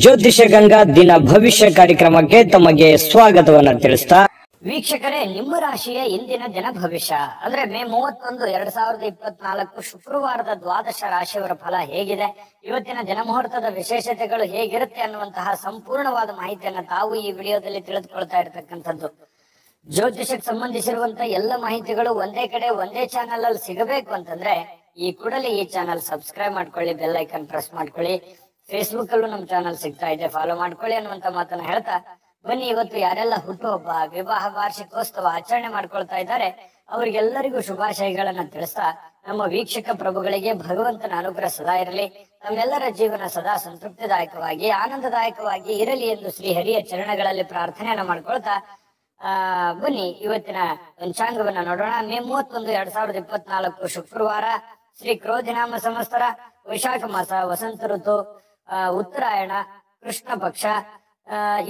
ಜ್ಯೋತಿಷ ಗಂಗಾ ದಿನ ಭವಿಷ್ಯ ಕಾರ್ಯಕ್ರಮಕ್ಕೆ ತಮಗೆ ಸ್ವಾಗತವನ್ನ ತಿಳಿಸ್ತಾ ವೀಕ್ಷಕರೇ, ನಿಮ್ಮ ರಾಶಿಯ ಇಂದಿನ ದಿನ ಭವಿಷ್ಯ ಅಂದ್ರೆ ಮೇ 31, 2024 ಶುಕ್ರವಾರದ ದ್ವಾದಶ ರಾಶಿಯವರ ಫಲ ಹೇಗಿದೆ, ಇವತ್ತಿನ ದಿನ ಮುಹೂರ್ತದ ವಿಶೇಷತೆಗಳು ಹೇಗಿರುತ್ತೆ ಅನ್ನುವಂತಹ ಸಂಪೂರ್ಣವಾದ ಮಾಹಿತಿಯನ್ನ ತಾವು ಈ ವಿಡಿಯೋದಲ್ಲಿ ತಿಳಿದುಕೊಳ್ತಾ ಇರತಕ್ಕಂಥದ್ದು. ಜ್ಯೋತಿಷಕ್ಕೆ ಸಂಬಂಧಿಸಿರುವಂತಹ ಎಲ್ಲ ಮಾಹಿತಿಗಳು ಒಂದೇ ಕಡೆ ಒಂದೇ ಚಾನೆಲ್ ಅಲ್ಲಿ ಸಿಗಬೇಕು ಅಂತಂದ್ರೆ ಈ ಕೂಡಲೇ ಈ ಚಾನೆಲ್ ಸಬ್ಸ್ಕ್ರೈಬ್ ಮಾಡ್ಕೊಳ್ಳಿ, ಬೆಲ್ ಐಕನ್ ಪ್ರೆಸ್ ಮಾಡ್ಕೊಳ್ಳಿ. ಫೇಸ್ಬುಕ್ ಅಲ್ಲೂ ನಮ್ಮ ಚಾನೆಲ್ ಸಿಗ್ತಾ ಇದೆ, ಫಾಲೋ ಮಾಡ್ಕೊಳ್ಳಿ ಅನ್ನುವಂತ ಮಾತನ್ನ ಹೇಳ್ತಾ ಬನ್ನಿ, ಇವತ್ತು ಯಾರೆಲ್ಲ ಹುಟ್ಟುಹಬ್ಬ, ವಿವಾಹ, ವಾರ್ಷಿಕೋತ್ಸವ ಆಚರಣೆ ಮಾಡ್ಕೊಳ್ತಾ ಇದ್ದಾರೆ ಅವರಿಗೆಲ್ಲರಿಗೂ ಶುಭಾಶಯಗಳನ್ನ ತಿಳಿಸ್ತಾ ನಮ್ಮ ವೀಕ್ಷಕ ಪ್ರಭುಗಳಿಗೆ ಭಗವಂತನ ಅನುಗ್ರಹ ಸದಾ ಇರಲಿ, ನಮ್ಮೆಲ್ಲರ ಜೀವನ ಸದಾ ಸಂತೃಪ್ತಿದಾಯಕವಾಗಿ ಆನಂದದಾಯಕವಾಗಿ ಇರಲಿ ಎಂದು ಶ್ರೀಹರಿಯ ಚರಣಗಳಲ್ಲಿ ಪ್ರಾರ್ಥನೆಯನ್ನ ಮಾಡ್ಕೊಳ್ತಾ ಬನ್ನಿ ಇವತ್ತಿನ ಪಂಚಾಂಗವನ್ನ ನೋಡೋಣ. ಮೇ 31, 2024 ಶುಕ್ರವಾರ, ಶ್ರೀ ಕ್ರೋಧಿನಾಮ ಸಂವತ್ಸರ, ವೈಶಾಖ ಮಾಸ, ವಸಂತ ಋತು, ಉತ್ತರಾಯಣ, ಕೃಷ್ಣ ಪಕ್ಷ.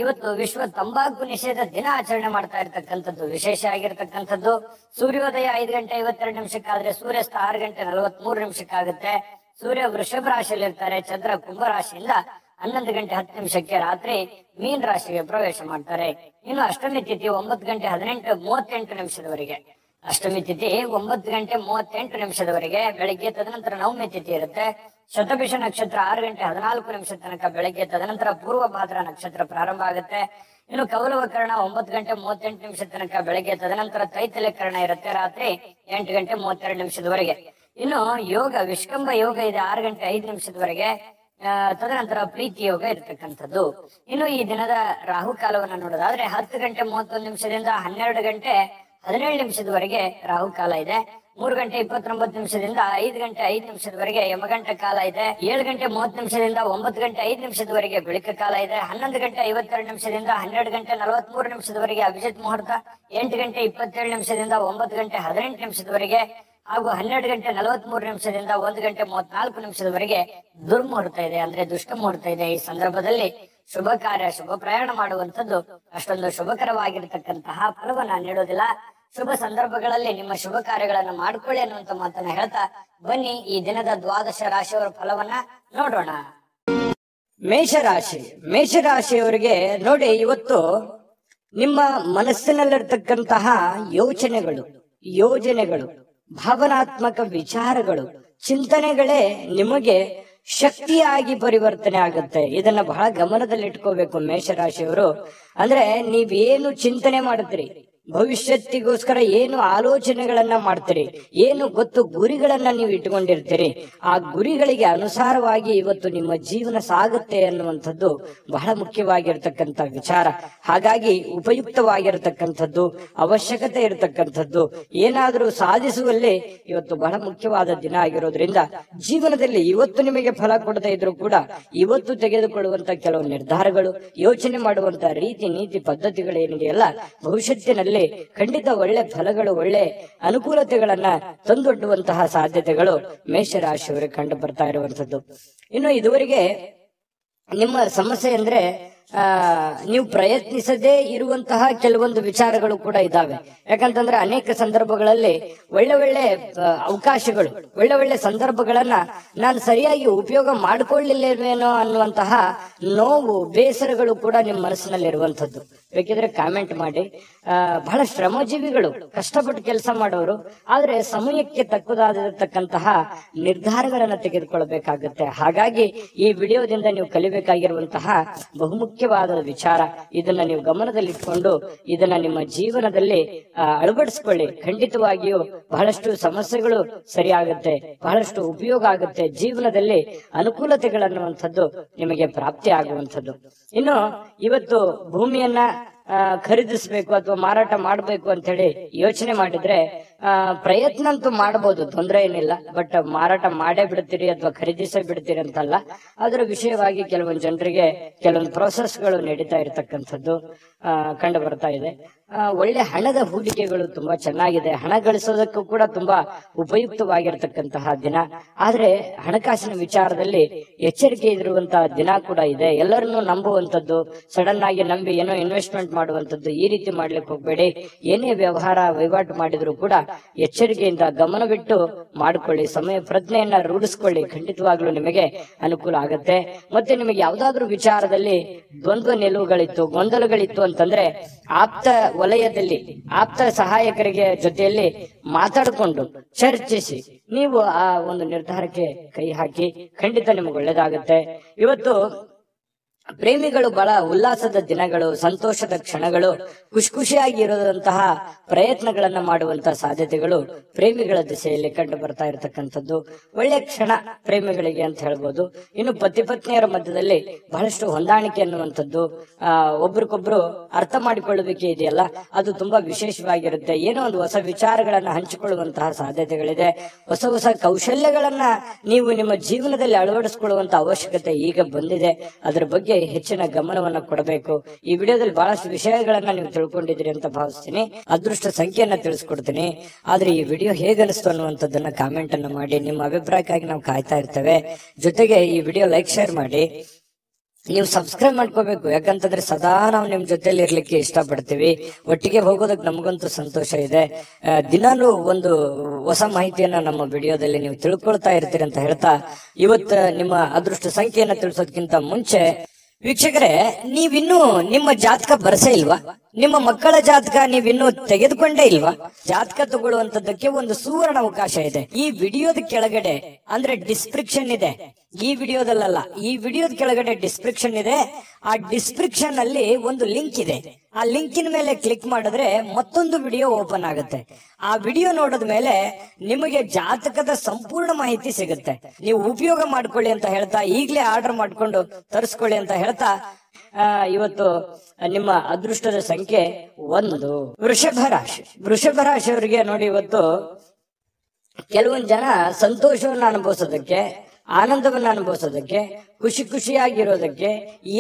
ಇವತ್ತು ವಿಶ್ವ ತಂಬಾಕು ನಿಷೇಧ ದಿನ ಆಚರಣೆ ಮಾಡ್ತಾ ಇರ್ತಕ್ಕಂಥದ್ದು ವಿಶೇಷ ಆಗಿರ್ತಕ್ಕಂಥದ್ದು. ಸೂರ್ಯೋದಯ 5:52 ಆದ್ರೆ ಸೂರ್ಯಾಸ್ತ 6:43 ಸೂರ್ಯ ವೃಷಭ ರಾಶಿಯಲ್ಲಿ ಇರ್ತಾರೆ, ಚಂದ್ರ ಕುಂಭ ರಾಶಿಯಿಂದ 11:10 ರಾತ್ರಿ ಮೀನ್ ರಾಶಿಗೆ ಪ್ರವೇಶ ಮಾಡ್ತಾರೆ. ಇನ್ನು ಅಷ್ಟಮಿ ತಿಥಿ 9:18 ಅಷ್ಟಮಿ ತಿಥಿ 9:38 ಬೆಳಿಗ್ಗೆ. ತದನಂತರ ನವಮಿ ತಿಥಿ ಇರುತ್ತೆ. ಶತಭಿಷ ನಕ್ಷತ್ರ 6:14 ತನಕ ಬೆಳಗ್ಗೆ. ತದನಂತರ ಪೂರ್ವ ಭಾದ್ರ ನಕ್ಷತ್ರ ಪ್ರಾರಂಭ ಆಗುತ್ತೆ. ಇನ್ನು ಕೌಲವ ಕರ್ಣ 9:38 ತನಕ ಬೆಳಗ್ಗೆ. ತದನಂತರ ತೈತಲೆ ಕರ್ಣ ಇರುತ್ತೆ ರಾತ್ರಿ 8:32 ಇನ್ನು ಯೋಗ ವಿಷ್ಕಂಭ ಯೋಗ ಇದೆ 6:05 ತದನಂತರ ಪ್ರೀತಿ ಯೋಗ ಇರತಕ್ಕಂಥದ್ದು. ಇನ್ನು ಈ ದಿನದ ರಾಹುಕಾಲವನ್ನ ನೋಡೋದಾದ್ರೆ 10:31 12:17 ರಾಹುಕಾಲ ಇದೆ. 3:29 5:05 ಯಮಗಂಟ ಕಾಲ ಇದೆ. 7:30 9:05 ಬೆಳಕ ಕಾಲ ಇದೆ. 11:52 12:43 ಅಭಿಜಿತ್ ಮುಹೂರ್ತ. 8:27 9:18 ಹಾಗೂ 12:43 1:34 ದುರ್ಮುಹೂರ್ತ ಇದೆ, ಅಂದ್ರೆ ದುಷ್ಟ ಮುಹೂರ್ತ ಇದೆ. ಈ ಸಂದರ್ಭದಲ್ಲಿ ಶುಭ ಕಾರ್ಯ, ಶುಭ ಪ್ರಯಾಣ ಮಾಡುವಂತದ್ದು ಅಷ್ಟೊಂದು ಶುಭಕರವಾಗಿರ್ತಕ್ಕಂತಹ ಫಲವನ್ನ ನೀಡೋದಿಲ್ಲ. ಶುಭ ಸಂದರ್ಭಗಳಲ್ಲಿ ನಿಮ್ಮ ಶುಭ ಕಾರ್ಯಗಳನ್ನ ಮಾಡ್ಕೊಳ್ಳಿ ಅನ್ನುವಂತ ಮಾತನ್ನ ಹೇಳ್ತಾ ಬನ್ನಿ ಈ ದಿನದ ದ್ವಾದಶ ರಾಶಿಯವರ ಫಲವನ್ನ ನೋಡೋಣ. ಮೇಷರಾಶಿಯವರಿಗೆ ನೋಡಿ, ಇವತ್ತು ನಿಮ್ಮ ಮನಸ್ಸಿನಲ್ಲಿರ್ತಕ್ಕಂತಹ ಯೋಜನೆಗಳು, ಭಾವನಾತ್ಮಕ ವಿಚಾರಗಳು, ಚಿಂತನೆಗಳೇ ನಿಮಗೆ ಶಕ್ತಿಯಾಗಿ ಪರಿವರ್ತನೆ ಆಗುತ್ತೆ. ಇದನ್ನ ಬಹಳ ಗಮನದಲ್ಲಿಟ್ಕೋಬೇಕು ಮೇಷರಾಶಿಯವರು. ಅಂದ್ರೆ ನೀವೇನು ಚಿಂತನೆ ಮಾಡುತ್ತೀರಿ, ಭವಿಷ್ಯತ್ತಿಗೋಸ್ಕರ ಏನು ಆಲೋಚನೆಗಳನ್ನ ಮಾಡ್ತೀರಿ, ಏನು ಗೊತ್ತು ಗುರಿಗಳನ್ನ ನೀವು ಇಟ್ಕೊಂಡಿರ್ತೀರಿ, ಆ ಗುರಿಗಳಿಗೆ ಅನುಸಾರವಾಗಿ ಇವತ್ತು ನಿಮ್ಮ ಜೀವನ ಸಾಗುತ್ತೆ ಅನ್ನುವಂಥದ್ದು ಬಹಳ ಮುಖ್ಯವಾಗಿರ್ತಕ್ಕಂಥ ವಿಚಾರ. ಹಾಗಾಗಿ ಉಪಯುಕ್ತವಾಗಿರತಕ್ಕಂಥದ್ದು, ಅವಶ್ಯಕತೆ ಇರತಕ್ಕಂಥದ್ದು, ಏನಾದರೂ ಸಾಧಿಸುವಲ್ಲಿ ಇವತ್ತು ಬಹಳ ಮುಖ್ಯವಾದ ದಿನ ಆಗಿರೋದ್ರಿಂದ ಜೀವನದಲ್ಲಿ ಇವತ್ತು ನಿಮಗೆ ಫಲ ಕೊಡದೇ ಇದ್ರು ಕೂಡ ಇವತ್ತು ತೆಗೆದುಕೊಳ್ಳುವಂತ ಕೆಲವು ನಿರ್ಧಾರಗಳು, ಯೋಚನೆ ಮಾಡುವಂತ ರೀತಿ ನೀತಿ ಪದ್ಧತಿಗಳೇನಿದೆಯಲ್ಲ, ಭವಿಷ್ಯತ್ತಿನಲ್ಲಿ ಖಂಡಿತ ಒಳ್ಳೆ ಫಲಗಳು, ಒಳ್ಳೆ ಅನುಕೂಲತೆಗಳನ್ನ ತಂದೊಡ್ಡುವಂತಹ ಸಾಧ್ಯತೆಗಳು ಮೇಷರಾಶಿಯವರಿಗೆ ಕಂಡು ಬರ್ತಾ ಇರುವಂತದ್ದು. ಇನ್ನು ಇದುವರೆಗೆ ನಿಮ್ಮ ಸಮಸ್ಯೆ ಅಂದ್ರೆ ನೀವು ಪ್ರಯತ್ನಿಸದೇ ಇರುವಂತಹ ಕೆಲವೊಂದು ವಿಚಾರಗಳು ಕೂಡ ಇದಾವೆ. ಯಾಕಂತಂದ್ರೆ ಅನೇಕ ಸಂದರ್ಭಗಳಲ್ಲಿ ಒಳ್ಳೆ ಅವಕಾಶಗಳು, ಒಳ್ಳೆ ಸಂದರ್ಭಗಳನ್ನ ನಾನು ಸರಿಯಾಗಿ ಉಪಯೋಗ ಮಾಡಿಕೊಳ್ಳಿಲ್ಲವೇನೋ ಅನ್ನುವಂತಹ ನೋವು, ಬೇಸರಗಳು ಕೂಡ ನಿಮ್ಮ ಮನಸ್ಸಿನಲ್ಲಿ ಇರುವಂತದ್ದು. ಬೇಕಿದ್ರೆ ಕಾಮೆಂಟ್ ಮಾಡಿ. ಬಹಳ ಶ್ರಮಜೀವಿಗಳು, ಕಷ್ಟಪಟ್ಟು ಕೆಲಸ ಮಾಡೋರು, ಆದ್ರೆ ಸಮಯಕ್ಕೆ ತಕ್ಕದಾಗಿರತಕ್ಕಂತಹ ನಿರ್ಧಾರಗಳನ್ನ ತೆಗೆದುಕೊಳ್ಬೇಕಾಗುತ್ತೆ. ಹಾಗಾಗಿ ಈ ವಿಡಿಯೋದಿಂದ ನೀವು ಕಲಿಬೇಕಾಗಿರುವಂತಹ ಬಹುಮುಖ್ಯವಾದ ವಿಚಾರ, ಇದನ್ನ ನೀವು ಗಮನದಲ್ಲಿಟ್ಕೊಂಡು ಇದನ್ನ ನಿಮ್ಮ ಜೀವನದಲ್ಲಿ ಅಳವಡಿಸ್ಕೊಳ್ಳಿ. ಖಂಡಿತವಾಗಿಯೂ ಬಹಳಷ್ಟು ಸಮಸ್ಯೆಗಳು ಸರಿಯಾಗುತ್ತೆ, ಬಹಳಷ್ಟು ಉಪಯೋಗ ಆಗುತ್ತೆ, ಜೀವನದಲ್ಲಿ ಅನುಕೂಲತೆಗಳನ್ನುವಂಥದ್ದು ನಿಮಗೆ ಪ್ರಾಪ್ತಿ ಆಗುವಂಥದ್ದು. ಇನ್ನು ಇವತ್ತು ಭೂಮಿಯನ್ನ ಖರೀದಿಸಬೇಕು ಅಥವಾ ಮಾರಾಟ ಮಾಡಬೇಕು ಅಂತ ಹೇಳಿ ಯೋಚನೆ ಮಾಡಿದ್ರೆ ಪ್ರಯತ್ನ ಅಂತೂ ಮಾಡಬಹುದು, ತೊಂದರೆ ಏನಿಲ್ಲ. ಬಟ್ ಮಾರಾಟ ಮಾಡೇ ಬಿಡ್ತೀರಿ ಅಥವಾ ಖರೀದಿಸೇ ಬಿಡ್ತೀರಿ ಅಂತಲ್ಲ, ಅದರ ವಿಷಯವಾಗಿ ಕೆಲವೊಂದು ಜನರಿಗೆ ಕೆಲವೊಂದು ಪ್ರೋಸೆಸ್ಗಳು ನಡೀತಾ ಇರತಕ್ಕಂಥದ್ದು ಕಂಡು ಬರ್ತಾ ಇದೆ. ಒಳ್ಳೆ ಹಣದ ಹೂಡಿಕೆಗಳು ತುಂಬಾ ಚೆನ್ನಾಗಿದೆ. ಹಣ ಗಳಿಸೋದಕ್ಕೂ ಕೂಡ ತುಂಬಾ ಉಪಯುಕ್ತವಾಗಿರ್ತಕ್ಕಂತಹ ದಿನ. ಆದ್ರೆ ಹಣಕಾಸಿನ ವಿಚಾರದಲ್ಲಿ ಎಚ್ಚರಿಕೆ ಇರುವಂತಹ ದಿನ ಕೂಡ ಇದೆ. ಎಲ್ಲರನ್ನೂ ನಂಬುವಂಥದ್ದು, ಸಡನ್ ಆಗಿ ನಂಬಿ ಏನೋ ಇನ್ವೆಸ್ಟ್ಮೆಂಟ್ ಮಾಡುವಂಥದ್ದು, ಈ ರೀತಿ ಮಾಡ್ಲಿಕ್ಕೆ ಹೋಗ್ಬೇಡಿ. ಏನೇ ವಹಿವಾಟು ಮಾಡಿದ್ರು ಕೂಡ ಎಚ್ಚರಿಕೆಯಿಂದ ಗಮನವಿಟ್ಟು ಮಾಡಿಕೊಳ್ಳಿ. ಸಮಯ ಪ್ರಜ್ಞೆಯನ್ನ ರೂಢಿಸ್ಕೊಳ್ಳಿ. ಖಂಡಿತವಾಗ್ಲೂ ನಿಮಗೆ ಅನುಕೂಲ ಆಗುತ್ತೆ. ಮತ್ತೆ ನಿಮಗೆ ಯಾವ್ದಾದ್ರು ವಿಚಾರದಲ್ಲಿ ದ್ವಂದ್ವ ನಿಲುವುಗಳಿತ್ತು, ಗೊಂದಲಗಳಿತ್ತು ಅಂತಂದ್ರೆ ಆಪ್ತ ವಲಯದಲ್ಲಿ ಆಪ್ತ ಸಹಾಯಕರಿಗೆ ಜೊತೆಯಲ್ಲಿ ಮಾತಾಡಿಕೊಂಡು ಚರ್ಚಿಸಿ ನೀವು ಆ ಒಂದು ನಿರ್ಧಾರಕ್ಕೆ ಕೈ ಹಾಕಿ. ಖಂಡಿತ ನಿಮಗೆ ಒಳ್ಳೇದಾಗುತ್ತೆ. ಇವತ್ತು ಪ್ರೇಮಿಗಳು ಬಹಳ ಉಲ್ಲಾಸದ ದಿನಗಳು, ಸಂತೋಷದ ಕ್ಷಣಗಳು, ಖುಷಿಯಾಗಿ ಇರುವಂತಹ ಪ್ರಯತ್ನಗಳನ್ನ ಮಾಡುವಂತಹ ಸಾಧ್ಯತೆಗಳು ಪ್ರೇಮಿಗಳ ದಿಸೆಯಲ್ಲಿ ಕಂಡು ಬರ್ತಾ ಇರತಕ್ಕಂಥದ್ದು ಒಳ್ಳೆ ಕ್ಷಣ ಪ್ರೇಮಿಗಳಿಗೆ ಅಂತ ಹೇಳ್ಬೋದು. ಇನ್ನು ಪತಿ ಪತ್ನಿಯರ ಮಧ್ಯದಲ್ಲಿ ಬಹಳಷ್ಟು ಹೊಂದಾಣಿಕೆ ಅನ್ನುವಂಥದ್ದು, ಒಬ್ರಿಗೊಬ್ರು ಅರ್ಥ ಮಾಡಿಕೊಳ್ಳುವಿಕೆ ಇದೆಯಲ್ಲ, ಅದು ತುಂಬಾ ವಿಶೇಷವಾಗಿರುತ್ತೆ. ಏನೋ ಒಂದು ಹೊಸ ವಿಚಾರಗಳನ್ನ ಹಂಚಿಕೊಳ್ಳುವಂತಹ ಸಾಧ್ಯತೆಗಳಿದೆ. ಹೊಸ ಹೊಸ ಕೌಶಲ್ಯಗಳನ್ನ ನೀವು ನಿಮ್ಮ ಜೀವನದಲ್ಲಿ ಅಳವಡಿಸಿಕೊಳ್ಳುವಂತ ಅವಶ್ಯಕತೆ ಈಗ ಬಂದಿದೆ. ಅದರ ಬಗ್ಗೆ ಹೆಚ್ಚಿನ ಗಮನವನ್ನ ಕೊಡಬೇಕು. ಈ ವಿಡಿಯೋದಲ್ಲಿ ಬಹಳಷ್ಟು ವಿಷಯಗಳನ್ನ ನೀವು ತಿಳ್ಕೊಂಡಿದ್ದೀರಿ ಅಂತ ಭಾವಿಸ್ತೀನಿ. ಅದೃಷ್ಟ ಸಂಖ್ಯೆಯನ್ನ ತಿಳಿಸ್ಕೊಡ್ತೀನಿ. ಆದ್ರೆ ಈ ವಿಡಿಯೋ ಹೇಗನಿಸ್ತು ಅನ್ನುವಂಥದ್ದನ್ನ ಕಾಮೆಂಟ್ ಅನ್ನ ಮಾಡಿ. ನಿಮ್ಮ ಅಭಿಪ್ರಾಯಕ್ಕಾಗಿ ನಾವು ಕಾಯ್ತಾ ಇರ್ತೇವೆ. ಜೊತೆಗೆ ಈ ವಿಡಿಯೋ ಲೈಕ್, ಶೇರ್ ಮಾಡಿ. ನೀವು ಸಬ್ಸ್ಕ್ರೈಬ್ ಮಾಡ್ಕೋಬೇಕು. ಯಾಕಂತಂದ್ರೆ ಸದಾ ನಾವು ನಿಮ್ ಜೊತೆಲಿ ಇರ್ಲಿಕ್ಕೆ ಇಷ್ಟಪಡ್ತೀವಿ. ಒಟ್ಟಿಗೆ ಹೋಗೋದಕ್ಕೆ ನಮಗಂತೂ ಸಂತೋಷ ಇದೆ. ದಿನಾಲೂ ಒಂದು ಹೊಸ ಮಾಹಿತಿಯನ್ನ ನಮ್ಮ ವಿಡಿಯೋದಲ್ಲಿ ನೀವು ತಿಳ್ಕೊಳ್ತಾ ಇರ್ತೀರಿ ಅಂತ ಹೇಳ್ತಾ, ಇವತ್ತು ನಿಮ್ಮ ಅದೃಷ್ಟ ಸಂಖ್ಯೆಯನ್ನ ತಿಳಿಸೋದಕ್ಕಿಂತ ಮುಂಚೆ ವೀಕ್ಷಕರೇ, ನೀವಿನ್ನೂ ನಿಮ್ಮ ಜಾತಕ ಬರಸೇ ಇಲ್ವಾ? ನಿಮ್ಮ ಮಕ್ಕಳ ಜಾತಕ ನೀವಿನ್ನೂ ತೆಗೆದುಕೊಂಡೇ ಇಲ್ವಾ? ಜಾತಕ ತಗೊಳ್ಳುವಂತದ್ದಕ್ಕೆ ಒಂದು ಸುವರ್ಣ ಅವಕಾಶ ಇದೆ. ಈ ವಿಡಿಯೋದ ಕೆಳಗಡೆ ಅಂದ್ರೆ ಡಿಸ್ಕ್ರಿಪ್ಷನ್ ಇದೆ. ಈ ವಿಡಿಯೋದಲ್ಲ, ಈ ವಿಡಿಯೋದ ಕೆಳಗಡೆ ಡಿಸ್ಕ್ರಿಪ್ಷನ್ ಇದೆ. ಆ ಡಿಸ್ಕ್ರಿಪ್ಷನ್ ಅಲ್ಲಿ ಒಂದು ಲಿಂಕ್ ಇದೆ. ಆ ಲಿಂಕಿನ ಮೇಲೆ ಕ್ಲಿಕ್ ಮಾಡಿದ್ರೆ ಮತ್ತೊಂದು ವಿಡಿಯೋ ಓಪನ್ ಆಗುತ್ತೆ. ಆ ವಿಡಿಯೋ ನೋಡಿದ ಮೇಲೆ ನಿಮಗೆ ಜಾತಕದ ಸಂಪೂರ್ಣ ಮಾಹಿತಿ ಸಿಗುತ್ತೆ. ನೀವು ಉಪಯೋಗ ಮಾಡ್ಕೊಳ್ಳಿ ಅಂತ ಹೇಳ್ತಾ, ಈಗಲೇ ಆರ್ಡರ್ ಮಾಡ್ಕೊಂಡು ತರಿಸ್ಕೊಳ್ಳಿ ಅಂತ ಹೇಳ್ತಾ, ಇವತ್ತು ನಿಮ್ಮ ಅದೃಷ್ಟದ ಸಂಖ್ಯೆ 1 ವೃಷಭ ರಾಶಿ. ವೃಷಭ ರಾಶಿಯವರಿಗೆ ನೋಡಿ, ಇವತ್ತು ಕೆಲವೊಂದು ಜನ ಸಂತೋಷವನ್ನ ಅನುಭವಿಸೋದಕ್ಕೆ, ಆನಂದವನ್ನ ಅನುಭವಿಸೋದಕ್ಕೆ, ಖುಷಿಯಾಗಿರೋದಕ್ಕೆ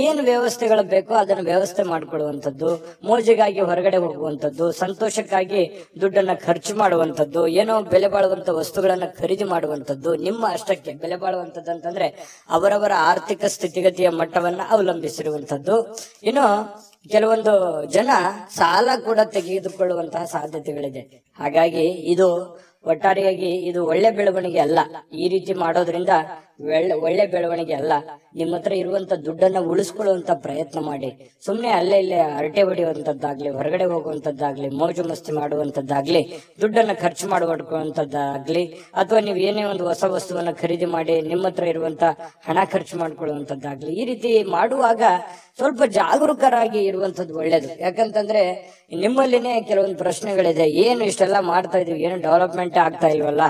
ಏನು ವ್ಯವಸ್ಥೆಗಳು ಬೇಕೋ ಅದನ್ನ ವ್ಯವಸ್ಥೆ ಮಾಡ್ಕೊಳ್ಳುವಂಥದ್ದು, ಮೋಜಿಗಾಗಿ ಹೊರಗಡೆ ಹೋಗುವಂಥದ್ದು, ಸಂತೋಷಕ್ಕಾಗಿ ದುಡ್ಡನ್ನ ಖರ್ಚು ಮಾಡುವಂಥದ್ದು, ಏನೋ ಬೆಲೆ ಬಾಳುವಂತ ವಸ್ತುಗಳನ್ನ ಖರೀದಿ ಮಾಡುವಂಥದ್ದು, ನಿಮ್ಮ ಅಷ್ಟಕ್ಕೆ ಬೆಲೆ ಬಾಳುವಂಥದ್ದು ಅಂತಂದ್ರೆ ಅವರವರ ಆರ್ಥಿಕ ಸ್ಥಿತಿಗತಿಯ ಮಟ್ಟವನ್ನ ಅವಲಂಬಿಸಿರುವಂಥದ್ದು. ಇನ್ನು ಕೆಲವೊಂದು ಜನ ಸಾಲ ಕೂಡ ತೆಗೆದುಕೊಳ್ಳುವಂತಹ ಸಾಧ್ಯತೆಗಳಿದೆ. ಹಾಗಾಗಿ ಇದು ಒಟ್ಟಾರೆಯಾಗಿ ಇದು ಒಳ್ಳೆ ಬೆಳವಣಿಗೆ ಅಲ್ಲ. ಈ ರೀತಿ ಮಾಡೋದ್ರಿಂದ ಒಳ್ಳೆ ಬೆಳವಣಿಗೆ ಅಲ್ಲ. ನಿಮ್ಮ ಹತ್ರ ಇರುವಂತ ದುಡ್ಡನ್ನ ಉಳಿಸ್ಕೊಳ್ಳುವಂತ ಪ್ರಯತ್ನ ಮಾಡಿ. ಸುಮ್ನೆ ಅಲ್ಲೇ ಇಲ್ಲೇ ಹರಟೆ ಹೊಡೆಯುವಂತದ್ದಾಗ್ಲಿ, ಹೊರಗಡೆ ಹೋಗುವಂತದ್ದಾಗ್ಲಿ, ಮೋಜು ಮಸ್ತಿ ಮಾಡುವಂತದ್ದಾಗ್ಲಿ, ದುಡ್ಡನ್ನ ಖರ್ಚು ಮಾಡುವಂತದ್ದಾಗ್ಲಿ, ಅಥವಾ ನೀವು ಏನೇ ಒಂದು ಹೊಸ ವಸ್ತುವನ್ನ ಖರೀದಿ ಮಾಡಿ ನಿಮ್ಮ ಹತ್ರ ಇರುವಂತ ಹಣ ಖರ್ಚು ಮಾಡ್ಕೊಳ್ಳುವಂತದ್ದಾಗ್ಲಿ, ಈ ರೀತಿ ಮಾಡುವಾಗ ಸ್ವಲ್ಪ ಜಾಗರೂಕರಾಗಿ ಇರುವಂತದ್ದು ಒಳ್ಳೇದು. ಯಾಕಂತಂದ್ರೆ ನಿಮ್ಮಲ್ಲಿನೇ ಕೆಲವೊಂದು ಪ್ರಶ್ನೆಗಳಿದೆ. ಏನು ಇಷ್ಟೆಲ್ಲ ಮಾಡ್ತಾ ಇದೀವಿ, ಏನು ಡೆವಲಪ್ಮೆಂಟ್ ಆಗ್ತಾ ಇಲ್ವಲ್ಲ,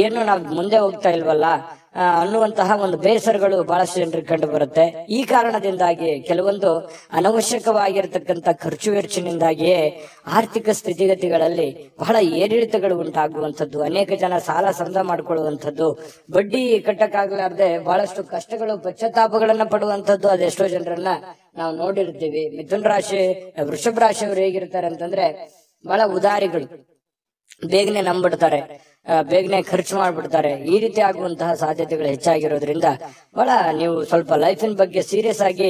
ಏನು ನಾವು ಮುಂದೆ ಹೋಗ್ತಾ ಇಲ್ವಲ್ಲ ಅನ್ನುವಂತಹ ಒಂದು ಬೇಸರಗಳು ಬಹಳಷ್ಟು ಜನರಿಗೆ ಕಂಡು ಬರುತ್ತೆ. ಈ ಕಾರಣದಿಂದಾಗಿ ಕೆಲವೊಂದು ಅನವಶ್ಯಕವಾಗಿರತಕ್ಕಂತ ಖರ್ಚು ವೆಚ್ಚದಿಂದಾಗಿಯೇ ಆರ್ಥಿಕ ಸ್ಥಿತಿಗತಿಗಳಲ್ಲಿ ಬಹಳ ಏರಿಳಿತಗಳು ಉಂಟಾಗುವಂಥದ್ದು, ಅನೇಕ ಜನ ಸಾಲ ಸಂದ ಮಾಡಿಕೊಳ್ಳುವಂಥದ್ದು, ಬಡ್ಡಿ ಕಟ್ಟಕ್ಕಾಗಲಾರ್ದೆ ಬಹಳಷ್ಟು ಕಷ್ಟಗಳು, ಪಶ್ಚಾತ್ತಾಪಗಳನ್ನ ಪಡುವಂಥದ್ದು ಅದೆಷ್ಟೋ ಜನರನ್ನ ನಾವು ನೋಡಿರ್ತೀವಿ. ಮಿಥುನ ರಾಶಿ, ವೃಷಭ ರಾಶಿಯವರು ಹೇಗಿರ್ತಾರೆ ಅಂತಂದ್ರೆ ಬಹಳ ಉದಾರಿಗಳು, ಬೇಗನೆ ನಂಬಿಡ್ತಾರೆ, ಬೇಗನೆ ಖರ್ಚು ಮಾಡ್ಬಿಡ್ತಾರೆ. ಈ ರೀತಿ ಆಗುವಂತಹ ಸಾಧ್ಯತೆಗಳು ಹೆಚ್ಚಾಗಿರೋದ್ರಿಂದ ಬಹಳ ನೀವು ಸ್ವಲ್ಪ ಲೈಫಿನ ಬಗ್ಗೆ ಸೀರಿಯಸ್ ಆಗಿ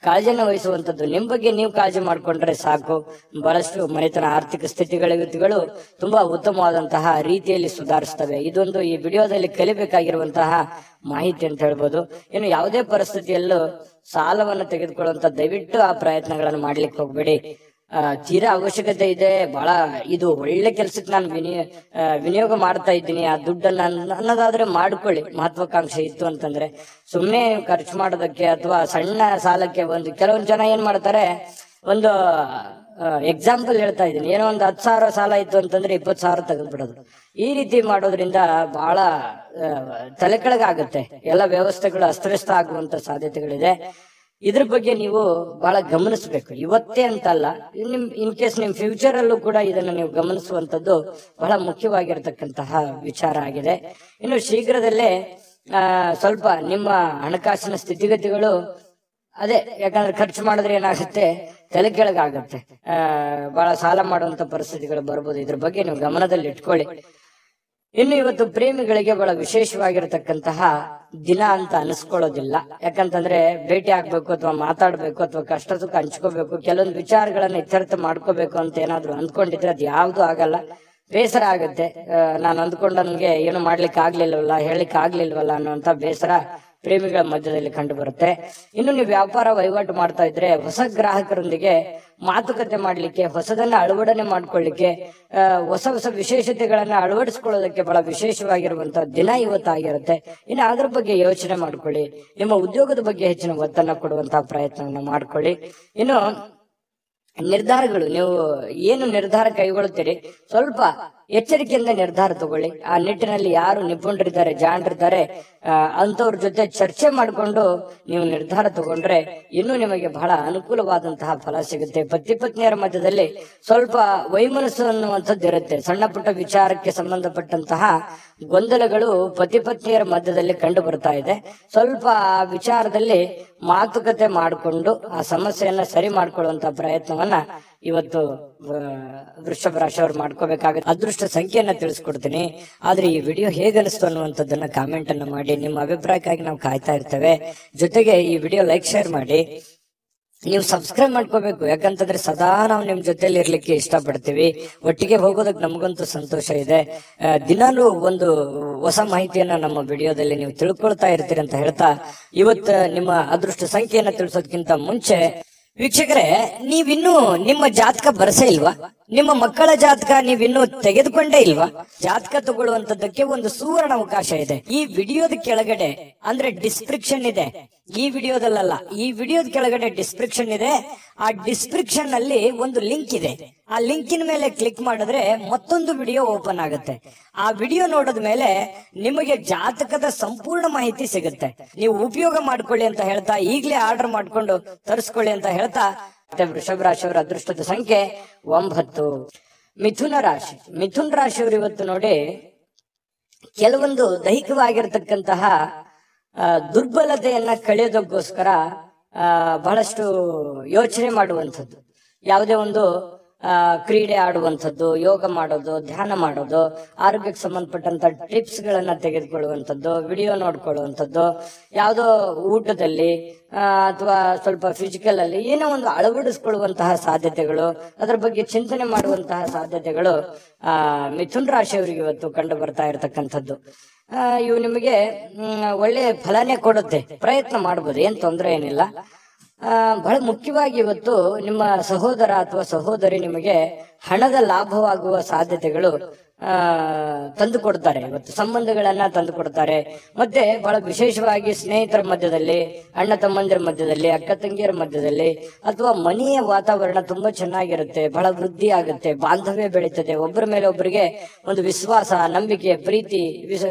ಕಾಳಜಿಯನ್ನು ವಹಿಸುವಂತದ್ದು. ನಿಮ್ ಬಗ್ಗೆ ನೀವು ಕಾಳಜಿ ಮಾಡ್ಕೊಂಡ್ರೆ ಸಾಕು. ಬಹಳಷ್ಟು ಮನೆತನ ಆರ್ಥಿಕ ಸ್ಥಿತಿಗಳು ತುಂಬಾ ಉತ್ತಮವಾದಂತಹ ರೀತಿಯಲ್ಲಿ ಸುಧಾರಿಸ್ತವೆ. ಇದೊಂದು ಈ ವಿಡಿಯೋದಲ್ಲಿ ಕಲಿಬೇಕಾಗಿರುವಂತಹ ಮಾಹಿತಿ ಅಂತ ಹೇಳ್ಬೋದು. ಇನ್ನು ಯಾವುದೇ ಪರಿಸ್ಥಿತಿಯಲ್ಲೂ ಸಾಲವನ್ನು ತೆಗೆದುಕೊಳ್ಳುವಂತ ದಯವಿಟ್ಟು ಆ ಪ್ರಯತ್ನಗಳನ್ನು ಮಾಡ್ಲಿಕ್ಕೆ ಹೋಗ್ಬೇಡಿ. ತೀರಾ ಅವಶ್ಯಕತೆ ಇದೆ, ಬಹಳ ಇದು ಒಳ್ಳೆ ಕೆಲ್ಸಕ್ಕೆ ನಾನು ವಿನಿಯೋಗ ಮಾಡ್ತಾ ಇದ್ದೀನಿ, ಆ ದುಡ್ಡನ್ನ ಅನ್ನೋದಾದ್ರೆ ಮಾಡ್ಕೊಳ್ಳಿ. ಮಹತ್ವಾಕಾಂಕ್ಷೆ ಇತ್ತು ಅಂತಂದ್ರೆ ಸುಮ್ನೆ ಖರ್ಚು ಮಾಡೋದಕ್ಕೆ ಅಥವಾ ಸಣ್ಣ ಸಾಲಕ್ಕೆ ಕೆಲವೊಂದು ಜನ ಏನ್ ಮಾಡ್ತಾರೆ, ಒಂದು ಎಕ್ಸಾಂಪಲ್ ಹೇಳ್ತಾ ಇದ್ದೀನಿ, ಏನೋ ಒಂದು 10,000 ಸಾಲ ಇತ್ತು ಅಂತಂದ್ರೆ 20,000 ತೆಗೆದ್ಬಿಡೋದು. ಈ ರೀತಿ ಮಾಡೋದ್ರಿಂದ ಬಹಳ ತಲೆ ಕೆಳಗಾಗುತ್ತೆ. ಎಲ್ಲ ವ್ಯವಸ್ಥೆಗಳು ಅಸ್ತವ್ಯಸ್ತ ಆಗುವಂತ ಸಾಧ್ಯತೆಗಳಿದೆ. ಇದ್ರ ಬಗ್ಗೆ ನೀವು ಬಹಳ ಗಮನಿಸಬೇಕು. ಇವತ್ತೇ ಅಂತಲ್ಲ, ಇನ್ ಕೇಸ್ ನಿಮ್ ಫ್ಯೂಚರ್ ಅಲ್ಲೂ ಕೂಡ ಇದನ್ನ ನೀವು ಗಮನಿಸುವಂತದ್ದು ಬಹಳ ಮುಖ್ಯವಾಗಿರತಕ್ಕಂತಹ ವಿಚಾರ ಆಗಿದೆ. ಇನ್ನು ಶೀಘ್ರದಲ್ಲೇ ಸ್ವಲ್ಪ ನಿಮ್ಮ ಹಣಕಾಸಿನ ಸ್ಥಿತಿಗತಿಗಳು ಅದೇ ಯಾಕಂದ್ರೆ ಖರ್ಚು ಮಾಡಿದ್ರೆ ಏನಾಗುತ್ತೆ, ತಲೆ ಕೆಳಗಾಗುತ್ತೆ. ಬಹಳ ಸಾಲ ಮಾಡುವಂತ ಪರಿಸ್ಥಿತಿಗಳು ಬರ್ಬೋದು. ಇದ್ರ ಬಗ್ಗೆ ನೀವು ಗಮನದಲ್ಲಿ ಇಟ್ಕೊಳ್ಳಿ. ಇನ್ನು ಇವತ್ತು ಪ್ರೇಮಿಗಳಿಗೆ ಬಹಳ ವಿಶೇಷವಾಗಿರತಕ್ಕಂತಹ ದಿನ ಅಂತ ಅನಿಸ್ಕೊಳ್ಳೋದಿಲ್ಲ. ಯಾಕಂತಂದ್ರೆ ಭೇಟಿ ಆಗ್ಬೇಕು ಅಥವಾ ಮಾತಾಡ್ಬೇಕು ಅಥವಾ ಕಷ್ಟ ಸುಖ ಹಂಚ್ಕೋಬೇಕು, ಕೆಲವೊಂದು ವಿಚಾರಗಳನ್ನ ಇತ್ಯರ್ಥ ಮಾಡ್ಕೋಬೇಕು ಅಂತ ಏನಾದ್ರು ಅಂದ್ಕೊಂಡಿದ್ರೆ ಅದು ಯಾವ್ದು ಆಗಲ್ಲ, ಬೇಸರ ಆಗುತ್ತೆ. ನಾನು ಅಂದ್ಕೊಂಡಂಗೆ ಏನು ಮಾಡ್ಲಿಕ್ಕೆ ಆಗ್ಲಿಲ್ವಲ್ಲ, ಹೇಳಿಕ್ ಆಗ್ಲಿಲ್ವಲ್ಲ ಅನ್ನುವಂತ ಬೇಸರ ಪ್ರೇಮಿಗಳ ಮಧ್ಯದಲ್ಲಿ ಕಂಡು ಬರುತ್ತೆ. ಇನ್ನು ನೀವು ವ್ಯಾಪಾರ ವಹಿವಾಟು ಮಾಡ್ತಾ ಇದ್ರೆ ಹೊಸ ಗ್ರಾಹಕರೊಂದಿಗೆ ಮಾತುಕತೆ ಮಾಡ್ಲಿಕ್ಕೆ, ಹೊಸದನ್ನ ಅಳವಡನೆ ಮಾಡ್ಕೊಳ್ಳಿಕ್ಕೆ, ಹೊಸ ಹೊಸ ವಿಶೇಷತೆಗಳನ್ನ ಅಳವಡಿಸ್ಕೊಳ್ಳೋದಕ್ಕೆ ಬಹಳ ವಿಶೇಷವಾಗಿರುವಂತಹ ದಿನ ಇವತ್ತಾಗಿರುತ್ತೆ. ಇನ್ನು ಅದ್ರ ಬಗ್ಗೆ ಯೋಚನೆ ಮಾಡ್ಕೊಳ್ಳಿ. ನಿಮ್ಮ ಉದ್ಯೋಗದ ಬಗ್ಗೆ ಹೆಚ್ಚಿನ ಒತ್ತನ್ನ ಕೊಡುವಂತಹ ಪ್ರಯತ್ನವನ್ನ ಮಾಡ್ಕೊಳ್ಳಿ. ಇನ್ನು ನಿರ್ಧಾರಗಳು, ನೀವು ಏನು ನಿರ್ಧಾರ ಕೈಗೊಳ್ಳುತ್ತೀರಿ ಸ್ವಲ್ಪ ಎಚ್ಚರಿಕೆಯಿಂದ ನಿರ್ಧಾರ ತಗೊಳ್ಳಿ. ಆ ನಿಟ್ಟಿನಲ್ಲಿ ಯಾರು ನಿಪುಣರಿದ್ದಾರೆ, ಜಾಣರಿದ್ದಾರೆ, ಅಂತವ್ರ ಜೊತೆ ಚರ್ಚೆ ಮಾಡಿಕೊಂಡು ನೀವು ನಿರ್ಧಾರ ತಗೊಂಡ್ರೆ ಇನ್ನೂ ನಿಮಗೆ ಬಹಳ ಅನುಕೂಲವಾದಂತಹ ಫಲ ಸಿಗುತ್ತೆ. ಪತಿ ಪತ್ನಿಯರ ಮಧ್ಯದಲ್ಲಿ ಸ್ವಲ್ಪ ವೈಮನಸ್ಸು ಅನ್ನುವಂಥದ್ದು ಇರುತ್ತೆ. ಸಣ್ಣ ಪುಟ್ಟ ವಿಚಾರಕ್ಕೆ ಸಂಬಂಧಪಟ್ಟಂತಹ ಗೊಂದಲಗಳು ಪತಿ ಪತ್ನಿಯರ ಮಧ್ಯದಲ್ಲಿ ಕಂಡು ಬರ್ತಾ ಇದೆ. ಸ್ವಲ್ಪ ಆ ವಿಚಾರದಲ್ಲಿ ಮಾತುಕತೆ ಮಾಡಿಕೊಂಡು ಆ ಸಮಸ್ಯೆಯನ್ನ ಸರಿ ಮಾಡ್ಕೊಳ್ಳುವಂತ ಪ್ರಯತ್ನವನ್ನ ಇವತ್ತು ವೃಷಭ ರಾಶಿಯವರು ಮಾಡ್ಕೋಬೇಕಾಗುತ್ತೆ. ಅದೃಷ್ಟ ಸಂಖ್ಯೆಯನ್ನ ತಿಳಿಸ್ಕೊಡ್ತೀನಿ. ಆದ್ರೆ ಈ ವಿಡಿಯೋ ಹೇಗನಿಸ್ತು ಅನ್ನುವಂಥದ್ದನ್ನ ಕಾಮೆಂಟ್ ಅನ್ನ ಮಾಡಿ. ನಿಮ್ಮ ಅಭಿಪ್ರಾಯಕ್ಕಾಗಿ ನಾವು ಕಾಯ್ತಾ ಇರ್ತೇವೆ. ಜೊತೆಗೆ ಈ ವಿಡಿಯೋ ಲೈಕ್, ಶೇರ್ ಮಾಡಿ. ನೀವು ಸಬ್ಸ್ಕ್ರೈಬ್ ಮಾಡ್ಕೋಬೇಕು. ಯಾಕಂತಂದ್ರೆ ಸದಾ ನಾವು ನಿಮ್ ಜೊತೆಲಿ ಇರ್ಲಿಕ್ಕೆ ಇಷ್ಟಪಡ್ತೀವಿ. ಒಟ್ಟಿಗೆ ಹೋಗೋದಕ್ಕೆ ನಮಗಂತೂ ಸಂತೋಷ ಇದೆ. ದಿನಾಲೂ ಒಂದು ಹೊಸ ಮಾಹಿತಿಯನ್ನ ನಮ್ಮ ವಿಡಿಯೋದಲ್ಲಿ ನೀವು ತಿಳ್ಕೊಳ್ತಾ ಇರ್ತೀರಿ ಅಂತ ಹೇಳ್ತಾ, ಇವತ್ತು ನಿಮ್ಮ ಅದೃಷ್ಟ ಸಂಖ್ಯೆಯನ್ನ ತಿಳಿಸೋದಕ್ಕಿಂತ ಮುಂಚೆ ವೀಕ್ಷಕರೇ, ನೀವಿನ್ನೂ ನಿಮ್ಮ ಜಾತಕ ಬರಸೇ ಇಲ್ವಾ? ನಿಮ್ಮ ಮಕ್ಕಳ ಜಾತಕ ನೀವಿನ್ನೂ ತೆಗೆದುಕೊಂಡೇ ಇಲ್ವಾ? ಜಾತಕ ತಗೊಳ್ಳುವಂತದ್ದಕ್ಕೆ ಒಂದು ಸುವರ್ಣ ಅವಕಾಶ ಇದೆ. ಈ ವಿಡಿಯೋದ ಕೆಳಗಡೆ ಅಂದ್ರೆ ಡಿಸ್ಕ್ರಿಪ್ಷನ್ ಇದೆ. ಈ ವಿಡಿಯೋದಲ್ಲ, ಈ ವಿಡಿಯೋದ ಕೆಳಗಡೆ ಡಿಸ್ಕ್ರಿಪ್ಷನ್ ಇದೆ. ಆ ಡಿಸ್ಕ್ರಿಪ್ಷನ್ ನಲ್ಲಿ ಒಂದು ಲಿಂಕ್ ಇದೆ. ಆ ಲಿಂಕಿನ ಮೇಲೆ ಕ್ಲಿಕ್ ಮಾಡಿದ್ರೆ ಮತ್ತೊಂದು ವಿಡಿಯೋ ಓಪನ್ ಆಗುತ್ತೆ. ಆ ವಿಡಿಯೋ ನೋಡಿದ ಮೇಲೆ ನಿಮಗೆ ಜಾತಕದ ಸಂಪೂರ್ಣ ಮಾಹಿತಿ ಸಿಗುತ್ತೆ. ನೀವು ಉಪಯೋಗ ಮಾಡ್ಕೊಳ್ಳಿ ಅಂತ ಹೇಳ್ತಾ, ಈಗಲೇ ಆರ್ಡರ್ ಮಾಡ್ಕೊಂಡು ತರಿಸ್ಕೊಳ್ಳಿ ಅಂತ ಹೇಳ್ತಾ, ಮತ್ತೆ ವೃಷಭ ರಾಶಿಯವರ ಅದೃಷ್ಟದ ಸಂಖ್ಯೆ 9. ಮಿಥುನ ರಾಶಿ. ಮಿಥುನ ರಾಶಿಯವರು ಇವತ್ತು ನೋಡಿ, ಕೆಲವೊಂದು ದೈಹಿಕವಾಗಿರ್ತಕ್ಕಂತಹ ದುರ್ಬಲತೆಯನ್ನ ಕಳೆಯೋದಕ್ಕೋಸ್ಕರ ಬಹಳಷ್ಟು ಯೋಚನೆ ಮಾಡುವಂಥದ್ದು, ಯಾವುದೇ ಒಂದು ಕ್ರೀಡೆ ಆಡುವಂಥದ್ದು, ಯೋಗ ಮಾಡೋದು, ಧ್ಯಾನ ಮಾಡೋದು, ಆರೋಗ್ಯಕ್ಕೆ ಸಂಬಂಧಪಟ್ಟಂತ ಟಿಪ್ಸ್ ಗಳನ್ನ ತೆಗೆದುಕೊಳ್ಳುವಂಥದ್ದು, ವಿಡಿಯೋ ನೋಡ್ಕೊಳ್ಳುವಂಥದ್ದು, ಯಾವುದೋ ಊಟದಲ್ಲಿ ಅಥವಾ ಸ್ವಲ್ಪ ಫಿಸಿಕಲ್ ಅಲ್ಲಿ ಏನೋ ಒಂದು ಅಳವಡಿಸ್ಕೊಳ್ಳುವಂತಹ ಸಾಧ್ಯತೆಗಳು, ಅದರ ಬಗ್ಗೆ ಚಿಂತನೆ ಮಾಡುವಂತಹ ಸಾಧ್ಯತೆಗಳು ಮಿಥುನ್ ರಾಶಿಯವರಿಗೆ ಇವತ್ತು ಕಂಡು ಬರ್ತಾ ಇರತಕ್ಕಂಥದ್ದು. ಇವು ನಿಮಗೆ ಒಳ್ಳೆ ಫಲನೇ ಕೊಡುತ್ತೆ. ಪ್ರಯತ್ನ ಮಾಡಬಹುದು, ಏನ್ ತೊಂದರೆ ಏನಿಲ್ಲ. ಬಹಳ ಮುಖ್ಯವಾಗಿ ಇವತ್ತು ನಿಮ್ಮ ಸಹೋದರ ಅಥವಾ ಸಹೋದರಿ ನಿಮಗೆ ಹಣದ ಲಾಭವಾಗುವ ಸಾಧ್ಯತೆಗಳು ತಂದು ಕೊಡ್ತಾರೆ. ಇವತ್ತು ಸಂಬಂಧಗಳನ್ನ ತಂದು ಕೊಡ್ತಾರೆ. ಮತ್ತೆ ಬಹಳ ವಿಶೇಷವಾಗಿ ಸ್ನೇಹಿತರ ಮಧ್ಯದಲ್ಲಿ, ಅಣ್ಣ ತಮ್ಮಂದಿರ ಮಧ್ಯದಲ್ಲಿ, ಅಕ್ಕ ತಂಗಿಯರ ಮಧ್ಯದಲ್ಲಿ, ಅಥವಾ ಮನೆಯ ವಾತಾವರಣ ತುಂಬಾ ಚೆನ್ನಾಗಿರುತ್ತೆ. ಬಹಳ ವೃದ್ಧಿ ಆಗುತ್ತೆ, ಬಾಂಧವ್ಯ ಬೆಳೀತದೆ. ಒಬ್ಬರ ಮೇಲೆ ಒಬ್ಬರಿಗೆ ಒಂದು ವಿಶ್ವಾಸ, ನಂಬಿಕೆ, ಪ್ರೀತಿ,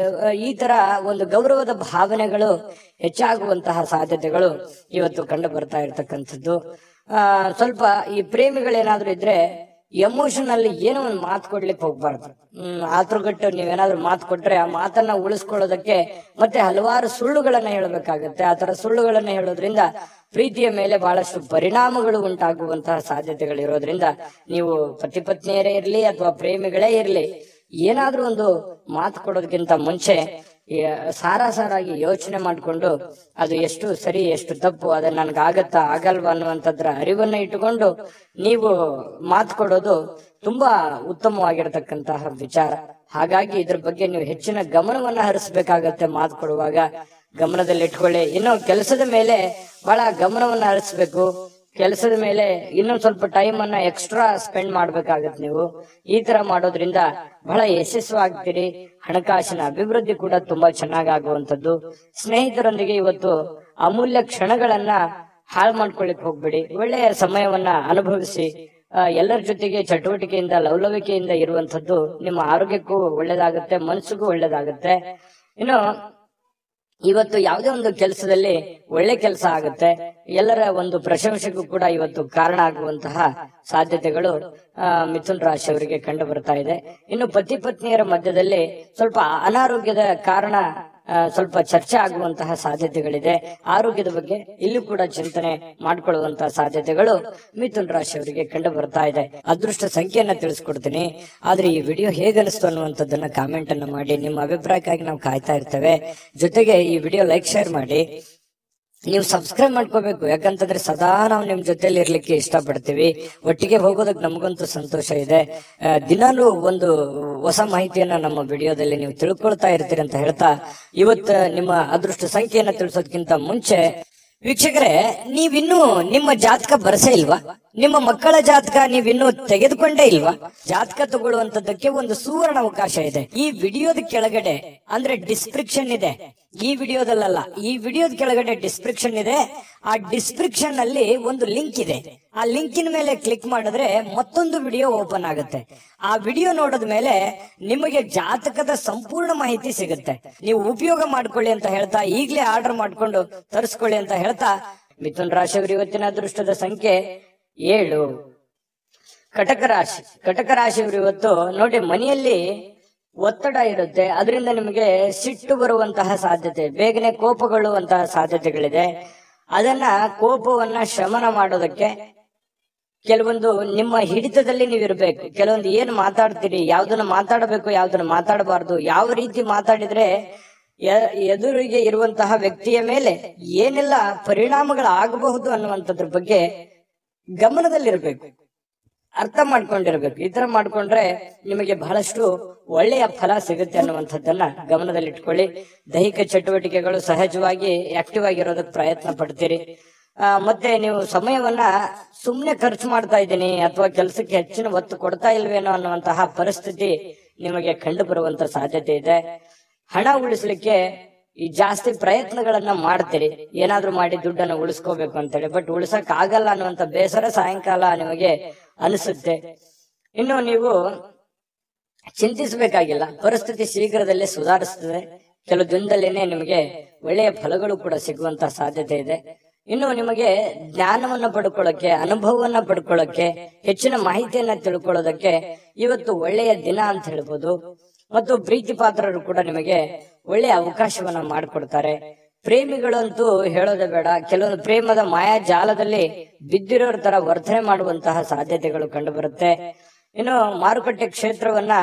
ಈ ತರ ಒಂದು ಗೌರವದ ಭಾವನೆಗಳು ಹೆಚ್ಚಾಗುವಂತಹ ಸಾಧ್ಯತೆಗಳು ಇವತ್ತು ಕಂಡು ಬರ್ತಾ ಇರ್ತಕ್ಕಂಥದ್ದು. ಸ್ವಲ್ಪ ಈ ಪ್ರೇಮಿಗಳೇನಾದ್ರೂ ಇದ್ರೆ ಎಮೋಷನ್ ಅಲ್ಲಿ ಏನೋ ಒಂದು ಮಾತು ಕೊಡ್ಲಿಕ್ಕೆ ಹೋಗ್ಬಾರ್ದು. ಆತುರಗಟ್ಟು ನೀವೇನಾದ್ರೂ ಮಾತು ಕೊಟ್ರೆ ಆ ಮಾತನ್ನ ಉಳಿಸ್ಕೊಳ್ಳೋದಕ್ಕೆ ಮತ್ತೆ ಹಲವಾರು ಸುಳ್ಳುಗಳನ್ನ ಹೇಳಬೇಕಾಗತ್ತೆ. ಆ ತರ ಸುಳ್ಳುಗಳನ್ನ ಹೇಳೋದ್ರಿಂದ ಪ್ರೀತಿಯ ಮೇಲೆ ಬಹಳಷ್ಟು ಪರಿಣಾಮಗಳು ಉಂಟಾಗುವಂತಹ ಸಾಧ್ಯತೆಗಳಿರೋದ್ರಿಂದ ನೀವು ಪತಿ ಪತ್ನಿಯರೇ ಇರ್ಲಿ ಅಥವಾ ಪ್ರೇಮಿಗಳೇ ಇರ್ಲಿ, ಏನಾದ್ರೂ ಒಂದು ಮಾತು ಕೊಡೋದಕ್ಕಿಂತ ಮುಂಚೆ ಸಾರಾಗಿ ಯೋಚನೆ ಮಾಡಿಕೊಂಡು ಅದು ಎಷ್ಟು ಸರಿ ಎಷ್ಟು ತಪ್ಪು, ಅದು ನನ್ಗಾಗತ್ತಾ ಆಗಲ್ವಾ ಅನ್ನುವಂಥದ್ರ ಅರಿವನ್ನ ಇಟ್ಟುಕೊಂಡು ನೀವು ಮಾತು ಕೊಡೋದು ತುಂಬಾ ಉತ್ತಮವಾಗಿರತಕ್ಕಂತಹ ವಿಚಾರ. ಹಾಗಾಗಿ ಇದ್ರ ಬಗ್ಗೆ ನೀವು ಹೆಚ್ಚಿನ ಗಮನವನ್ನ ಹರಿಸಬೇಕಾಗತ್ತೆ. ಮಾತು ಕೊಡುವಾಗ ಗಮನದಲ್ಲಿ ಇಟ್ಕೊಳ್ಳಿ. ಇನ್ನು ಕೆಲಸದ ಮೇಲೆ ಬಹಳ ಗಮನವನ್ನ ಹರಿಸ್ಬೇಕು. ಕೆಲಸದ ಮೇಲೆ ಇನ್ನೊಂದ್ ಸ್ವಲ್ಪ ಟೈಮ್ ಅನ್ನ ಎಕ್ಸ್ಟ್ರಾ ಸ್ಪೆಂಡ್ ಮಾಡ್ಬೇಕಾಗತ್ತೆ. ನೀವು ಈ ತರ ಮಾಡೋದ್ರಿಂದ ಬಹಳ ಯಶಸ್ವಾಗ್ತೀರಿ. ಹಣಕಾಸಿನ ಅಭಿವೃದ್ಧಿ ಕೂಡ ತುಂಬಾ ಚೆನ್ನಾಗಾಗುವಂಥದ್ದು. ಸ್ನೇಹಿತರೊಂದಿಗೆ ಇವತ್ತು ಅಮೂಲ್ಯ ಕ್ಷಣಗಳನ್ನ ಹಾಳು ಮಾಡ್ಕೊಳ್ಳಿಕ್ ಹೋಗ್ಬೇಡಿ. ಒಳ್ಳೆಯ ಸಮಯವನ್ನ ಅನುಭವಿಸಿ ಎಲ್ಲರ ಜೊತೆಗೆ ಚಟುವಟಿಕೆಯಿಂದ, ಲವಲವಿಕೆಯಿಂದ ಇರುವಂತದ್ದು ನಿಮ್ಮ ಆರೋಗ್ಯಕ್ಕೂ ಒಳ್ಳೇದಾಗುತ್ತೆ, ಮನಸ್ಸಿಗೂ ಒಳ್ಳೇದಾಗುತ್ತೆ. ಇನ್ನು ಇವತ್ತು ಯಾವುದೇ ಒಂದು ಕೆಲಸದಲ್ಲಿ ಒಳ್ಳೆ ಕೆಲಸ ಆಗುತ್ತೆ. ಎಲ್ಲರ ಒಂದು ಪ್ರಶಂಸೆಗೂ ಕೂಡ ಇವತ್ತು ಕಾರಣ ಆಗುವಂತಹ ಸಾಧ್ಯತೆಗಳು ಮಿಥುನ್ ರಾಶಿಯವರಿಗೆ ಕಂಡು ಬರ್ತಾ ಇದೆ. ಇನ್ನು ಪತಿ ಪತ್ನಿಯರ ಮಧ್ಯದಲ್ಲಿ ಸ್ವಲ್ಪ ಅನಾರೋಗ್ಯದ ಕಾರಣ ಸ್ವಲ್ಪ ಚರ್ಚೆ ಆಗುವಂತಹ ಸಾಧ್ಯತೆಗಳಿದೆ. ಆರೋಗ್ಯದ ಬಗ್ಗೆ ಇಲ್ಲಿ ಕೂಡ ಚಿಂತನೆ ಮಾಡ್ಕೊಳ್ಳುವಂತಹ ಸಾಧ್ಯತೆಗಳು ಮಿಥುನ್ ರಾಶಿಯವರಿಗೆ ಕಂಡು ಬರ್ತಾ ಇದೆ. ಅದೃಷ್ಟ ಸಂಖ್ಯೆಯನ್ನ ತಿಳಿಸ್ಕೊಡ್ತೀನಿ, ಆದ್ರೆ ಈ ವಿಡಿಯೋ ಹೇಗನಿಸ್ತು ಅನ್ನುವಂಥದ್ದನ್ನ ಕಾಮೆಂಟ್ ಅನ್ನ ಮಾಡಿ. ನಿಮ್ಮ ಅಭಿಪ್ರಾಯಕ್ಕಾಗಿ ನಾವು ಕಾಯ್ತಾ ಇರ್ತೇವೆ. ಜೊತೆಗೆ ಈ ವಿಡಿಯೋ ಲೈಕ್ ಶೇರ್ ಮಾಡಿ. ನೀವು ಸಬ್ಸ್ಕ್ರೈಬ್ ಮಾಡ್ಕೋಬೇಕು, ಯಾಕಂತಂದ್ರೆ ಸದಾ ನಾವು ನಿಮ್ ಜೊತೆಲಿ ಇರ್ಲಿಕ್ಕೆ ಇಷ್ಟಪಡ್ತೀವಿ. ಒಟ್ಟಿಗೆ ಹೋಗೋದಕ್ಕೆ ನಮಗಂತೂ ಸಂತೋಷ ಇದೆ. ದಿನಾಲೂ ಒಂದು ಹೊಸ ಮಾಹಿತಿಯನ್ನ ನಮ್ಮ ವಿಡಿಯೋದಲ್ಲಿ ನೀವು ತಿಳ್ಕೊಳ್ತಾ ಇರ್ತೀರಿ ಅಂತ ಹೇಳ್ತಾ, ಇವತ್ತು ನಿಮ್ಮ ಅದೃಷ್ಟ ಸಂಖ್ಯೆಯನ್ನ ತಿಳಿಸೋದಕ್ಕಿಂತ ಮುಂಚೆ ವೀಕ್ಷಕರೇ, ನೀವಿನ್ನೂ ನಿಮ್ಮ ಜಾತಕ ಬರಸೇ ಇಲ್ವಾ? ನಿಮ್ಮ ಮಕ್ಕಳ ಜಾತಕ ನೀವಿನ್ನೂ ತೆಗೆದುಕೊಂಡೇ ಇಲ್ವಾ? ಜಾತಕ ತಗೊಳ್ಳುವಂತದ್ದಕ್ಕೆ ಒಂದು ಸುವರ್ಣ ಅವಕಾಶ ಇದೆ. ಈ ವಿಡಿಯೋದ ಕೆಳಗಡೆ ಅಂದ್ರೆ ಡಿಸ್ಕ್ರಿಪ್ಷನ್ ಇದೆ. ಈ ವಿಡಿಯೋದಲ್ಲ, ಈ ವಿಡಿಯೋದ ಕೆಳಗಡೆ ಡಿಸ್ಕ್ರಿಪ್ಷನ್ ಇದೆ. ಆ ಡಿಸ್ಕ್ರಿಪ್ಷನ್ ಅಲ್ಲಿ ಒಂದು ಲಿಂಕ್ ಇದೆ. ಆ ಲಿಂಕಿನ ಮೇಲೆ ಕ್ಲಿಕ್ ಮಾಡಿದ್ರೆ ಮತ್ತೊಂದು ವಿಡಿಯೋ ಓಪನ್ ಆಗುತ್ತೆ. ಆ ವಿಡಿಯೋ ನೋಡಿದ ಮೇಲೆ ನಿಮಗೆ ಜಾತಕದ ಸಂಪೂರ್ಣ ಮಾಹಿತಿ ಸಿಗುತ್ತೆ. ನೀವು ಉಪಯೋಗ ಮಾಡ್ಕೊಳ್ಳಿ ಅಂತ ಹೇಳ್ತಾ, ಈಗಲೇ ಆರ್ಡರ್ ಮಾಡ್ಕೊಂಡು ತರಿಸ್ಕೊಳ್ಳಿ ಅಂತ ಹೇಳ್ತಾ, ಮಿಥುನ್ ರಾಶಿಯವರು ಇವತ್ತಿನ ಅದೃಷ್ಟದ ಸಂಖ್ಯೆ 7. ಕಟಕ ರಾಶಿ. ಕಟಕ ರಾಶಿಯವರು ಇವತ್ತು ನೋಡಿ, ಮನೆಯಲ್ಲಿ ಒತ್ತಡ ಇರುತ್ತೆ, ಅದರಿಂದ ನಿಮಗೆ ಸಿಟ್ಟು ಬರುವಂತಹ ಸಾಧ್ಯತೆ, ಬೇಗನೆ ಕೋಪಗೊಳ್ಳುವಂತಹ ಸಾಧ್ಯತೆಗಳಿದೆ. ಅದನ್ನ ಕೋಪವನ್ನ ಶಮನ ಮಾಡೋದಕ್ಕೆ ಕೆಲವೊಂದು ನಿಮ್ಮ ಹಿಡಿತದಲ್ಲಿ ನೀವಿರ್ಬೇಕು. ಕೆಲವೊಂದು ಏನ್ ಮಾತಾಡ್ತೀರಿ, ಯಾವ್ದನ್ನ ಮಾತಾಡಬೇಕು, ಯಾವ್ದನ್ನ ಮಾತಾಡಬಾರ್ದು, ಯಾವ ರೀತಿ ಮಾತಾಡಿದ್ರೆ ಎದುರಿಗೆ ಇರುವಂತಹ ವ್ಯಕ್ತಿಯ ಮೇಲೆ ಏನೆಲ್ಲ ಪರಿಣಾಮಗಳಾಗಬಹುದು ಅನ್ನುವಂಥದ್ರ ಬಗ್ಗೆ ಗಮನದಲ್ಲಿರ್ಬೇಕು, ಅರ್ಥ ಮಾಡ್ಕೊಂಡಿರ್ಬೇಕು. ಈ ತರ ಮಾಡ್ಕೊಂಡ್ರೆ ನಿಮಗೆ ಬಹಳಷ್ಟು ಒಳ್ಳೆಯ ಫಲ ಸಿಗುತ್ತೆ ಅನ್ನುವಂಥದ್ದನ್ನ ಗಮನದಲ್ಲಿಟ್ಕೊಳ್ಳಿ. ದೈಹಿಕ ಚಟುವಟಿಕೆಗಳು ಸಹಜವಾಗಿ ಆಕ್ಟಿವ್ ಆಗಿರೋದಕ್ಕೆ ಪ್ರಯತ್ನ ಪಡ್ತೀರಿ. ಮತ್ತೆ ನೀವು ಸಮಯವನ್ನ ಸುಮ್ನೆ ಖರ್ಚು ಮಾಡ್ತಾ ಇದ್ದೀನಿ ಅಥವಾ ಕೆಲಸಕ್ಕೆ ಹೆಚ್ಚಿನ ಒತ್ತು ಕೊಡ್ತಾ ಇಲ್ವೇನೋ ಅನ್ನುವಂತಹ ಪರಿಸ್ಥಿತಿ ನಿಮಗೆ ಕಂಡು ಬರುವಂತ ಸಾಧ್ಯತೆ ಇದೆ. ಹಣ ಉಳಿಸ್ಲಿಕ್ಕೆ ಈ ಜಾಸ್ತಿ ಪ್ರಯತ್ನಗಳನ್ನ ಮಾಡ್ತೀರಿ, ಏನಾದ್ರೂ ಮಾಡಿ ದುಡ್ಡನ್ನ ಉಳಿಸ್ಕೋಬೇಕು ಅಂತೇಳಿ. ಬಟ್ ಉಳಿಸಕ್ ಆಗಲ್ಲ ಅನ್ನುವಂತ ಬೇಸರ ಸಾಯಂಕಾಲ ನಿಮಗೆ ಅನಿಸುತ್ತೆ. ಇನ್ನು ನೀವು ಚಿಂತಿಸಬೇಕಾಗಿಲ್ಲ, ಪರಿಸ್ಥಿತಿ ಶೀಘ್ರದಲ್ಲೇ ಸುಧಾರಿಸ್ತದೆ. ಕೆಲವು ದಿನದಲ್ಲೇನೆ ನಿಮಗೆ ಒಳ್ಳೆಯ ಫಲಗಳು ಕೂಡ ಸಿಗುವಂತ ಸಾಧ್ಯತೆ ಇದೆ. ಇನ್ನು ನಿಮಗೆ ಜ್ಞಾನವನ್ನ ಪಡ್ಕೊಳ್ಳೋಕೆ, ಅನುಭವವನ್ನ ಪಡ್ಕೊಳ್ಳೋಕೆ, ಹೆಚ್ಚಿನ ಮಾಹಿತಿಯನ್ನ ತಿಳ್ಕೊಳ್ಳೋದಕ್ಕೆ ಇವತ್ತು ಒಳ್ಳೆಯ ದಿನ ಅಂತ ಹೇಳ್ಬೋದು. ಮತ್ತು ಪ್ರೀತಿ ಪಾತ್ರರು ಕೂಡ ನಿಮಗೆ ಒಳ್ಳೆಯ ಅವಕಾಶವನ್ನ ಮಾಡಿಕೊಡ್ತಾರೆ. ಪ್ರೇಮಿಗಳಂತೂ ಹೇಳೋದೇ ಬೇಡ, ಕೆಲವೊಂದು ಪ್ರೇಮದ ಮಾಯಾ ಜಾಲದಲ್ಲಿ ಬಿದ್ದಿರೋರ ತರ ವರ್ತನೆ ಮಾಡುವಂತಹ ಸಾಧ್ಯತೆಗಳು ಕಂಡು ಬರುತ್ತೆ. ಇನ್ನು ಮಾರುಕಟ್ಟೆ ಕ್ಷೇತ್ರವನ್ನ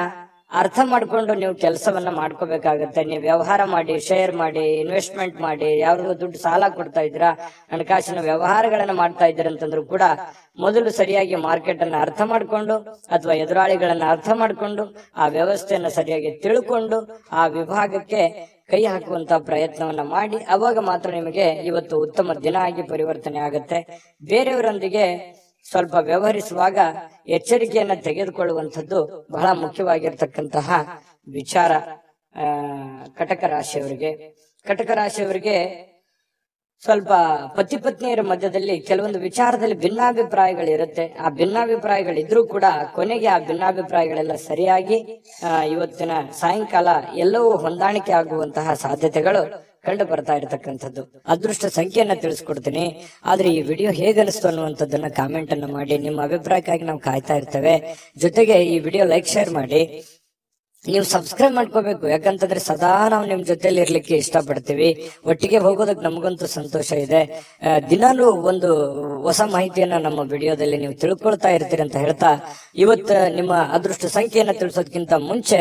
ಅರ್ಥ ಮಾಡ್ಕೊಂಡು ನೀವು ಕೆಲಸವನ್ನ ಮಾಡ್ಕೋಬೇಕಾಗತ್ತೆ. ನೀವು ವ್ಯವಹಾರ ಮಾಡಿ, ಶೇರ್ ಮಾಡಿ, ಇನ್ವೆಸ್ಟ್ಮೆಂಟ್ ಮಾಡಿ, ಯಾವ್ರಿಗೂ ದುಡ್ಡು ಸಾಲ ಕೊಡ್ತಾ ಇದ್ದೀರಾ, ಹಣಕಾಸಿನ ವ್ಯವಹಾರಗಳನ್ನ ಮಾಡ್ತಾ ಇದ್ದೀರಾ ಅಂತಂದ್ರೂ ಕೂಡ ಮೊದಲು ಸರಿಯಾಗಿ ಮಾರ್ಕೆಟ್ ಅನ್ನ ಅರ್ಥ ಮಾಡ್ಕೊಂಡು ಅಥವಾ ಎದುರಾಳಿಗಳನ್ನ ಅರ್ಥ ಮಾಡ್ಕೊಂಡು ಆ ವ್ಯವಸ್ಥೆಯನ್ನ ಸರಿಯಾಗಿ ತಿಳ್ಕೊಂಡು ಆ ವಿಭಾಗಕ್ಕೆ ಕೈ ಹಾಕುವಂತ ಪ್ರಯತ್ನವನ್ನ ಮಾಡಿ, ಅವಾಗ ಮಾತ್ರ ನಿಮಗೆ ಇವತ್ತು ಉತ್ತಮ ದಿನ ಆಗಿ ಪರಿವರ್ತನೆ ಆಗುತ್ತೆ. ಬೇರೆಯವರೊಂದಿಗೆ ಸ್ವಲ್ಪ ವ್ಯವಹರಿಸುವಾಗ ಎಚ್ಚರಿಕೆಯನ್ನ ತೆಗೆದುಕೊಳ್ಳುವಂಥದ್ದು ಬಹಳ ಮುಖ್ಯವಾಗಿರ್ತಕ್ಕಂತಹ ವಿಚಾರ. ಕಟಕ ರಾಶಿಯವರಿಗೆ, ಕಟಕ ರಾಶಿಯವರಿಗೆ ಸ್ವಲ್ಪ ಪತಿ ಪತ್ನಿಯರ ಮಧ್ಯದಲ್ಲಿ ಕೆಲವೊಂದು ವಿಚಾರದಲ್ಲಿ ಭಿನ್ನಾಭಿಪ್ರಾಯಗಳಿರುತ್ತೆ. ಆ ಭಿನ್ನಾಭಿಪ್ರಾಯಗಳಿದ್ರೂ ಕೂಡ ಕೊನೆಗೆ ಆ ಭಿನ್ನಾಭಿಪ್ರಾಯಗಳೆಲ್ಲ ಸರಿಯಾಗಿ ಇವತ್ತಿನ ಸಾಯಂಕಾಲ ಎಲ್ಲವೂ ಹೊಂದಾಣಿಕೆ ಆಗುವಂತಹ ಸಾಧ್ಯತೆಗಳು ಕಂಡು ಬರ್ತಾ ಇರತಕ್ಕಂಥದ್ದು. ಅದೃಷ್ಟ ಸಂಖ್ಯೆಯನ್ನ ತಿಳಿಸ್ಕೊಡ್ತೀನಿ, ಆದ್ರೆ ಈ ವಿಡಿಯೋ ಹೇಗನಿಸ್ತು ಅನ್ನುವಂಥದ್ದನ್ನ ಕಾಮೆಂಟ್ ಅನ್ನ ಮಾಡಿ. ನಿಮ್ಮ ಅಭಿಪ್ರಾಯಕ್ಕಾಗಿ ನಾವು ಕಾಯ್ತಾ ಇರ್ತೇವೆ. ಜೊತೆಗೆ ಈ ವಿಡಿಯೋ ಲೈಕ್ ಶೇರ್ ಮಾಡಿ. ನೀವು ಸಬ್ಸ್ಕ್ರೈಬ್ ಮಾಡ್ಕೋಬೇಕು, ಯಾಕಂತಂದ್ರೆ ಸದಾ ನಾವು ನಿಮ್ ಜೊತೆಲಿ ಇರ್ಲಿಕ್ಕೆ ಇಷ್ಟಪಡ್ತೀವಿ. ಒಟ್ಟಿಗೆ ಹೋಗೋದಕ್ಕೆ ನಮಗಂತೂ ಸಂತೋಷ ಇದೆ. ದಿನಾಲೂ ಒಂದು ಹೊಸ ಮಾಹಿತಿಯನ್ನ ನಮ್ಮ ವಿಡಿಯೋದಲ್ಲಿ ನೀವು ತಿಳ್ಕೊಳ್ತಾ ಇರ್ತೀರಿ ಅಂತ ಹೇಳ್ತಾ, ಇವತ್ತು ನಿಮ್ಮ ಅದೃಷ್ಟ ಸಂಖ್ಯೆಯನ್ನ ತಿಳಿಸೋದಕ್ಕಿಂತ ಮುಂಚೆ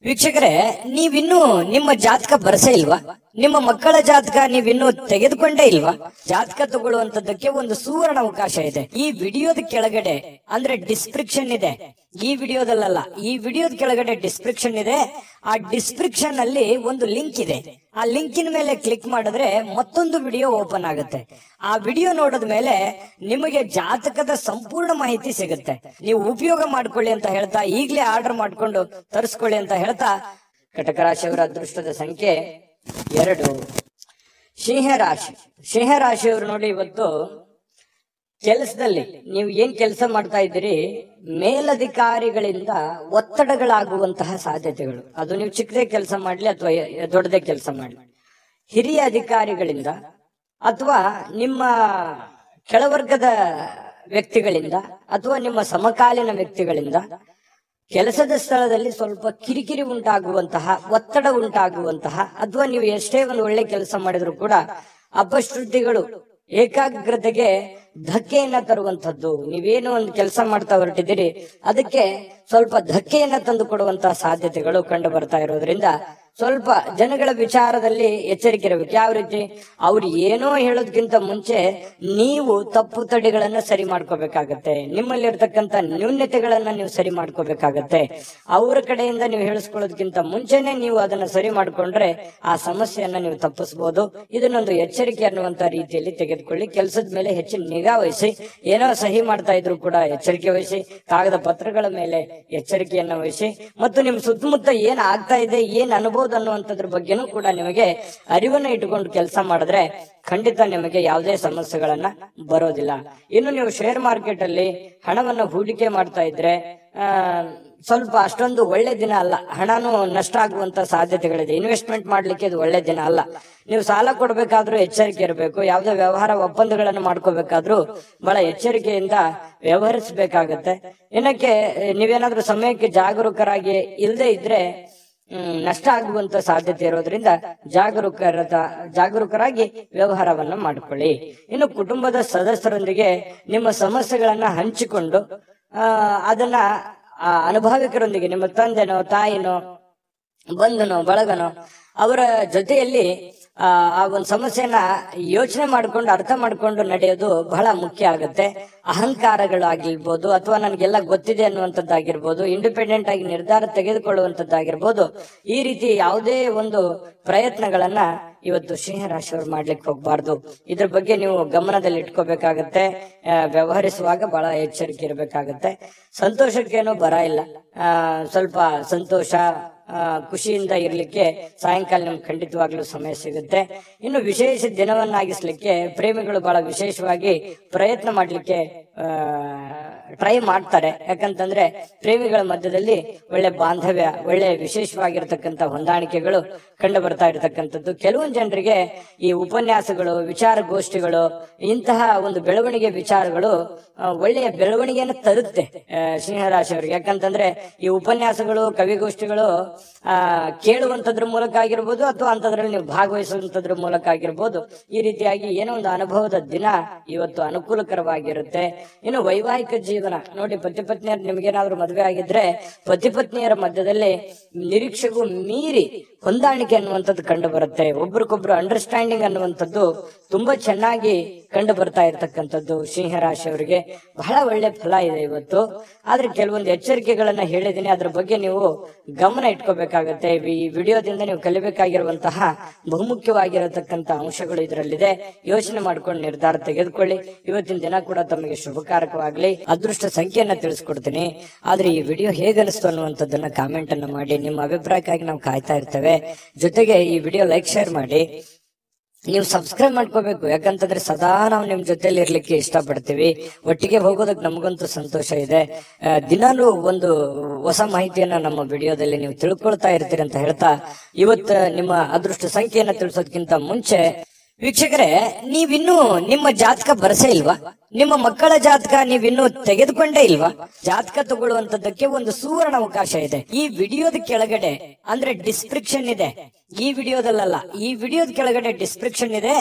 ವೀಕ್ಷಕರೇ, ನೀವಿನ್ನೂ ನಿಮ್ಮ ಜಾತಕ ಬರಸೇ ಇಲ್ವಾ? ನಿಮ್ಮ ಮಕ್ಕಳ ಜಾತಕ ನೀವಿನ್ನೂ ತೆಗೆದುಕೊಂಡೇ ಇಲ್ವಾ? ಜಾತಕ ತಗೊಳ್ಳುವಂತದ್ದಕ್ಕೆ ಒಂದು ಸುವರ್ಣ ಅವಕಾಶ ಇದೆ. ಈ ವಿಡಿಯೋದ ಕೆಳಗಡೆ ಅಂದ್ರೆ ಡಿಸ್ಕ್ರಿಪ್ಷನ್ ಇದೆ. ಈ ವಿಡಿಯೋದಲ್ಲ, ಈ ವಿಡಿಯೋದ ಕೆಳಗಡೆ ಡಿಸ್ಕ್ರಿಪ್ಷನ್ ಇದೆ. ಆ ಡಿಸ್ಕ್ರಿಪ್ಷನ್ ಅಲ್ಲಿ ಒಂದು ಲಿಂಕ್ ಇದೆ. ಆ ಲಿಂಕಿನ ಮೇಲೆ ಕ್ಲಿಕ್ ಮಾಡಿದ್ರೆ ಮತ್ತೊಂದು ವಿಡಿಯೋ ಓಪನ್ ಆಗುತ್ತೆ. ಆ ವಿಡಿಯೋ ನೋಡಿದ ಮೇಲೆ ನಿಮಗೆ ಜಾತಕದ ಸಂಪೂರ್ಣ ಮಾಹಿತಿ ಸಿಗುತ್ತೆ. ನೀವು ಉಪಯೋಗ ಮಾಡ್ಕೊಳ್ಳಿ ಅಂತ ಹೇಳ್ತಾ, ಈಗಲೇ ಆರ್ಡರ್ ಮಾಡ್ಕೊಂಡು ತರಿಸ್ಕೊಳ್ಳಿ ಅಂತ ಹೇಳ್ತಾ, ಕಟಕ ರಾಶಿಯವರ ಅದೃಷ್ಟದ ಸಂಖ್ಯೆ 2. ಸಿಂಹರಾಶಿ. ಸಿಂಹರಾಶಿಯವರು ನೋಡಿ, ಇವತ್ತು ಕೆಲಸದಲ್ಲಿ ನೀವು ಏನ್ ಕೆಲಸ ಮಾಡ್ತಾ ಇದ್ದೀರಿ, ಮೇಲಧಿಕಾರಿಗಳಿಂದ ಒತ್ತಡಗಳಾಗುವಂತಹ ಸಾಧ್ಯತೆಗಳು. ಅದು ನೀವು ಚಿಕ್ಕದೇ ಕೆಲಸ ಮಾಡ್ಲಿ ಅಥವಾ ದೊಡ್ಡದೇ ಕೆಲಸ ಮಾಡ್ಲಿ, ಹಿರಿಯ ಅಧಿಕಾರಿಗಳಿಂದ ಅಥವಾ ನಿಮ್ಮ ಕೆಳವರ್ಗದ ವ್ಯಕ್ತಿಗಳಿಂದ ಅಥವಾ ನಿಮ್ಮ ಸಮಕಾಲೀನ ವ್ಯಕ್ತಿಗಳಿಂದ ಕೆಲಸದ ಸ್ಥಳದಲ್ಲಿ ಸ್ವಲ್ಪ ಕಿರಿಕಿರಿ ಉಂಟಾಗುವಂತಹ, ಒತ್ತಡ ಉಂಟಾಗುವಂತಹ, ಅಥವಾ ನೀವು ಎಷ್ಟೇ ಒಂದು ಒಳ್ಳೆ ಕೆಲಸ ಮಾಡಿದ್ರು ಕೂಡ ಅಪಶ್ರುತಿಗಳು ಏಕಾಗ್ರತೆಗೆ ಧಕ್ಕೆಯನ್ನ ತರುವಂತದ್ದು. ನೀವೇನು ಒಂದು ಕೆಲಸ ಮಾಡ್ತಾ ಹೊರಟಿದ್ದೀರಿ ಅದಕ್ಕೆ ಸ್ವಲ್ಪ ಧಕ್ಕೆಯನ್ನ ತಂದು ಕೊಡುವಂತಹ ಸಾಧ್ಯತೆಗಳು ಕಂಡು ಬರ್ತಾ ಇರೋದ್ರಿಂದ ಸ್ವಲ್ಪ ಜನಗಳ ವಿಚಾರದಲ್ಲಿ ಎಚ್ಚರಿಕೆ ಇರಬೇಕು. ಯಾವ ರೀತಿ? ಅವ್ರು ಏನೋ ಹೇಳೋದಕ್ಕಿಂತ ಮುಂಚೆ ನೀವು ತಪ್ಪು ತಡೆಗಳನ್ನ ಸರಿ ಮಾಡ್ಕೋಬೇಕಾಗತ್ತೆ. ನಿಮ್ಮಲ್ಲಿರ್ತಕ್ಕಂಥ ನ್ಯೂನ್ಯತೆಗಳನ್ನ ನೀವು ಸರಿ ಮಾಡ್ಕೋಬೇಕಾಗತ್ತೆ. ಅವರ ಕಡೆಯಿಂದ ನೀವು ಹೇಳಿಸ್ಕೊಳ್ಳೋದಕ್ಕಿಂತ ಮುಂಚೆನೆ ನೀವು ಅದನ್ನ ಸರಿ ಮಾಡ್ಕೊಂಡ್ರೆ ಆ ಸಮಸ್ಯೆಯನ್ನ ನೀವು ತಪ್ಪಿಸಬಹುದು. ಇದನ್ನೊಂದು ಎಚ್ಚರಿಕೆ ಅನ್ನುವಂತ ರೀತಿಯಲ್ಲಿ ತೆಗೆದುಕೊಳ್ಳಿ. ಕೆಲಸದ ಮೇಲೆ ಹೆಚ್ಚಿನ ನಿಗಾ ವಹಿಸಿ. ಏನೋ ಸಹಿ ಮಾಡ್ತಾ ಇದ್ರು ಕೂಡ ಎಚ್ಚರಿಕೆ ವಹಿಸಿ. ಕಾಗದ ಪತ್ರಗಳ ಮೇಲೆ ಎಚ್ಚರಿಕೆಯನ್ನ ವಹಿಸಿ. ಮತ್ತು ನಿಮ್ ಸುತ್ತಮುತ್ತ ಏನ್ ಆಗ್ತಾ ಇದೆ, ಏನ್ ಅನುಭವ ಅನ್ನುವಂಥದ್ರ ಬಗ್ಗೆನೂ ಕೂಡ ನಿಮಗೆ ಅರಿವನ್ನ ಇಟ್ಟುಕೊಂಡು ಕೆಲಸ ಮಾಡಿದ್ರೆ ಖಂಡಿತ ನಿಮಗೆ ಯಾವುದೇ ಸಮಸ್ಯೆಗಳನ್ನ ಬರೋದಿಲ್ಲ. ಇನ್ನು ನೀವು ಶೇರ್ ಮಾರ್ಕೆಟ್ ಅಲ್ಲಿ ಹಣವನ್ನ ಹೂಡಿಕೆ ಮಾಡ್ತಾ ಇದ್ರೆ ಸ್ವಲ್ಪ ಅಷ್ಟೊಂದು ಒಳ್ಳೆ ದಿನ ಅಲ್ಲ. ಹಣನು ನಷ್ಟ ಆಗುವಂತ ಸಾಧ್ಯತೆಗಳಿದೆ. ಇನ್ವೆಸ್ಟ್ಮೆಂಟ್ ಮಾಡ್ಲಿಕ್ಕೆ ಇದು ಒಳ್ಳೆ ದಿನ ಅಲ್ಲ. ನೀವು ಸಾಲ ಕೊಡ್ಬೇಕಾದ್ರೂ ಎಚ್ಚರಿಕೆ ಇರಬೇಕು. ಯಾವುದೇ ವ್ಯವಹಾರ ಒಪ್ಪಂದಗಳನ್ನು ಮಾಡ್ಕೋಬೇಕಾದ್ರೂ ಬಹಳ ಎಚ್ಚರಿಕೆಯಿಂದ ವ್ಯವಹರಿಸಬೇಕಾಗತ್ತೆ. ಇನ್ನಕ್ಕೆ ನೀವೇನಾದ್ರೂ ಸಮಯಕ್ಕೆ ಜಾಗರೂಕರಾಗಿ ಇಲ್ಲದೆ ಇದ್ರೆ ನಷ್ಟ ಆಗುವಂತ ಸಾಧ್ಯತೆ ಇರೋದ್ರಿಂದ ಜಾಗರೂಕರಾಗಿ ವ್ಯವಹಾರವನ್ನ ಮಾಡ್ಕೊಳ್ಳಿ. ಇನ್ನು ಕುಟುಂಬದ ಸದಸ್ಯರೊಂದಿಗೆ ನಿಮ್ಮ ಸಮಸ್ಯೆಗಳನ್ನ ಹಂಚಿಕೊಂಡು ಅದನ್ನ ಅನುಭವಿಕರೊಂದಿಗೆ, ನಿಮ್ಮ ತಂದೆನೋ ತಾಯಿನೋ ಬಂಧುನೋ ಬಳಗನೋ ಅವರ ಜೊತೆಯಲ್ಲಿ ಆ ಒಂದು ಸಮಸ್ಯೆನ ಯೋಚನೆ ಮಾಡ್ಕೊಂಡು ಅರ್ಥ ಮಾಡ್ಕೊಂಡು ನಡೆಯೋದು ಬಹಳ ಮುಖ್ಯ ಆಗುತ್ತೆ. ಅಹಂಕಾರಗಳು ಆಗಿರ್ಬೋದು, ಅಥವಾ ನನಗೆಲ್ಲ ಗೊತ್ತಿದೆ ಅನ್ನುವಂಥದ್ದಾಗಿರ್ಬೋದು, ಇಂಡಿಪೆಂಡೆಂಟ್ ಆಗಿ ನಿರ್ಧಾರ ತೆಗೆದುಕೊಳ್ಳುವಂಥದ್ದಾಗಿರ್ಬೋದು, ಈ ರೀತಿ ಯಾವುದೇ ಒಂದು ಪ್ರಯತ್ನಗಳನ್ನ ಇವತ್ತು ಸಿಂಹ ರಾಶಿಯವರು ಮಾಡ್ಲಿಕ್ಕೆ ಹೋಗ್ಬಾರ್ದು. ಇದ್ರ ಬಗ್ಗೆ ನೀವು ಗಮನದಲ್ಲಿ ಇಟ್ಕೋಬೇಕಾಗತ್ತೆ. ವ್ಯವಹರಿಸುವಾಗ ಬಹಳ ಎಚ್ಚರಿಕೆ ಇರಬೇಕಾಗತ್ತೆ. ಸಂತೋಷಕ್ಕೇನೋ ಬರ ಇಲ್ಲ. ಸ್ವಲ್ಪ ಸಂತೋಷ ಖುಷಿಯಿಂದ ಇರ್ಲಿಕ್ಕೆ ಸಾಯಂಕಾಲ ನಿಮ್ಗೆ ಖಂಡಿತವಾಗ್ಲೂ ಸಮಯ ಸಿಗುತ್ತೆ. ಇನ್ನು ವಿಶೇಷ ದಿನವನ್ನಾಗಿಸ್ಲಿಕ್ಕೆ ಪ್ರೇಮಿಗಳು ಬಹಳ ವಿಶೇಷವಾಗಿ ಪ್ರಯತ್ನ ಮಾಡ್ಲಿಕ್ಕೆ ಟ್ರೈ ಮಾಡ್ತಾರೆ. ಯಾಕಂತಂದ್ರೆ ಪ್ರೇಮಿಗಳ ಮಧ್ಯದಲ್ಲಿ ಒಳ್ಳೆ ಬಾಂಧವ್ಯ, ಒಳ್ಳೆ ವಿಶೇಷವಾಗಿರ್ತಕ್ಕಂಥ ಹೊಂದಾಣಿಕೆಗಳು ಕಂಡು ಬರ್ತಾ ಇರತಕ್ಕಂಥದ್ದು. ಕೆಲವೊಂದು ಜನರಿಗೆ ಈ ಉಪನ್ಯಾಸಗಳು, ವಿಚಾರಗೋಷ್ಠಿಗಳು, ಇಂತಹ ಒಂದು ಬೆಳವಣಿಗೆ ವಿಚಾರಗಳು ಒಳ್ಳೆಯ ಬೆಳವಣಿಗೆಯನ್ನು ತರುತ್ತೆ ಸಿಂಹರಾಶಿಯವರಿಗೆ. ಯಾಕಂತಂದ್ರೆ ಈ ಉಪನ್ಯಾಸಗಳು, ಕವಿಗೋಷ್ಠಿಗಳು ಕೇಳುವಂತದ್ರ ಮೂಲಕ ಆಗಿರ್ಬೋದು, ಅಥವಾ ಅಂತದ್ರಲ್ಲಿ ನೀವು ಭಾಗವಹಿಸುವಂತದ್ರ ಮೂಲಕ ಆಗಿರ್ಬೋದು, ಈ ರೀತಿಯಾಗಿ ಏನೋ ಒಂದು ಅನುಭವದ ದಿನ ಇವತ್ತು ಅನುಕೂಲಕರವಾಗಿರುತ್ತೆ. ಇನ್ನು ವೈವಾಹಿಕ ಜೀವನ ನೋಡಿ, ಪತಿ ಪತ್ನಿಯರು ನಿಮ್ಗೇನಾದ್ರೂ ಮದುವೆ ಆಗಿದ್ರೆ ಪತಿ ಪತ್ನಿಯರ ಮಧ್ಯದಲ್ಲಿ ನಿರೀಕ್ಷೆಗೂ ಮೀರಿ ಹೊಂದಾಣಿಕೆ ಅನ್ನುವಂಥದ್ದು ಕಂಡು ಬರುತ್ತೆ. ಒಬ್ರಿಗೊಬ್ರು ಅಂಡರ್ಸ್ಟ್ಯಾಂಡಿಂಗ್ ಅನ್ನುವಂಥದ್ದು ತುಂಬಾ ಚೆನ್ನಾಗಿ ಕಂಡು ಬರ್ತಾ ಇರ್ತಕ್ಕಂಥದ್ದು ಸಿಂಹರಾಶಿಯವರಿಗೆ ಬಹಳ ಒಳ್ಳೆ ಫಲ ಇದೆ ಇವತ್ತು. ಆದ್ರೆ ಕೆಲವೊಂದು ಎಚ್ಚರಿಕೆಗಳನ್ನ ಹೇಳಿದೀನಿ, ಅದ್ರ ಬಗ್ಗೆ ನೀವು ಗಮನ ಇಟ್ಕೋಬೇಕಾಗತ್ತೆ. ಈ ವಿಡಿಯೋದಿಂದ ನೀವು ಕಲಿಬೇಕಾಗಿರುವಂತಹ ಬಹುಮುಖ್ಯವಾಗಿರತಕ್ಕಂತ ಅಂಶಗಳು ಇದರಲ್ಲಿದೆ. ಯೋಚನೆ ಮಾಡ್ಕೊಂಡು ನಿರ್ಧಾರ ತೆಗೆದುಕೊಳ್ಳಿ. ಇವತ್ತಿನ ದಿನ ಕೂಡ ತಮಗೆ ಶುಭಕಾರಕವಾಗ್ಲಿ. ಅದೃಷ್ಟ ಸಂಖ್ಯೆಯನ್ನ ತಿಳಿಸ್ಕೊಡ್ತೀನಿ. ಆದ್ರೆ ಈ ವಿಡಿಯೋ ಹೇಗನಿಸ್ತು ಅನ್ನುವಂಥದ್ದನ್ನ ಕಾಮೆಂಟ್ ಅನ್ನ ಮಾಡಿ. ನಿಮ್ಮ ಅಭಿಪ್ರಾಯಕ್ಕಾಗಿ ನಾವು ಕಾಯ್ತಾ ಇರ್ತೇವೆ. ಜೊತೆಗೆ ಈ ವಿಡಿಯೋ ಲೈಕ್, ಶೇರ್ ಮಾಡಿ. ನೀವು ಸಬ್ಸ್ಕ್ರೈಬ್ ಮಾಡ್ಕೋಬೇಕು. ಯಾಕಂತಂದ್ರೆ ಸದಾ ನಾವು ನಿಮ್ ಜೊತೆಲಿ ಇರ್ಲಿಕ್ಕೆ ಇಷ್ಟಪಡ್ತೀವಿ. ಒಟ್ಟಿಗೆ ಹೋಗೋದಕ್ಕೆ ನಮಗಂತೂ ಸಂತೋಷ ಇದೆ. ದಿನಾಲೂ ಒಂದು ಹೊಸ ಮಾಹಿತಿಯನ್ನ ನಮ್ಮ ವಿಡಿಯೋದಲ್ಲಿ ನೀವು ತಿಳ್ಕೊಳ್ತಾ ಇರ್ತೀರಿ ಅಂತ ಹೇಳ್ತಾ, ಇವತ್ತು ನಿಮ್ಮ ಅದೃಷ್ಟ ಸಂಖ್ಯೆಯನ್ನ ತಿಳಿಸೋದಕ್ಕಿಂತ ಮುಂಚೆ ವೀಕ್ಷಕರೇ, ನೀವಿನ್ನೂ ನಿಮ್ಮ ಜಾತಕ ಬರಸೇ ಇಲ್ವಾ? ನಿಮ್ಮ ಮಕ್ಕಳ ಜಾತಕ ನೀವಿನ್ನೂ ತೆಗೆದುಕೊಂಡೇ ಇಲ್ವಾ? ಜಾತಕ ತಗೊಳ್ಳುವಂತದ್ದಕ್ಕೆ ಒಂದು ಸುವರ್ಣ ಅವಕಾಶ ಇದೆ. ಈ ವಿಡಿಯೋದ ಕೆಳಗಡೆ ಅಂದ್ರೆ ಡಿಸ್ಕ್ರಿಪ್ಷನ್ ಇದೆ. ಈ ವಿಡಿಯೋದಲ್ಲ, ಈ ವಿಡಿಯೋದ ಕೆಳಗಡೆ ಡಿಸ್ಕ್ರಿಪ್ಷನ್ ಇದೆ.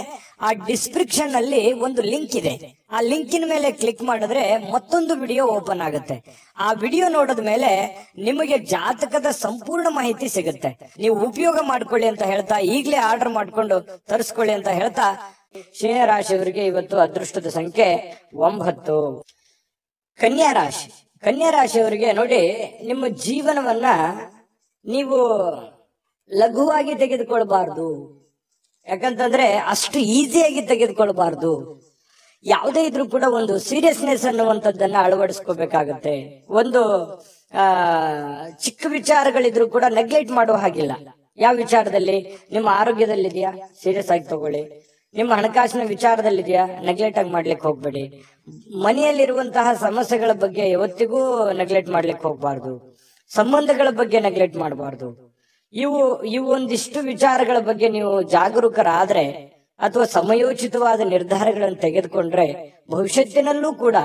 ಆ ಡಿಸ್ಕ್ರಿಪ್ಷನ್ ಅಲ್ಲಿ ಒಂದು ಲಿಂಕ್ ಇದೆ. ಆ ಲಿಂಕಿನ ಮೇಲೆ ಕ್ಲಿಕ್ ಮಾಡಿದ್ರೆ ಮತ್ತೊಂದು ವಿಡಿಯೋ ಓಪನ್ ಆಗುತ್ತೆ. ಆ ವಿಡಿಯೋ ನೋಡಿದ ಮೇಲೆ ನಿಮಗೆ ಜಾತಕದ ಸಂಪೂರ್ಣ ಮಾಹಿತಿ ಸಿಗುತ್ತೆ. ನೀವು ಉಪಯೋಗ ಮಾಡ್ಕೊಳ್ಳಿ ಅಂತ ಹೇಳ್ತಾ, ಈಗಲೇ ಆರ್ಡರ್ ಮಾಡ್ಕೊಂಡು ತರಿಸ್ಕೊಳ್ಳಿ ಅಂತ ಹೇಳ್ತಾ, ಸಿಂಹ ರಾಶಿಯವರಿಗೆ ಇವತ್ತು ಅದೃಷ್ಟದ ಸಂಖ್ಯೆ 9. ಕನ್ಯಾ ರಾಶಿ. ಕನ್ಯಾ ರಾಶಿಯವರಿಗೆ ನೋಡಿ, ನಿಮ್ಮ ಜೀವನವನ್ನ ನೀವು ಲಘುವಾಗಿ ತೆಗೆದುಕೊಳ್ಬಾರ್ದು. ಯಾಕಂತಂದ್ರೆ ಅಷ್ಟು ಈಸಿಯಾಗಿ ತೆಗೆದುಕೊಳ್ಬಾರ್ದು. ಯಾವುದೇ ಇದ್ರೂ ಕೂಡ ಒಂದು ಸೀರಿಯಸ್ನೆಸ್ ಅನ್ನುವಂಥದ್ದನ್ನ ಅಳವಡಿಸ್ಕೋಬೇಕಾಗತ್ತೆ. ಒಂದು ಚಿಕ್ಕ ವಿಚಾರಗಳಿದ್ರು ಕೂಡ ನೆಗ್ಲೆಕ್ಟ್ ಮಾಡುವ ಹಾಗಿಲ್ಲ. ಯಾವ ವಿಚಾರದಲ್ಲಿ? ನಿಮ್ಮ ಆರೋಗ್ಯದಲ್ಲಿದೆಯಾ, ಸೀರಿಯಸ್ ಆಗಿ ತಗೊಳ್ಳಿ. ನಿಮ್ಮ ಹಣಕಾಸಿನ ವಿಚಾರದಲ್ಲಿದೆಯಾ, ನೆಗ್ಲೆಕ್ಟ್ ಆಗಿ ಮಾಡ್ಲಿಕ್ಕೆ ಹೋಗ್ಬೇಡಿ. ಮನೆಯಲ್ಲಿರುವಂತಹ ಸಮಸ್ಯೆಗಳ ಬಗ್ಗೆ ಯಾವತ್ತಿಗೂ ನೆಗ್ಲೆಕ್ಟ್ ಮಾಡ್ಲಿಕ್ಕೆ ಹೋಗ್ಬಾರ್ದು. ಸಂಬಂಧಗಳ ಬಗ್ಗೆ ನೆಗ್ಲೆಕ್ಟ್ ಮಾಡಬಾರ್ದು. ಇವು ಒಂದಿಷ್ಟು ವಿಚಾರಗಳ ಬಗ್ಗೆ ನೀವು ಜಾಗರೂಕರಾದ್ರೆ ಅಥವಾ ಸಮಯೋಚಿತವಾದ ನಿರ್ಧಾರಗಳನ್ನು ತೆಗೆದುಕೊಂಡ್ರೆ ಭವಿಷ್ಯತ್ತಿನಲ್ಲೂ ಕೂಡ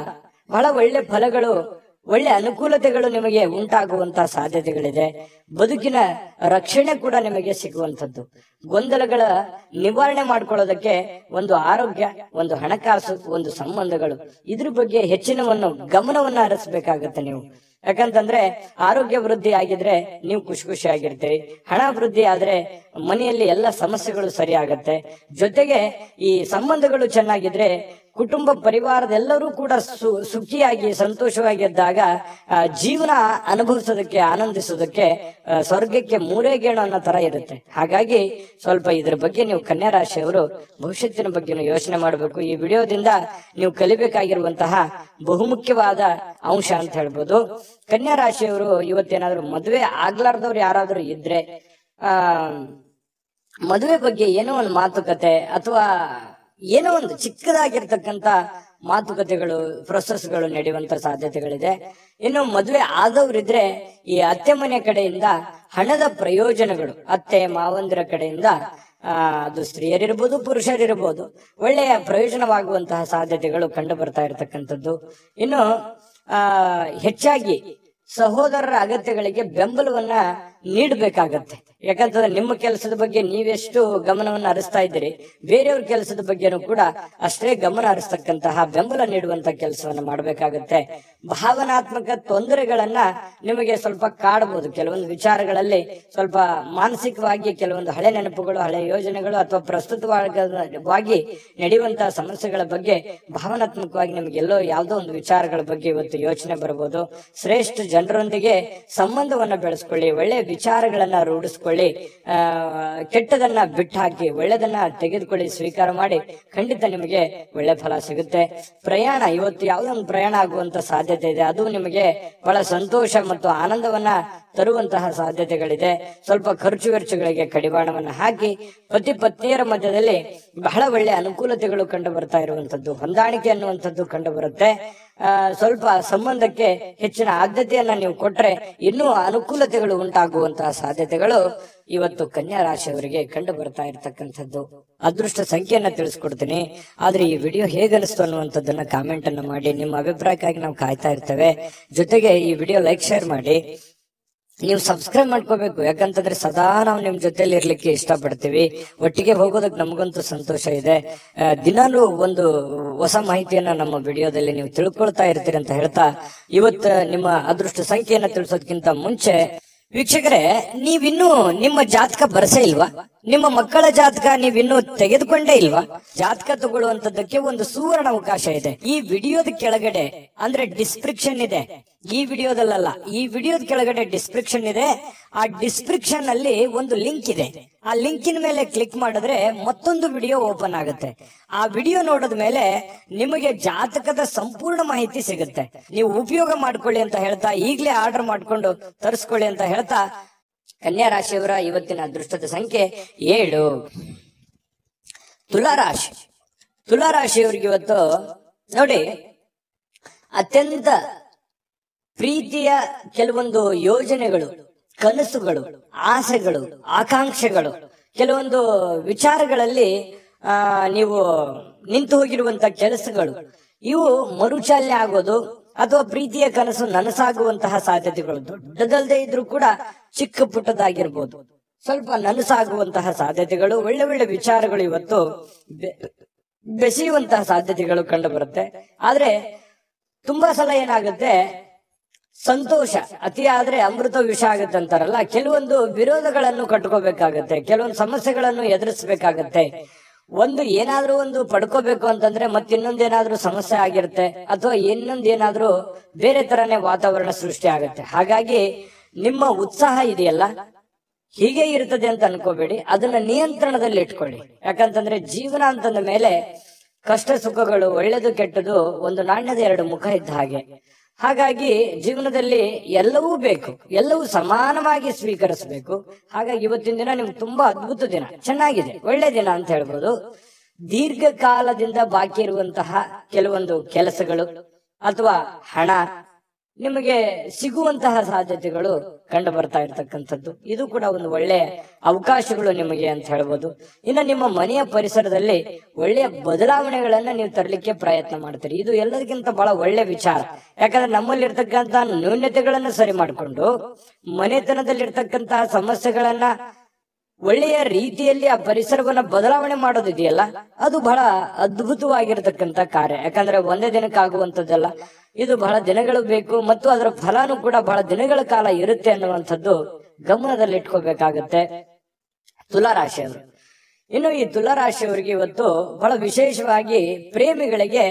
ಬಹಳ ಒಳ್ಳೆ ಫಲಗಳು ಒಳ್ಳೆ ಅನುಕೂಲತೆಗಳು ನಿಮಗೆ ಉಂಟಾಗುವಂತಹ ಸಾಧ್ಯತೆಗಳಿದೆ. ಬದುಕಿನ ರಕ್ಷಣೆ ಕೂಡ ನಿಮಗೆ ಸಿಗುವಂತದ್ದು. ಗೊಂದಲಗಳ ನಿವಾರಣೆ ಮಾಡ್ಕೊಳ್ಳೋದಕ್ಕೆ ಒಂದು ಆರೋಗ್ಯ, ಒಂದು ಹಣಕಾಸು, ಒಂದು ಸಂಬಂಧಗಳು, ಇದ್ರ ಬಗ್ಗೆ ಹೆಚ್ಚಿನವನ್ನು ಗಮನವನ್ನ ಹರಿಸಬೇಕಾಗತ್ತೆ ನೀವು. ಯಾಕಂತಂದ್ರೆ ಆರೋಗ್ಯ ವೃದ್ಧಿ ಆಗಿದ್ರೆ ನೀವು ಖುಷಿ ಆಗಿರ್ತೀರಿ. ಹಣ ವೃದ್ಧಿ ಆದ್ರೆ ಮನೆಯಲ್ಲಿ ಎಲ್ಲ ಸಮಸ್ಯೆಗಳು ಸರಿ ಆಗತ್ತೆ. ಜೊತೆಗೆ ಈ ಸಂಬಂಧಗಳು ಚೆನ್ನಾಗಿದ್ರೆ ಕುಟುಂಬ ಪರಿವಾರದೆಲ್ಲರೂ ಕೂಡ ಸುಖಿಯಾಗಿ ಸಂತೋಷವಾಗಿದ್ದಾಗ ಜೀವನ ಅನುಭವಿಸೋದಕ್ಕೆ, ಆನಂದಿಸೋದಕ್ಕೆ ಸ್ವರ್ಗಕ್ಕೆ ಮೂರೇಗೇಣು ಅನ್ನೋ ತರ ಇರುತ್ತೆ. ಹಾಗಾಗಿ ಸ್ವಲ್ಪ ಇದ್ರ ಬಗ್ಗೆ ನೀವು ಕನ್ಯಾ ರಾಶಿಯವರು ಭವಿಷ್ಯತ್ತಿನ ಬಗ್ಗೆ ಯೋಚನೆ ಮಾಡಬೇಕು. ಈ ವಿಡಿಯೋದಿಂದ ನೀವು ಕಲಿಬೇಕಾಗಿರುವಂತಹ ಬಹುಮುಖ್ಯವಾದ ಅಂಶ ಅಂತ ಹೇಳ್ಬೋದು. ಕನ್ಯಾ ರಾಶಿಯವರು ಇವತ್ತೇನಾದ್ರು ಮದುವೆ ಆಗ್ಲಾರ್ದವ್ರು ಯಾರಾದ್ರೂ ಇದ್ರೆ ಮದುವೆ ಬಗ್ಗೆ ಏನೋ ಒಂದು ಮಾತುಕತೆ ಅಥವಾ ಏನೋ ಒಂದು ಚಿಕ್ಕದಾಗಿರ್ತಕ್ಕಂತ ಮಾತುಕತೆಗಳು, ಪ್ರೊಸೆಸ್ಗಳು ನಡೆಯುವಂತ ಸಾಧ್ಯತೆಗಳಿದೆ. ಇನ್ನು ಮದುವೆ ಆದವರಿದ್ರೆ ಈ ಅತ್ತೆ ಮನೆ ಕಡೆಯಿಂದ ಹಣದ ಪ್ರಯೋಜನಗಳು, ಅತ್ತೆ ಮಾವಂದಿರ ಕಡೆಯಿಂದ ಅದು ಸ್ತ್ರೀಯರಿರ್ಬೋದು ಪುರುಷರಿರ್ಬೋದು, ಒಳ್ಳೆಯ ಪ್ರಯೋಜನವಾಗುವಂತಹ ಸಾಧ್ಯತೆಗಳು ಕಂಡು ಬರ್ತಾ ಇರತಕ್ಕಂಥದ್ದು. ಇನ್ನು ಹೆಚ್ಚಾಗಿ ಸಹೋದರರ ಅಗತ್ಯಗಳಿಗೆ ಬೆಂಬಲವನ್ನ ನೀಡಬೇಕಾಗತ್ತೆ. ಯಾಕಂತಂದ್ರೆ ನಿಮ್ಮ ಕೆಲಸದ ಬಗ್ಗೆ ನೀವೆಷ್ಟು ಗಮನವನ್ನ ಹರಿಸ್ತಾ ಇದ್ದೀರಿ, ಬೇರೆಯವ್ರ ಕೆಲಸದ ಬಗ್ಗೆನೂ ಕೂಡ ಅಷ್ಟೇ ಗಮನ ಹರಿಸ್ತಕ್ಕಂತಹ ಬೆಂಬಲ ನೀಡುವಂತ ಕೆಲಸವನ್ನ ಮಾಡಬೇಕಾಗತ್ತೆ. ಭಾವನಾತ್ಮಕ ತೊಂದರೆಗಳನ್ನ ನಿಮಗೆ ಸ್ವಲ್ಪ ಕಾಡಬಹುದು. ಕೆಲವೊಂದು ವಿಚಾರಗಳಲ್ಲಿ ಸ್ವಲ್ಪ ಮಾನಸಿಕವಾಗಿ ಕೆಲವೊಂದು ಹಳೆ ನೆನಪುಗಳು, ಹಳೆ ಯೋಜನೆಗಳು ಅಥವಾ ಪ್ರಸ್ತುತವಾಗಿ ನಡೆಯುವಂತಹ ಸಮಸ್ಯೆಗಳ ಬಗ್ಗೆ ಭಾವನಾತ್ಮಕವಾಗಿ ನಿಮಗೆಲ್ಲೋ ಯಾವುದೋ ಒಂದು ವಿಚಾರಗಳ ಬಗ್ಗೆ ಇವತ್ತು ಯೋಚನೆ ಬರಬಹುದು. ಶ್ರೇಷ್ಠ ಜನರೊಂದಿಗೆ ಸಂಬಂಧವನ್ನ ಬೆಳೆಸ್ಕೊಳ್ಳಿ, ಒಳ್ಳೆ ವಿಚಾರಗಳನ್ನ ರೂಢಿಸ್ಕೊಳ್ಳಿ, ಕೆಟ್ಟದನ್ನ ಬಿಟ್ಟು ಹಾಕಿ ಒಳ್ಳೆದನ್ನ ತೆಗೆದುಕೊಳ್ಳಿ, ಸ್ವೀಕಾರ ಮಾಡಿ. ಖಂಡಿತ ನಿಮಗೆ ಒಳ್ಳೆ ಫಲ ಸಿಗುತ್ತೆ. ಪ್ರಯಾಣ, ಇವತ್ತು ಯಾವುದೋ ಒಂದು ಪ್ರಯಾಣ ಆಗುವಂತ ಸಾಧ್ಯತೆ ಇದೆ. ಅದು ನಿಮಗೆ ಬಹಳ ಸಂತೋಷ ಮತ್ತು ಆನಂದವನ್ನ ತರುವಂತಹ ಸಾಧ್ಯತೆಗಳಿದೆ. ಸ್ವಲ್ಪ ಖರ್ಚು ವೆಚ್ಚಗಳಿಗೆ ಕಡಿವಾಣವನ್ನ ಹಾಕಿ ಪತಿ ಪತ್ನಿಯರ ಮಧ್ಯದಲ್ಲಿ ಬಹಳ ಒಳ್ಳೆ ಅನುಕೂಲತೆಗಳು ಕಂಡು ಬರ್ತಾ ಇರುವಂತದ್ದು, ಹೊಂದಾಣಿಕೆ ಅನ್ನುವಂಥದ್ದು ಕಂಡು ಬರುತ್ತೆ. ಸ್ವಲ್ಪ ಸಂಬಂಧಕ್ಕೆ ಹೆಚ್ಚಿನ ಆದ್ಯತೆಯನ್ನ ನೀವು ಕೊಟ್ರೆ ಇನ್ನೂ ಅನುಕೂಲತೆಗಳು ಉಂಟಾಗುವಂತಹ ಸಾಧ್ಯತೆಗಳು ಇವತ್ತು ಕನ್ಯಾ ರಾಶಿಯವರಿಗೆ ಕಂಡು ಬರ್ತಾ ಇರತಕ್ಕಂಥದ್ದು. ಅದೃಷ್ಟ ಸಂಖ್ಯೆಯನ್ನ ತಿಳಿಸ್ಕೊಡ್ತೀನಿ. ಆದ್ರೆ ಈ ವಿಡಿಯೋ ಹೇಗನಿಸ್ತು ಅನ್ನುವಂಥದ್ದನ್ನ ಕಾಮೆಂಟ್ ಅನ್ನ ಮಾಡಿ. ನಿಮ್ಮ ಅಭಿಪ್ರಾಯಕ್ಕಾಗಿ ನಾವು ಕಾಯ್ತಾ ಇರ್ತೇವೆ. ಜೊತೆಗೆ ಈ ವಿಡಿಯೋ ಲೈಕ್, ಶೇರ್ ಮಾಡಿ. ನೀವು ಸಬ್ಸ್ಕ್ರೈಬ್ ಮಾಡ್ಕೋಬೇಕು. ಯಾಕಂತಂದ್ರೆ ಸದಾ ನಾವು ನಿಮ್ ಜೊತೆಲಿ ಇರ್ಲಿಕ್ಕೆ ಇಷ್ಟಪಡ್ತೀವಿ. ಒಟ್ಟಿಗೆ ಹೋಗೋದಕ್ಕೆ ನಮಗಂತೂ ಸಂತೋಷ ಇದೆ. ದಿನಾಲೂ ಒಂದು ಹೊಸ ಮಾಹಿತಿಯನ್ನ ನಮ್ಮ ವಿಡಿಯೋದಲ್ಲಿ ನೀವು ತಿಳ್ಕೊಳ್ತಾ ಇರ್ತೀರಿ ಅಂತ ಹೇಳ್ತಾ, ಇವತ್ತು ನಿಮ್ಮ ಅದೃಷ್ಟ ಸಂಖ್ಯೆಯನ್ನ ತಿಳಿಸೋದಕ್ಕಿಂತ ಮುಂಚೆ ವೀಕ್ಷಕರೇ, ನೀವಿನ್ನೂ ನಿಮ್ಮ ಜಾತಕ ಬರಸೇ ಇಲ್ವಾ? ನಿಮ್ಮ ಮಕ್ಕಳ ಜಾತಕ ನೀವಿನ್ನೂ ತೆಗೆದುಕೊಂಡೇ ಇಲ್ವಾ? ಜಾತಕ ತಗೊಳ್ಳುವಂತದ್ದಕ್ಕೆ ಒಂದು ಸುವರ್ಣ ಅವಕಾಶ ಇದೆ. ಈ ವಿಡಿಯೋದ ಕೆಳಗಡೆ ಅಂದ್ರೆ ಡಿಸ್ಕ್ರಿಪ್ಷನ್ ಇದೆ. ಈ ವಿಡಿಯೋದಲ್ಲ, ಈ ವಿಡಿಯೋದ ಕೆಳಗಡೆ ಡಿಸ್ಕ್ರಿಪ್ಷನ್ ಇದೆ. ಆ ಡಿಸ್ಕ್ರಿಪ್ಷನ್ ಅಲ್ಲಿ ಒಂದು ಲಿಂಕ್ ಇದೆ. ಆ ಲಿಂಕಿನ ಮೇಲೆ ಕ್ಲಿಕ್ ಮಾಡಿದ್ರೆ ಮತ್ತೊಂದು ವಿಡಿಯೋ ಓಪನ್ ಆಗುತ್ತೆ. ಆ ವಿಡಿಯೋ ನೋಡಿದ ಮೇಲೆ ನಿಮಗೆ ಜಾತಕದ ಸಂಪೂರ್ಣ ಮಾಹಿತಿ ಸಿಗುತ್ತೆ. ನೀವು ಉಪಯೋಗ ಮಾಡ್ಕೊಳ್ಳಿ ಅಂತ ಹೇಳ್ತಾ, ಈಗಲೇ ಆರ್ಡರ್ ಮಾಡ್ಕೊಂಡು ತರಿಸ್ಕೊಳ್ಳಿ ಅಂತ ಹೇಳ್ತಾ, ಕನ್ಯಾ ರಾಶಿಯವರ ಇವತ್ತಿನ ಅದೃಷ್ಟದ ಸಂಖ್ಯೆ 7. ತುಲಾರಾಶಿ. ತುಲಾರಾಶಿಯವರಿಗೆ ಇವತ್ತು ನೋಡಿ, ಅತ್ಯಂತ ಪ್ರೀತಿಯ ಕೆಲವೊಂದು ಯೋಜನೆಗಳು, ಕನಸುಗಳು, ಆಸೆಗಳು, ಆಕಾಂಕ್ಷೆಗಳು, ಕೆಲವೊಂದು ವಿಚಾರಗಳಲ್ಲಿ ನೀವು ನಿಂತು ಹೋಗಿರುವಂತ ಕೆಲಸಗಳು, ಇವು ಮರುಚಾಲನೆ ಆಗೋದು ಅಥವಾ ಪ್ರೀತಿಯ ಕನಸು ನನಸಾಗುವಂತಹ ಸಾಧ್ಯತೆಗಳು, ದೊಡ್ಡದಲ್ಲದೆ ಇದ್ರೂ ಕೂಡ ಚಿಕ್ಕ ಪುಟ್ಟದಾಗಿರ್ಬೋದು, ಸ್ವಲ್ಪ ನನಸಾಗುವಂತಹ ಸಾಧ್ಯತೆಗಳು, ಒಳ್ಳೆ ಒಳ್ಳೆ ವಿಚಾರಗಳು ಇವತ್ತು ಬೆಸೆಯುವಂತಹ ಸಾಧ್ಯತೆಗಳು ಕಂಡು ಬರುತ್ತೆ. ಆದ್ರೆ ತುಂಬಾ ಸಲ ಏನಾಗುತ್ತೆ, ಸಂತೋಷ ಅತಿ ಆದ್ರೆ ಅಮೃತ ವಿಷ ಆಗುತ್ತೆ ಅಂತಾರಲ್ಲ, ಕೆಲವೊಂದು ವಿರೋಧಗಳನ್ನು ಕಟ್ಕೋಬೇಕಾಗತ್ತೆ, ಕೆಲವೊಂದು ಸಮಸ್ಯೆಗಳನ್ನು ಎದುರಿಸಬೇಕಾಗತ್ತೆ. ಒಂದು ಏನಾದ್ರೂ ಒಂದು ಪಡ್ಕೋಬೇಕು ಅಂತಂದ್ರೆ ಮತ್ತಿನ್ನೊಂದೇನಾದ್ರೂ ಸಮಸ್ಯೆ ಆಗಿರುತ್ತೆ, ಅಥವಾ ಇನ್ನೊಂದೇನಾದ್ರೂ ಬೇರೆ ತರನೇ ವಾತಾವರಣ ಸೃಷ್ಟಿ ಆಗುತ್ತೆ. ಹಾಗಾಗಿ ನಿಮ್ಮ ಉತ್ಸಾಹ ಇದೆಯಲ್ಲ, ಹೀಗೆ ಇರ್ತದೆ ಅಂತ ಅನ್ಕೋಬೇಡಿ, ಅದನ್ನ ನಿಯಂತ್ರಣದಲ್ಲಿ ಇಟ್ಕೊಳ್ಳಿ. ಯಾಕಂತಂದ್ರೆ ಜೀವನ ಅಂತಂದ ಮೇಲೆ ಕಷ್ಟ ಸುಖಗಳು, ಒಳ್ಳೆದು ಕೆಟ್ಟದು ಒಂದು ನಾಣ್ಯದ ಎರಡು ಮುಖ ಇದ್ದ ಹಾಗೆ. ಹಾಗಾಗಿ ಜೀವನದಲ್ಲಿ ಎಲ್ಲವೂ ಬೇಕು, ಎಲ್ಲವೂ ಸಮಾನವಾಗಿ ಸ್ವೀಕರಿಸಬೇಕು. ಹಾಗಾಗಿ ಇವತ್ತಿನ ದಿನ ನಿಮ್ಗೆ ತುಂಬಾ ಅದ್ಭುತ ದಿನ, ಚೆನ್ನಾಗಿದೆ, ಒಳ್ಳೆ ದಿನ ಅಂತ ಹೇಳ್ಬೋದು. ದೀರ್ಘಕಾಲದಿಂದ ಬಾಕಿ ಇರುವಂತಹ ಕೆಲವೊಂದು ಕೆಲಸಗಳು ಅಥವಾ ಹಣ, ನಿಮಗೆ ಸಿಗುವಂತಹ ಸಾಧ್ಯತೆಗಳು ಕಂಡು ಬರ್ತಾ ಇರ್ತಕ್ಕಂಥದ್ದು. ಇದು ಕೂಡ ಒಂದು ಒಳ್ಳೆಯ ಅವಕಾಶಗಳು ನಿಮಗೆ ಅಂತ ಹೇಳ್ಬೋದು. ಇನ್ನು ನಿಮ್ಮ ಮನೆಯ ಪರಿಸರದಲ್ಲಿ ಒಳ್ಳೆಯ ಬದಲಾವಣೆಗಳನ್ನ ನೀವು ತರಲಿಕ್ಕೆ ಪ್ರಯತ್ನ ಮಾಡ್ತೀರಿ. ಇದು ಎಲ್ಲದಕ್ಕಿಂತ ಬಹಳ ಒಳ್ಳೆ ವಿಚಾರ. ಯಾಕಂದ್ರೆ ನಮ್ಮಲ್ಲಿರ್ತಕ್ಕಂತಹ ನ್ಯೂನ್ಯತೆಗಳನ್ನ ಸರಿ ಮಾಡಿಕೊಂಡು ಮನೆತನದಲ್ಲಿರ್ತಕ್ಕಂತಹ ಸಮಸ್ಯೆಗಳನ್ನ ಒಳ್ಳೆಯ ರೀತಿಯಲ್ಲಿ ಆ ಪರಿಸರವನ್ನ ಬದಲಾವಣೆ ಮಾಡೋದಿದೆಯಲ್ಲ, ಅದು ಬಹಳ ಅದ್ಭುತವಾಗಿರತಕ್ಕಂತ ಕಾರ್ಯ. ಯಾಕಂದ್ರೆ ಒಂದೇ ದಿನಕ್ಕೆ ಆಗುವಂತದ್ದಲ್ಲ, ಇದು ಬಹಳ ದಿನಗಳು ಬೇಕು ಮತ್ತು ಅದರ ಫಲನೂ ಕೂಡ ಬಹಳ ದಿನಗಳ ಕಾಲ ಇರುತ್ತೆ ಅನ್ನುವಂಥದ್ದು ಗಮನದಲ್ಲಿ ಇಟ್ಕೋಬೇಕಾಗತ್ತೆ ತುಲಾರಾಶಿಯವರು. ಇನ್ನು ಈ ತುಲಾರಾಶಿಯವರಿಗೆ ಇವತ್ತು ಬಹಳ ವಿಶೇಷವಾಗಿ ಪ್ರೇಮಿಗಳಿಗೆ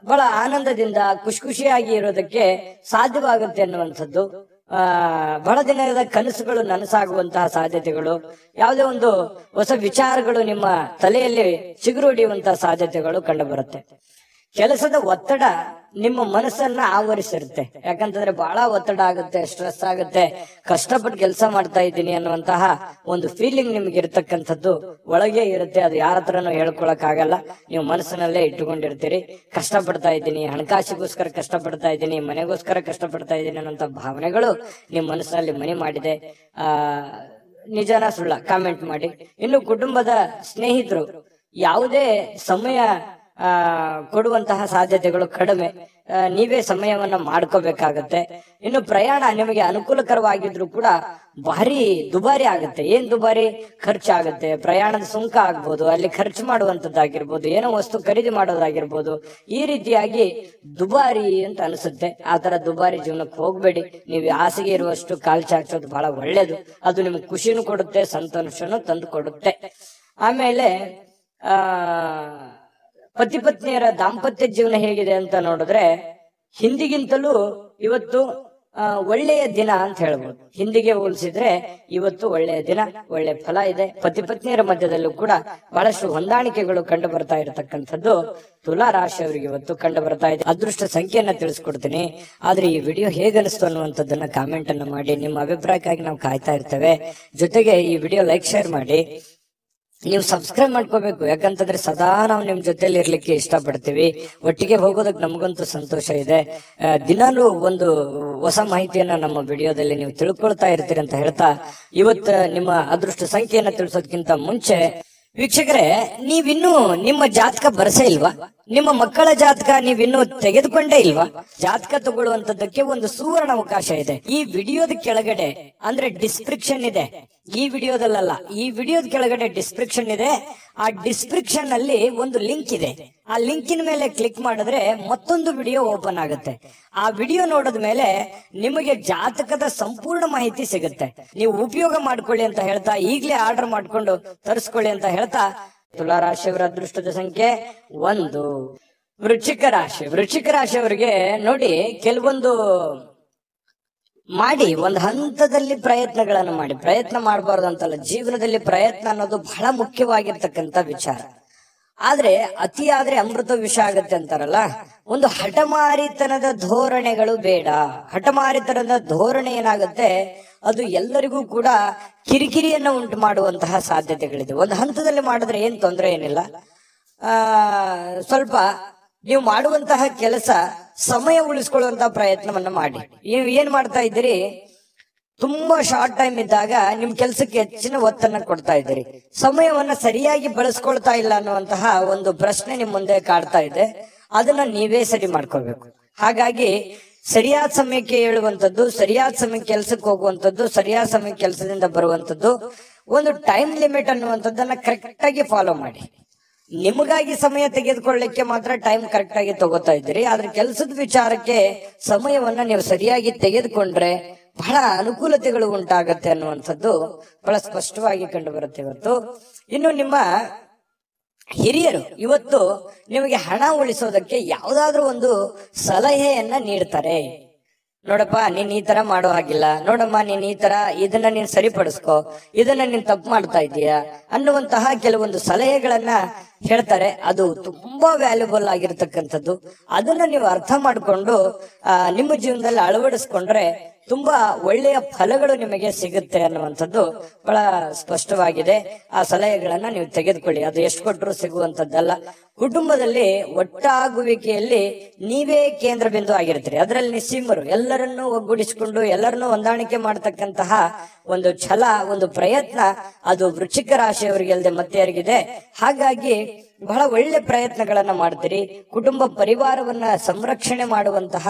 ಬಹಳ ಆನಂದದಿಂದ ಖುಷಿಯಾಗಿ ಇರೋದಕ್ಕೆ ಸಾಧ್ಯವಾಗುತ್ತೆ ಅನ್ನುವಂಥದ್ದು. ಬಹಳ ದಿನದ ಕನಸುಗಳು ನನಸಾಗುವಂತಹ ಸಾಧ್ಯತೆಗಳು, ಯಾವುದೇ ಒಂದು ಹೊಸ ವಿಚಾರಗಳು ನಿಮ್ಮ ತಲೆಯಲ್ಲಿ ಚಿಗುರೊಡೆಯುವಂತಹ ಸಾಧ್ಯತೆಗಳು ಕಂಡು ಬರುತ್ತೆ. ಕೆಲಸದ ಒತ್ತಡ ನಿಮ್ಮ ಮನಸ್ಸನ್ನ ಆವರಿಸಿರುತ್ತೆ. ಯಾಕಂತಂದ್ರೆ ಬಹಳ ಒತ್ತಡ ಆಗುತ್ತೆ, ಸ್ಟ್ರೆಸ್ ಆಗುತ್ತೆ, ಕಷ್ಟಪಟ್ಟು ಕೆಲಸ ಮಾಡ್ತಾ ಇದ್ದೀನಿ ಅನ್ನುವಂತಹ ಒಂದು ಫೀಲಿಂಗ್ ನಿಮ್ಗೆ ಇರತಕ್ಕಂಥದ್ದು ಒಳಗೆ ಇರುತ್ತೆ. ಅದು ಯಾರ ಹತ್ರನೂ ಹೇಳ್ಕೊಳಕ್ ಆಗಲ್ಲ, ನೀವು ಮನಸ್ಸಿನಲ್ಲೇ ಇಟ್ಟುಕೊಂಡಿರ್ತೀರಿ. ಕಷ್ಟಪಡ್ತಾ ಇದ್ದೀನಿ, ಹಣಕಾಸಿಗೋಸ್ಕರ ಕಷ್ಟಪಡ್ತಾ ಇದ್ದೀನಿ, ಮನೆಗೋಸ್ಕರ ಕಷ್ಟಪಡ್ತಾ ಇದ್ದೀನಿ ಅನ್ನೋಂಥ ಭಾವನೆಗಳು ನಿಮ್ಮ ಮನಸ್ಸಿನಲ್ಲಿ ಮನೆ ಮಾಡಿದೆ. ನಿಜನ ಸುಳ್ಳ ಕಾಮೆಂಟ್ ಮಾಡಿ. ಇನ್ನು ಕುಟುಂಬದ ಸ್ನೇಹಿತರು ಯಾವುದೇ ಸಮಯ ಕೊಡುವಂತಹ ಸಾಧ್ಯತೆಗಳು ಕಡಿಮೆ, ನೀವೇ ಸಮಯವನ್ನ ಮಾಡ್ಕೋಬೇಕಾಗತ್ತೆ. ಇನ್ನು ಪ್ರಯಾಣ ನಿಮಗೆ ಅನುಕೂಲಕರವಾಗಿದ್ರು ಕೂಡ ಭಾರಿ ದುಬಾರಿ ಆಗುತ್ತೆ. ಏನ್ ದುಬಾರಿ? ಖರ್ಚಾಗುತ್ತೆ. ಪ್ರಯಾಣದ ಸುಂಕ ಆಗ್ಬೋದು, ಅಲ್ಲಿ ಖರ್ಚು ಮಾಡುವಂತದ್ದಾಗಿರ್ಬೋದು, ಏನೋ ವಸ್ತು ಖರೀದಿ ಮಾಡೋದಾಗಿರ್ಬೋದು. ಈ ರೀತಿಯಾಗಿ ದುಬಾರಿ ಅಂತ ಅನಿಸುತ್ತೆ. ಆ ತರ ದುಬಾರಿ ಜೀವನಕ್ಕೆ ಹೋಗ್ಬೇಡಿ. ನೀವು ಆಸೆಗೆ ಇರುವಷ್ಟು ಕಾಲ್ ಚಾಚೋದು ಬಹಳ ಒಳ್ಳೇದು. ಅದು ನಿಮ್ಗೆ ಖುಷಿನೂ ಕೊಡುತ್ತೆ, ಸಂತೋಷನೂ ತಂದು ಕೊಡುತ್ತೆ. ಆಮೇಲೆ ಪತಿ ಪತ್ನಿಯರ ದಾಂಪತ್ಯ ಜೀವನ ಹೇಗಿದೆ ಅಂತ ನೋಡಿದ್ರೆ ಹಿಂದಿಗಿಂತಲೂ ಇವತ್ತು ಒಳ್ಳೆಯ ದಿನ ಅಂತ ಹೇಳ್ಬೋದು. ಹಿಂದಿಗೆ ಹೋಲಿಸಿದ್ರೆ ಇವತ್ತು ಒಳ್ಳೆಯ ದಿನ, ಒಳ್ಳೆ ಫಲ ಇದೆ. ಪತಿ ಪತ್ನಿಯರ ಮಧ್ಯದಲ್ಲೂ ಕೂಡ ಬಹಳಷ್ಟು ಹೊಂದಾಣಿಕೆಗಳು ಕಂಡು ಬರ್ತಾ ಇರತಕ್ಕಂಥದ್ದು ತುಲಾ ರಾಶಿಯವರಿಗೆ ಇವತ್ತು ಕಂಡು ಬರ್ತಾ ಇದೆ. ಅದೃಷ್ಟ ಸಂಖ್ಯೆಯನ್ನ ತಿಳಿಸ್ಕೊಡ್ತೀನಿ. ಆದ್ರೆ ಈ ವಿಡಿಯೋ ಹೇಗನಿಸ್ತು ಅನ್ನುವಂಥದ್ದನ್ನ ಕಾಮೆಂಟ್ ಅನ್ನ ಮಾಡಿ. ನಿಮ್ಮ ಅಭಿಪ್ರಾಯಕ್ಕಾಗಿ ನಾವು ಕಾಯ್ತಾ ಇರ್ತೇವೆ. ಜೊತೆಗೆ ಈ ವಿಡಿಯೋ ಲೈಕ್ ಶೇರ್ ಮಾಡಿ. ನೀವು ಸಬ್ಸ್ಕ್ರೈಬ್ ಮಾಡ್ಕೋಬೇಕು. ಯಾಕಂತಂದ್ರೆ ಸದಾ ನಾವು ನಿಮ್ ಜೊತೆಲಿ ಇರ್ಲಿಕ್ಕೆ ಇಷ್ಟಪಡ್ತೀವಿ. ಒಟ್ಟಿಗೆ ಹೋಗೋದಕ್ಕೆ ನಮಗಂತೂ ಸಂತೋಷ ಇದೆ. ದಿನಾಲೂ ಒಂದು ಹೊಸ ಮಾಹಿತಿಯನ್ನ ನಮ್ಮ ವಿಡಿಯೋದಲ್ಲಿ ನೀವು ತಿಳ್ಕೊಳ್ತಾ ಇರ್ತೀರಿ ಅಂತ ಹೇಳ್ತಾ, ಇವತ್ತು ನಿಮ್ಮ ಅದೃಷ್ಟ ಸಂಖ್ಯೆಯನ್ನ ತಿಳಿಸೋದಕ್ಕಿಂತ ಮುಂಚೆ ವೀಕ್ಷಕರೇ, ನೀವಿನ್ನೂ ನಿಮ್ಮ ಜಾತಕ ಬರಸೇ ಇಲ್ವಾ? ನಿಮ್ಮ ಮಕ್ಕಳ ಜಾತಕ ನೀವಿನ್ನೂ ತೆಗೆದುಕೊಂಡೇ ಇಲ್ವಾ? ಜಾತಕ ತಗೊಳ್ಳುವಂತದ್ದಕ್ಕೆ ಒಂದು ಸುವರ್ಣ ಅವಕಾಶ ಇದೆ. ಈ ವಿಡಿಯೋದ ಕೆಳಗಡೆ ಅಂದ್ರೆ ಡಿಸ್ಕ್ರಿಪ್ಷನ್ ಇದೆ. ಈ ವಿಡಿಯೋದಲ್ಲ, ಈ ವಿಡಿಯೋದ ಕೆಳಗಡೆ ಡಿಸ್ಕ್ರಿಪ್ಷನ್ ಇದೆ. ಆ ಡಿಸ್ಕ್ರಿಪ್ಷನ್ ಅಲ್ಲಿ ಒಂದು ಲಿಂಕ್ ಇದೆ. ಆ ಲಿಂಕಿನ ಮೇಲೆ ಕ್ಲಿಕ್ ಮಾಡಿದ್ರೆ ಮತ್ತೊಂದು ವಿಡಿಯೋ ಓಪನ್ ಆಗುತ್ತೆ. ಆ ವಿಡಿಯೋ ನೋಡಿದ ಮೇಲೆ ನಿಮಗೆ ಜಾತಕದ ಸಂಪೂರ್ಣ ಮಾಹಿತಿ ಸಿಗುತ್ತೆ. ನೀವು ಉಪಯೋಗ ಮಾಡ್ಕೊಳ್ಳಿ ಅಂತ ಹೇಳ್ತಾ, ಈಗಲೇ ಆರ್ಡರ್ ಮಾಡ್ಕೊಂಡು ತರಿಸ್ಕೊಳ್ಳಿ ಅಂತ ಹೇಳ್ತಾ, ತುಲಾ ರಾಶಿಯವರ ಅದೃಷ್ಟದ ಸಂಖ್ಯೆ 1. ವೃಶ್ಚಿಕ ರಾಶಿ. ವೃಶ್ಚಿಕ ರಾಶಿಯವರಿಗೆ ನೋಡಿ, ಕೆಲವೊಂದು ಮಾಡಿ ಒಂದು ಹಂತದಲ್ಲಿ ಪ್ರಯತ್ನಗಳನ್ನು ಮಾಡಿ. ಪ್ರಯತ್ನ ಮಾಡಬಾರ್ದು ಅಂತಲ್ಲ, ಜೀವನದಲ್ಲಿ ಪ್ರಯತ್ನ ಅನ್ನೋದು ಬಹಳ ಮುಖ್ಯವಾಗಿರ್ತಕ್ಕಂಥ ವಿಚಾರ. ಆದ್ರೆ ಅತಿ ಆದ್ರೆ ಅಮೃತ ವಿಷ ಆಗತ್ತೆ ಅಂತಾರಲ್ಲ, ಒಂದು ಹಠಮಾರಿತನದ ಧೋರಣೆಗಳು ಬೇಡ. ಹಠಮಾರಿತನದ ಧೋರಣೆ ಏನಾಗುತ್ತೆ, ಅದು ಎಲ್ಲರಿಗೂ ಕೂಡ ಕಿರಿಕಿರಿಯನ್ನ ಉಂಟು ಮಾಡುವಂತಹ ಸಾಧ್ಯತೆಗಳಿದೆ. ಒಂದು ಹಂತದಲ್ಲಿ ಮಾಡಿದ್ರೆ ಏನ್ ತೊಂದರೆ ಏನಿಲ್ಲ. ಸ್ವಲ್ಪ ನೀವು ಮಾಡುವಂತಹ ಕೆಲಸ ಸಮಯ ಉಳಿಸ್ಕೊಳ್ಳುವಂತಹ ಪ್ರಯತ್ನವನ್ನ ಮಾಡಿ. ನೀವು ಏನ್ ಮಾಡ್ತಾ ಇದ್ದೀರಿ, ತುಂಬಾ ಶಾರ್ಟ್ ಟೈಮ್ ಇದ್ದಾಗ ನಿಮ್ ಕೆಲ್ಸಕ್ಕೆ ಹೆಚ್ಚಿನ ಒತ್ತನ್ನ ಕೊಡ್ತಾ ಇದ್ದೀರಿ. ಸಮಯವನ್ನ ಸರಿಯಾಗಿ ಬಳಸ್ಕೊಳ್ತಾ ಇಲ್ಲ ಅನ್ನುವಂತಹ ಒಂದು ಪ್ರಶ್ನೆ ನಿಮ್ ಮುಂದೆ ಕಾಡ್ತಾ ಇದೆ. ಅದನ್ನ ನೀವೇ ಸರಿ ಮಾಡ್ಕೋಬೇಕು. ಹಾಗಾಗಿ ಸರಿಯಾದ ಸಮಯಕ್ಕೆ ಹೇಳುವಂಥದ್ದು, ಸರಿಯಾದ ಸಮಯಕ್ಕೆ ಕೆಲ್ಸಕ್ಕೆ ಹೋಗುವಂಥದ್ದು, ಸರಿಯಾದ ಸಮಯಕ್ಕೆ ಕೆಲಸದಿಂದ ಬರುವಂಥದ್ದು, ಒಂದು ಟೈಮ್ ಲಿಮಿಟ್ ಅನ್ನುವಂಥದ್ದನ್ನ ಕರೆಕ್ಟ್ ಆಗಿ ಫಾಲೋ ಮಾಡಿ. ನಿಮಗಾಗಿ ಸಮಯ ತೆಗೆದುಕೊಳ್ಳಿಕ್ಕೆ ಮಾತ್ರ ಟೈಮ್ ಕರೆಕ್ಟ್ ಆಗಿ ತಗೋತಾ ಇದ್ದೀರಿ. ಆದ್ರೆ ಕೆಲಸದ ವಿಚಾರಕ್ಕೆ ಸಮಯವನ್ನ ನೀವು ಸರಿಯಾಗಿ ತೆಗೆದುಕೊಂಡ್ರೆ ಬಹಳ ಅನುಕೂಲತೆಗಳು ಉಂಟಾಗತ್ತೆ ಅನ್ನುವಂಥದ್ದು ಬಹಳ ಸ್ಪಷ್ಟವಾಗಿ ಕಂಡು ಬರುತ್ತೆ ಇವತ್ತು. ಇನ್ನು ನಿಮ್ಮ ಹಿರಿಯರು ಇವತ್ತು ನಿಮಗೆ ಹಣ ಉಳಿಸೋದಕ್ಕೆ ಯಾವ್ದಾದ್ರು ಒಂದು ಸಲಹೆಯನ್ನ ನೀಡ್ತಾರೆ. ನೋಡಪ್ಪ, ನೀನ್ ಈ ತರ ಮಾಡೋ ಹಾಗಿಲ್ಲ, ನೋಡಮ್ಮ ನೀನ್ ಈ ತರ ಇದನ್ನ ನೀನ್ ಸರಿಪಡಿಸ್ಕೋ, ಇದನ್ನ ನೀನ್ ತಪ್ಪು ಮಾಡ್ತಾ ಇದೀಯಾ ಅನ್ನುವಂತಹ ಕೆಲವೊಂದು ಸಲಹೆಗಳನ್ನ ಹೇಳ್ತಾರೆ. ಅದು ತುಂಬಾ ವ್ಯಾಲ್ಯೂಬಲ್ ಆಗಿರ್ತಕ್ಕಂಥದ್ದು. ಅದನ್ನ ನೀವು ಅರ್ಥ ಮಾಡ್ಕೊಂಡು ನಿಮ್ಮ ಜೀವನದಲ್ಲಿ ಅಳವಡಿಸ್ಕೊಂಡ್ರೆ ತುಂಬಾ ಒಳ್ಳೆಯ ಫಲಗಳು ನಿಮಗೆ ಸಿಗುತ್ತೆ ಅನ್ನುವಂಥದ್ದು ಬಹಳ ಸ್ಪಷ್ಟವಾಗಿದೆ. ಆ ಸಲಹೆಗಳನ್ನ ನೀವು ತೆಗೆದುಕೊಳ್ಳಿ. ಅದು ಎಷ್ಟು ಕೊಟ್ಟರು ಸಿಗುವಂತದ್ದಲ್ಲ. ಕುಟುಂಬದಲ್ಲಿ ಒಟ್ಟಾಗುವಿಕೆಯಲ್ಲಿ ನೀವೇ ಕೇಂದ್ರ ಬಿಂದು ಆಗಿರ್ತೀರಿ. ಅದರಲ್ಲಿ ನಿಸ್ಸೀಮರು, ಎಲ್ಲರನ್ನೂ ಒಗ್ಗೂಡಿಸಿಕೊಂಡು ಎಲ್ಲರನ್ನೂ ಹೊಂದಾಣಿಕೆ ಮಾಡತಕ್ಕಂತಹ ಒಂದು ಛಲ, ಒಂದು ಪ್ರಯತ್ನ ಅದು ವೃಶ್ಚಿಕ ರಾಶಿಯವರಿಗೆ ಅಲ್ಲದೆ ಮತ್ತೆ ಯಾರಿಗಿದೆ. ಹಾಗಾಗಿ ಬಹಳ ಒಳ್ಳೆ ಪ್ರಯತ್ನಗಳನ್ನ ಮಾಡ್ತೀರಿ. ಕುಟುಂಬ ಪರಿವಾರವನ್ನ ಸಂರಕ್ಷಣೆ ಮಾಡುವಂತಹ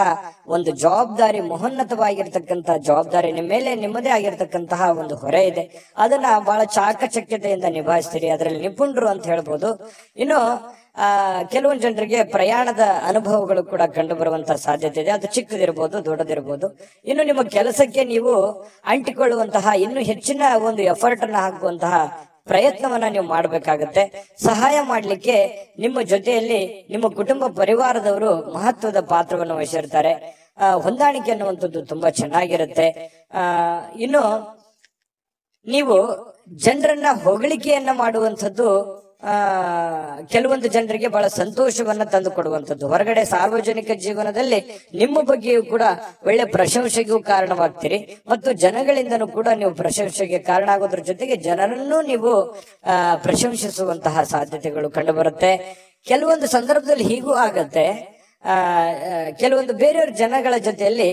ಒಂದು ಜವಾಬ್ದಾರಿ, ಮಹೋನ್ನತವಾಗಿರ್ತಕ್ಕಂತಹ ಜವಾಬ್ದಾರಿ ನಿಮ್ಮ ಮೇಲೆ ನಿಮ್ಮದೇ ಆಗಿರ್ತಕ್ಕಂತಹ ಒಂದು ಹೊರೆ ಇದೆ. ಅದನ್ನ ಬಹಳ ಚಾಕಚಕ್ಯತೆಯಿಂದ ನಿಭಾಯಿಸ್ತೀರಿ. ಅದರಲ್ಲಿ ನಿಪುಣರು ಅಂತ ಹೇಳ್ಬೋದು. ಇನ್ನು ಕೆಲವೊಂದು ಜನರಿಗೆ ಪ್ರಯಾಣದ ಅನುಭವಗಳು ಕೂಡ ಕಂಡು ಬರುವಂತಹ ಸಾಧ್ಯತೆ ಇದೆ. ಅದು ಚಿಕ್ಕದಿರ್ಬೋದು, ದೊಡ್ಡದಿರ್ಬೋದು. ಇನ್ನು ನಿಮ್ಮ ಕೆಲಸಕ್ಕೆ ನೀವು ಅಂಟಿಕೊಳ್ಳುವಂತಹ ಇನ್ನು ಹೆಚ್ಚಿನ ಒಂದು ಎಫರ್ಟ್ ಅನ್ನ ಹಾಕುವಂತಹ ಪ್ರಯತ್ನವನ್ನ ನೀವು ಮಾಡಬೇಕಾಗತ್ತೆ. ಸಹಾಯ ಮಾಡ್ಲಿಕ್ಕೆ ನಿಮ್ಮ ಜೊತೆಯಲ್ಲಿ ನಿಮ್ಮ ಕುಟುಂಬ ಪರಿವಾರದವರು ಮಹತ್ವದ ಪಾತ್ರವನ್ನು ವಹಿಸಿರ್ತಾರೆ. ಹೊಂದಾಣಿಕೆ ಅನ್ನುವಂಥದ್ದು ತುಂಬಾ ಚೆನ್ನಾಗಿರುತ್ತೆ. ಇನ್ನು ನೀವು ಜನರನ್ನ ಹೊಗಳಿಕೆಯನ್ನ ಮಾಡುವಂಥದ್ದು ಕೆಲವೊಂದು ಜನರಿಗೆ ಬಹಳ ಸಂತೋಷವನ್ನ ತಂದು ಕೊಡುವಂಥದ್ದು. ಹೊರಗಡೆ ಸಾರ್ವಜನಿಕ ಜೀವನದಲ್ಲಿ ನಿಮ್ಮ ಬಗ್ಗೆಯೂ ಕೂಡ ಒಳ್ಳೆ ಪ್ರಶಂಸೆಗೂ ಕಾರಣವಾಗ್ತೀರಿ ಮತ್ತು ಜನಗಳಿಂದನೂ ಕೂಡ ನೀವು ಪ್ರಶಂಸೆಗೆ ಕಾರಣ ಆಗೋದ್ರ ಜೊತೆಗೆ ಜನರನ್ನು ನೀವು ಪ್ರಶಂಸಿಸುವಂತಹ ಸಾಧ್ಯತೆಗಳು ಕಂಡು ಬರುತ್ತೆ. ಕೆಲವೊಂದು ಸಂದರ್ಭದಲ್ಲಿ ಹೀಗೂ ಆಗತ್ತೆ. ಕೆಲವೊಂದು ಬೇರೆಯವ್ರ ಜನಗಳ ಜೊತೆಯಲ್ಲಿ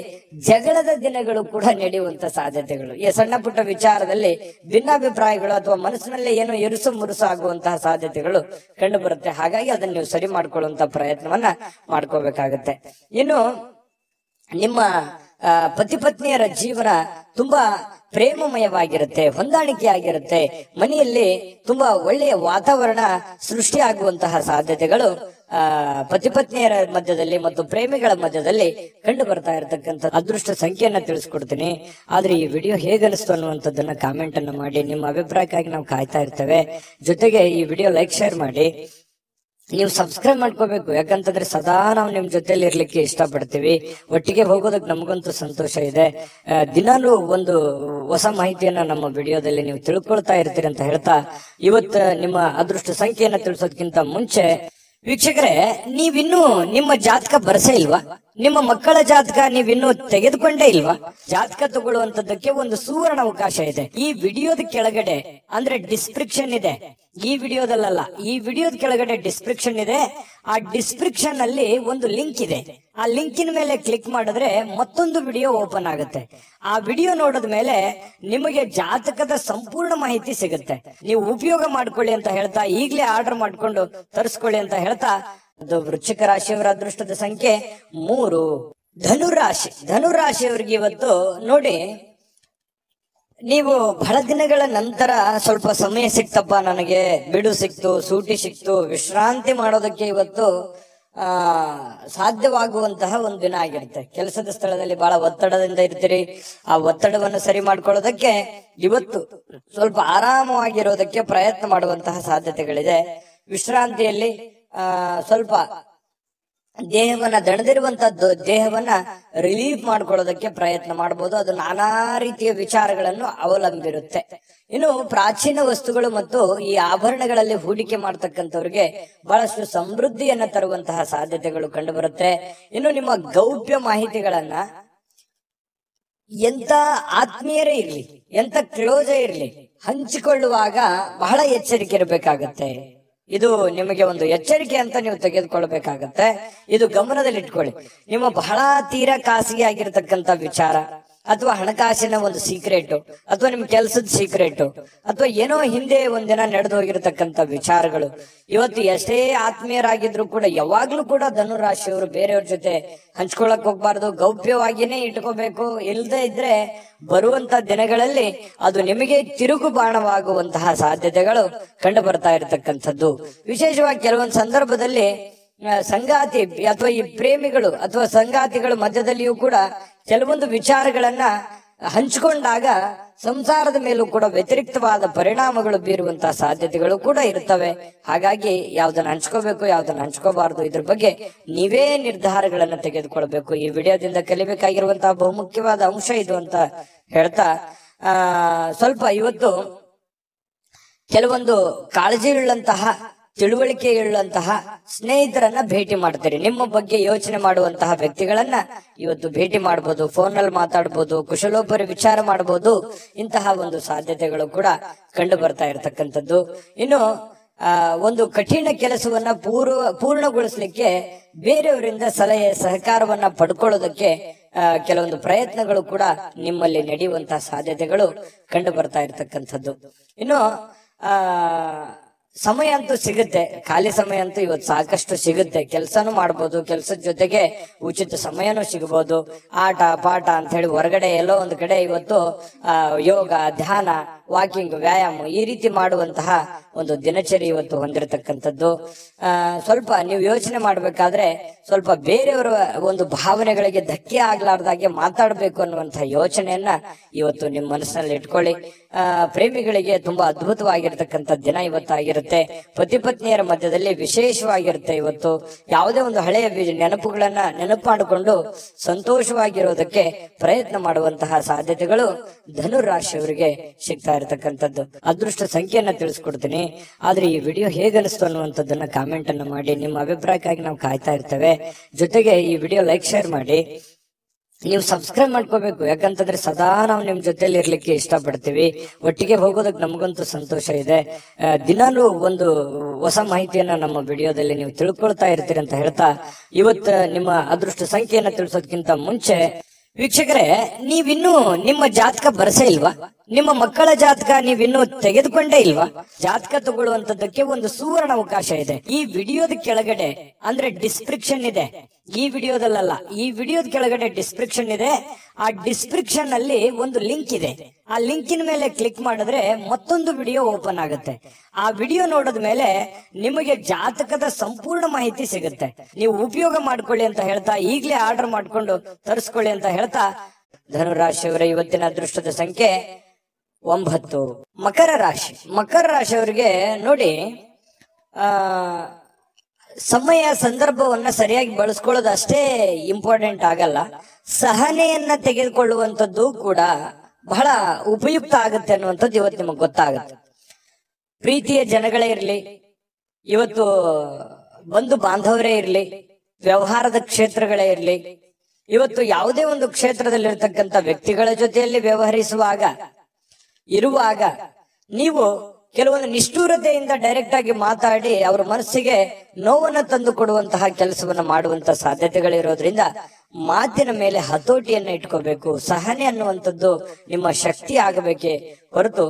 ಜಗಳದ ದಿನಗಳು ಕೂಡ ನಡೆಯುವಂತ ಸಾಧ್ಯತೆಗಳು, ಈ ಸಣ್ಣ ಪುಟ್ಟ ವಿಚಾರದಲ್ಲಿ ಭಿನ್ನಾಭಿಪ್ರಾಯಗಳು ಅಥವಾ ಮನಸ್ಸಿನಲ್ಲಿ ಏನೋ ಇರುಸು ಮುರುಸು ಆಗುವಂತಹ ಸಾಧ್ಯತೆಗಳು ಕಂಡು ಬರುತ್ತೆ. ಹಾಗಾಗಿ ಅದನ್ನ ನೀವು ಸರಿ ಮಾಡ್ಕೊಳ್ಳುವಂತ ಪ್ರಯತ್ನವನ್ನ ಮಾಡ್ಕೋಬೇಕಾಗತ್ತೆ. ಇನ್ನು ನಿಮ್ಮ ಪತಿ ಪತ್ನಿಯರ ಜೀವನ ತುಂಬಾ ಪ್ರೇಮಮಯವಾಗಿರುತ್ತೆ, ಹೊಂದಾಣಿಕೆ ಆಗಿರುತ್ತೆ. ಮನೆಯಲ್ಲಿ ತುಂಬಾ ಒಳ್ಳೆಯ ವಾತಾವರಣ ಸೃಷ್ಟಿಯಾಗುವಂತಹ ಸಾಧ್ಯತೆಗಳು ಪತಿ ಪತ್ನಿಯರ ಮಧ್ಯದಲ್ಲಿ ಮತ್ತು ಪ್ರೇಮಿಗಳ ಮಧ್ಯದಲ್ಲಿ ಕಂಡು ಬರ್ತಾ ಇರತಕ್ಕಂಥ ಅದೃಷ್ಟ ಸಂಖ್ಯೆಯನ್ನ ತಿಳಿಸ್ಕೊಡ್ತೀನಿ. ಆದ್ರೆ ಈ ವಿಡಿಯೋ ಹೇಗನಿಸ್ತು ಅನ್ನುವಂಥದ್ದನ್ನ ಕಾಮೆಂಟ್ ಅನ್ನ ಮಾಡಿ. ನಿಮ್ಮ ಅಭಿಪ್ರಾಯಕ್ಕಾಗಿ ನಾವು ಕಾಯ್ತಾ ಇರ್ತೇವೆ. ಜೊತೆಗೆ ಈ ವಿಡಿಯೋ ಲೈಕ್, ಶೇರ್ ಮಾಡಿ. ನೀವು ಸಬ್ಸ್ಕ್ರೈಬ್ ಮಾಡ್ಕೋಬೇಕು. ಯಾಕಂತಂದ್ರೆ ಸದಾ ನಾವು ನಿಮ್ ಜೊತೆಲಿ ಇರ್ಲಿಕ್ಕೆ ಇಷ್ಟಪಡ್ತೀವಿ. ಒಟ್ಟಿಗೆ ಹೋಗೋದಕ್ಕೆ ನಮಗಂತೂ ಸಂತೋಷ ಇದೆ. ದಿನಾಲೂ ಒಂದು ಹೊಸ ಮಾಹಿತಿಯನ್ನ ನಮ್ಮ ವಿಡಿಯೋದಲ್ಲಿ ನೀವು ತಿಳ್ಕೊಳ್ತಾ ಇರ್ತೀರಿ ಅಂತ ಹೇಳ್ತಾ, ಇವತ್ತು ನಿಮ್ಮ ಅದೃಷ್ಟ ಸಂಖ್ಯೆಯನ್ನ ತಿಳಿಸೋದಕ್ಕಿಂತ ಮುಂಚೆ ವೀಕ್ಷಕರೇ, ನೀವಿನ್ನೂ ನಿಮ್ಮ ಜಾತಕ ಬರಸೇ ಇಲ್ವಾ? ನಿಮ್ಮ ಮಕ್ಕಳ ಜಾತಕ ನೀವಿನ್ನೂ ತೆಗೆದುಕೊಂಡೇ ಇಲ್ವಾ? ಜಾತಕ ತಗೊಳ್ಳುವಂತದ್ದಕ್ಕೆ ಒಂದು ಸುವರ್ಣ ಅವಕಾಶ ಇದೆ. ಈ ವಿಡಿಯೋದ ಕೆಳಗಡೆ ಅಂದ್ರೆ ಡಿಸ್ಕ್ರಿಪ್ಷನ್ ಇದೆ. ಈ ವಿಡಿಯೋದಲ್ಲ, ಈ ವಿಡಿಯೋದ ಕೆಳಗಡೆ ಡಿಸ್ಕ್ರಿಪ್ಷನ್ ಇದೆ. ಆ ಡಿಸ್ಕ್ರಿಪ್ಷನ್ ಅಲ್ಲಿ ಒಂದು ಲಿಂಕ್ ಇದೆ. ಆ ಲಿಂಕಿನ ಮೇಲೆ ಕ್ಲಿಕ್ ಮಾಡಿದ್ರೆ ಮತ್ತೊಂದು ವಿಡಿಯೋ ಓಪನ್ ಆಗುತ್ತೆ. ಆ ವಿಡಿಯೋ ನೋಡಿದ ಮೇಲೆ ನಿಮಗೆ ಜಾತಕದ ಸಂಪೂರ್ಣ ಮಾಹಿತಿ ಸಿಗುತ್ತೆ. ನೀವು ಉಪಯೋಗ ಮಾಡ್ಕೊಳ್ಳಿ ಅಂತ ಹೇಳ್ತಾ, ಈಗಲೇ ಆರ್ಡರ್ ಮಾಡ್ಕೊಂಡು ತರಿಸ್ಕೊಳ್ಳಿ ಅಂತ ಹೇಳ್ತಾ, ಅದು ವೃಶ್ಚಿಕ ರಾಶಿಯವರ ಅದೃಷ್ಟದ ಸಂಖ್ಯೆ 3. ಧನುರಾಶಿ, ಧನುರಾಶಿಯವರಿಗೆ ಇವತ್ತು ನೋಡಿ, ನೀವು ಬಹಳ ದಿನಗಳ ನಂತರ ಸ್ವಲ್ಪ ಸಮಯ ಸಿಕ್ತಪ್ಪ, ನನಗೆ ಬಿಡು ಸಿಕ್ತು, ಸೂಟಿ ಸಿಕ್ತು, ವಿಶ್ರಾಂತಿ ಮಾಡೋದಕ್ಕೆ ಇವತ್ತು ಸಾಧ್ಯವಾಗುವಂತಹ ಒಂದು ದಿನ ಆಗಿರುತ್ತೆ. ಕೆಲಸದ ಸ್ಥಳದಲ್ಲಿ ಬಹಳ ಒತ್ತಡದಿಂದ ಇರ್ತೀರಿ. ಆ ಒತ್ತಡವನ್ನು ಸರಿ ಮಾಡ್ಕೊಳ್ಳೋದಕ್ಕೆ ಇವತ್ತು ಸ್ವಲ್ಪ ಆರಾಮವಾಗಿರೋದಕ್ಕೆ ಪ್ರಯತ್ನ ಮಾಡುವಂತಹ ಸಾಧ್ಯತೆಗಳಿದೆ. ವಿಶ್ರಾಂತಿಯಲ್ಲಿ ಸ್ವಲ್ಪ ದೇಹವನ್ನ ದಣದಿರುವಂತದ್ದು ದೇಹವನ್ನ ರಿಲೀಫ್ ಮಾಡ್ಕೊಳ್ಳೋದಕ್ಕೆ ಪ್ರಯತ್ನ ಮಾಡಬಹುದು. ಅದು ನಾನಾ ರೀತಿಯ ವಿಚಾರಗಳನ್ನು ಅವಲಂಬಿರುತ್ತೆ. ಇನ್ನು ಪ್ರಾಚೀನ ವಸ್ತುಗಳು ಮತ್ತು ಈ ಆಭರಣಗಳಲ್ಲಿ ಹೂಡಿಕೆ ಮಾಡ್ತಕ್ಕಂಥವ್ರಿಗೆ ಬಹಳಷ್ಟು ಸಮೃದ್ಧಿಯನ್ನ ತರುವಂತಹ ಸಾಧ್ಯತೆಗಳು ಕಂಡು ಬರುತ್ತೆ. ಇನ್ನು ನಿಮ್ಮ ಗೌಪ್ಯ ಮಾಹಿತಿಗಳನ್ನ ಎಂತ ಆತ್ಮೀಯರೇ ಇರ್ಲಿ, ಎಂತ ಕ್ಲೋಸೇ ಇರ್ಲಿ, ಹಂಚಿಕೊಳ್ಳುವಾಗ ಬಹಳ ಎಚ್ಚರಿಕೆ ಇರಬೇಕಾಗತ್ತೆ. ಇದು ನಿಮಗೆ ಒಂದು ಎಚ್ಚರಿಕೆ ಅಂತ ನೀವು ತೆಗೆದುಕೊಳ್ಬೇಕಾಗತ್ತೆ. ಇದು ಗಮನದಲ್ಲಿಟ್ಕೊಳ್ಳಿ. ನಿಮ್ಮ ಬಹಳ ತೀರಾ ಖಾಸಗಿ ಆಗಿರ್ತಕ್ಕಂಥ ವಿಚಾರ ಅಥವಾ ಹಣಕಾಸಿನ ಒಂದು ಸೀಕ್ರೆಟ್ ಅಥವಾ ನಿಮ್ ಕೆಲಸದ ಸೀಕ್ರೆಟ್ ಅಥವಾ ಏನೋ ಹಿಂದೆ ಒಂದಿನ ನಡೆದು ಹೋಗಿರತಕ್ಕಂತ ವಿಚಾರಗಳು ಇವತ್ತು ಎಷ್ಟೇ ಆತ್ಮೀಯರಾಗಿದ್ರು ಕೂಡ ಯಾವಾಗ್ಲೂ ಕೂಡ ಧನುರಾಶಿಯವರು ಬೇರೆಯವ್ರ ಜೊತೆ ಹಂಚ್ಕೊಳಕ್ ಹೋಗ್ಬಾರ್ದು, ಗೌಪ್ಯವಾಗಿನೇ ಇಟ್ಕೋಬೇಕು. ಇಲ್ಲದೆ ಇದ್ರೆ ಬರುವಂತ ದಿನಗಳಲ್ಲಿ ಅದು ನಿಮಗೆ ತಿರುಗು ಬಾಣವಾಗುವಂತಹ ಸಾಧ್ಯತೆಗಳು ಕಂಡು ಬರ್ತಾ ಇರತಕ್ಕಂಥದ್ದು. ವಿಶೇಷವಾಗಿ ಕೆಲವೊಂದು ಸಂದರ್ಭದಲ್ಲಿ ಸಂಗಾತಿ ಅಥವಾ ಈ ಪ್ರೇಮಿಗಳು ಅಥವಾ ಸಂಗಾತಿಗಳ ಮಧ್ಯದಲ್ಲಿಯೂ ಕೂಡ ಕೆಲವೊಂದು ವಿಚಾರಗಳನ್ನ ಹಂಚಿಕೊಂಡಾಗ ಸಂಸಾರದ ಮೇಲೂ ಕೂಡ ವ್ಯತಿರಿಕ್ತವಾದ ಪರಿಣಾಮಗಳು ಬೀರುವಂತಹ ಸಾಧ್ಯತೆಗಳು ಕೂಡ ಇರ್ತವೆ. ಹಾಗಾಗಿ ಯಾವ್ದನ್ನ ಹಂಚ್ಕೋಬೇಕು, ಯಾವ್ದನ್ನ ಹಂಚ್ಕೋಬಾರ್ದು, ಇದ್ರ ಬಗ್ಗೆ ನೀವೇ ನಿರ್ಧಾರಗಳನ್ನ ತೆಗೆದುಕೊಳ್ಬೇಕು. ಈ ವಿಡಿಯೋದಿಂದ ಕಲಿಬೇಕಾಗಿರುವಂತಹ ಬಹುಮುಖ್ಯವಾದ ಅಂಶ ಇದು ಅಂತ ಹೇಳ್ತಾ, ಸ್ವಲ್ಪ ಇವತ್ತು ಕೆಲವೊಂದು ಕಾಳಜಿ ಉಳ್ಳಂತಹ ತಿಳುವಳಿಕೆ ಉಳ್ಳಂತಹ ಸ್ನೇಹಿತರನ್ನ ಭೇಟಿ ಮಾಡ್ತೀರಿ. ನಿಮ್ಮ ಬಗ್ಗೆ ಯೋಚನೆ ಮಾಡುವಂತಹ ವ್ಯಕ್ತಿಗಳನ್ನ ಇವತ್ತು ಭೇಟಿ ಮಾಡಬಹುದು, ಫೋನಲ್ಲಿ ಮಾತಾಡಬಹುದು, ಕುಶಲೋಪರಿ ವಿಚಾರ ಮಾಡಬಹುದು. ಇಂತಹ ಒಂದು ಸಾಧ್ಯತೆಗಳು ಕೂಡ ಕಂಡು ಬರ್ತಾ ಇರತಕ್ಕಂಥದ್ದು. ಇನ್ನು ಒಂದು ಕಠಿಣ ಕೆಲಸವನ್ನ ಪೂರ್ಣಗೊಳಿಸ್ಲಿಕ್ಕೆ ಬೇರೆಯವರಿಂದ ಸಲಹೆ ಸಹಕಾರವನ್ನ ಪಡ್ಕೊಳ್ಳೋದಕ್ಕೆ ಕೆಲವೊಂದು ಪ್ರಯತ್ನಗಳು ಕೂಡ ನಿಮ್ಮಲ್ಲಿ ನಡೆಯುವಂತಹ ಸಾಧ್ಯತೆಗಳು ಕಂಡು ಬರ್ತಾ ಇರತಕ್ಕಂಥದ್ದು. ಇನ್ನು ಸಮಯ ಅಂತೂ ಸಿಗುತ್ತೆ, ಖಾಲಿ ಸಮಯ ಅಂತೂ ಇವತ್ತು ಸಾಕಷ್ಟು ಸಿಗುತ್ತೆ. ಕೆಲಸನೂ ಮಾಡ್ಬೋದು, ಕೆಲಸದ ಜೊತೆಗೆ ಉಚಿತ ಸಮಯನೂ ಸಿಗಬಹುದು. ಆಟ ಪಾಠ ಅಂತ ಹೇಳಿ ಹೊರಗಡೆ ಎಲ್ಲೋ ಒಂದು ಕಡೆ ಇವತ್ತು ಯೋಗ, ಧ್ಯಾನ, ವಾಕಿಂಗ್, ವ್ಯಾಯಾಮ ಈ ರೀತಿ ಮಾಡುವಂತಹ ಒಂದು ದಿನಚರಿ ಇವತ್ತು ಹೊಂದಿರತಕ್ಕಂಥದ್ದು. ಸ್ವಲ್ಪ ನೀವು ಯೋಚನೆ ಮಾಡ್ಬೇಕಾದ್ರೆ ಸ್ವಲ್ಪ ಬೇರೆಯವರ ಒಂದು ಭಾವನೆಗಳಿಗೆ ಧಕ್ಕೆ ಆಗ್ಲಾರ್ದಾಗೆ ಮಾತಾಡ್ಬೇಕು ಅನ್ನುವಂತಹ ಯೋಚನೆಯನ್ನ ಇವತ್ತು ನಿಮ್ಮ ಮನಸ್ಸಿನಲ್ಲಿ ಇಟ್ಕೊಳ್ಳಿ. ಪ್ರೇಮಿಗಳಿಗೆ ತುಂಬಾ ಅದ್ಭುತವಾಗಿರ್ತಕ್ಕಂಥ ದಿನ ಇವತ್ತಾಗಿರುತ್ತೆ. ಪತಿ ಪತ್ನಿಯರ ಮಧ್ಯದಲ್ಲಿ ವಿಶೇಷವಾಗಿರುತ್ತೆ. ಇವತ್ತು ಯಾವುದೇ ಒಂದು ಹಳೆಯ ನೆನಪುಗಳನ್ನ ನೆನಪು ಮಾಡಿಕೊಂಡು ಸಂತೋಷವಾಗಿರೋದಕ್ಕೆ ಪ್ರಯತ್ನ ಮಾಡುವಂತಹ ಸಾಧ್ಯತೆಗಳು ಧನುರಾಶಿಯವರಿಗೆ ಸಿಗ್ತಾ ಇರತಕ್ಕಂಥದ್ದು. ಅದೃಷ್ಟ ಸಂಖ್ಯೆಯನ್ನ ತಿಳಿಸ್ಕೊಡ್ತೀನಿ. ಆದ್ರೆ ಈ ವಿಡಿಯೋ ಹೇಗನಿಸ್ತು ಅನ್ನುವಂಥದ್ದನ್ನ ಕಾಮೆಂಟ್ ಅನ್ನ ಮಾಡಿ. ನಿಮ್ಮ ಅಭಿಪ್ರಾಯಕ್ಕಾಗಿ ನಾವು ಕಾಯ್ತಾ ಇರ್ತೇವೆ. ಜೊತೆಗೆ ಈ ವಿಡಿಯೋ ಲೈಕ್, ಶೇರ್ ಮಾಡಿ. ನೀವು ಸಬ್ಸ್ಕ್ರೈಬ್ ಮಾಡ್ಕೋಬೇಕು, ಯಾಕಂತಂದ್ರೆ ಸದಾ ನಾವು ನಿಮ್ ಜೊತೆಲಿ ಇರ್ಲಿಕ್ಕೆ ಇಷ್ಟಪಡ್ತೀವಿ. ಒಟ್ಟಿಗೆ ಹೋಗೋದಕ್ಕೆ ನಮಗಂತೂ ಸಂತೋಷ ಇದೆ. ದಿನಾಲೂ ಒಂದು ಹೊಸ ಮಾಹಿತಿಯನ್ನ ನಮ್ಮ ವಿಡಿಯೋದಲ್ಲಿ ನೀವು ತಿಳ್ಕೊಳ್ತಾ ಇರ್ತೀರಿ ಅಂತ ಹೇಳ್ತಾ, ಇವತ್ತು ನಿಮ್ಮ ಅದೃಷ್ಟ ಸಂಖ್ಯೆಯನ್ನ ತಿಳಿಸೋದಕ್ಕಿಂತ ಮುಂಚೆ ವೀಕ್ಷಕರೇ, ನೀವಿನ್ನೂ ನಿಮ್ಮ ಜಾತಕ ಬರಸೇ ಇಲ್ವಾ? ನಿಮ್ಮ ಮಕ್ಕಳ ಜಾತಕ ನೀವಿನ್ನೂ ತೆಗೆದುಕೊಂಡೇ ಇಲ್ವಾ? ಜಾತಕ ತಗೊಳ್ಳುವಂತದ್ದಕ್ಕೆ ಒಂದು ಸುವರ್ಣ ಅವಕಾಶ ಇದೆ. ಈ ವಿಡಿಯೋದ ಕೆಳಗಡೆ ಅಂದ್ರೆ ಡಿಸ್ಕ್ರಿಪ್ಷನ್ ಇದೆ. ಈ ವಿಡಿಯೋದಲ್ಲ, ಈ ವಿಡಿಯೋದ ಕೆಳಗಡೆ ಡಿಸ್ಕ್ರಿಪ್ಷನ್ ಇದೆ. ಆ ಡಿಸ್ಕ್ರಿಪ್ಷನ್ ಅಲ್ಲಿ ಒಂದು ಲಿಂಕ್ ಇದೆ. ಆ ಲಿಂಕಿನ ಮೇಲೆ ಕ್ಲಿಕ್ ಮಾಡಿದ್ರೆ ಮತ್ತೊಂದು ವಿಡಿಯೋ ಓಪನ್ ಆಗುತ್ತೆ. ಆ ವಿಡಿಯೋ ನೋಡಿದ ಮೇಲೆ ನಿಮಗೆ ಜಾತಕದ ಸಂಪೂರ್ಣ ಮಾಹಿತಿ ಸಿಗುತ್ತೆ. ನೀವು ಉಪಯೋಗ ಮಾಡ್ಕೊಳ್ಳಿ ಅಂತ ಹೇಳ್ತಾ, ಈಗಲೇ ಆರ್ಡರ್ ಮಾಡ್ಕೊಂಡು ತರಿಸ್ಕೊಳ್ಳಿ ಅಂತ ಹೇಳ್ತಾ, ಧನುರಾಶಿಯವರ ಇವತ್ತಿನ ಅದೃಷ್ಟದ ಸಂಖ್ಯೆ 9. ಮಕರ ರಾಶಿ. ಮಕರ ರಾಶಿಯವರಿಗೆ ನೋಡಿ, ಸಮಯ ಸಂದರ್ಭವನ್ನ ಸರಿಯಾಗಿ ಬಳಸ್ಕೊಳ್ಳೋದು ಅಷ್ಟೇ ಇಂಪಾರ್ಟೆಂಟ್ ಆಗಲ್ಲ, ಸಹನೆಯನ್ನ ತೆಗೆದುಕೊಳ್ಳುವಂಥದ್ದು ಕೂಡ ಬಹಳ ಉಪಯುಕ್ತ ಆಗುತ್ತೆ ಅನ್ನುವಂಥದ್ದು ಇವತ್ತು ನಿಮಗೆ ಗೊತ್ತಾಗುತ್ತೆ. ಪ್ರೀತಿಯ ಜನಗಳೇ ಇರ್ಲಿ, ಇವತ್ತು ಬಂಧು ಬಾಂಧವರೇ ಇರ್ಲಿ, ವ್ಯವಹಾರದ ಕ್ಷೇತ್ರಗಳೇ ಇರ್ಲಿ, ಇವತ್ತು ಯಾವುದೇ ಒಂದು ಕ್ಷೇತ್ರದಲ್ಲಿರ್ತಕ್ಕಂಥ ವ್ಯಕ್ತಿಗಳ ಜೊತೆಯಲ್ಲಿ ವ್ಯವಹರಿಸುವಾಗ ಇರುವಾಗ ನೀವು ಕೆಲವೊಂದು ನಿಷ್ಠೂರತೆಯಿಂದ ಡೈರೆಕ್ಟ್ ಆಗಿ ಮಾತಾಡಿ ಅವರ ಮನಸ್ಸಿಗೆ ನೋವನ್ನು ತಂದು ಕೊಡುವಂತಹ ಕೆಲಸವನ್ನ ಮಾಡುವಂತಹ ಸಾಧ್ಯತೆಗಳಿರೋದ್ರಿಂದ ಮಾತಿನ ಮೇಲೆ ಹತೋಟಿಯನ್ನ ಇಟ್ಕೋಬೇಕು. ಸಹನೆ ಅನ್ನುವಂಥದ್ದು ನಿಮ್ಮ ಶಕ್ತಿ ಆಗಬೇಕೇ ಹೊರತು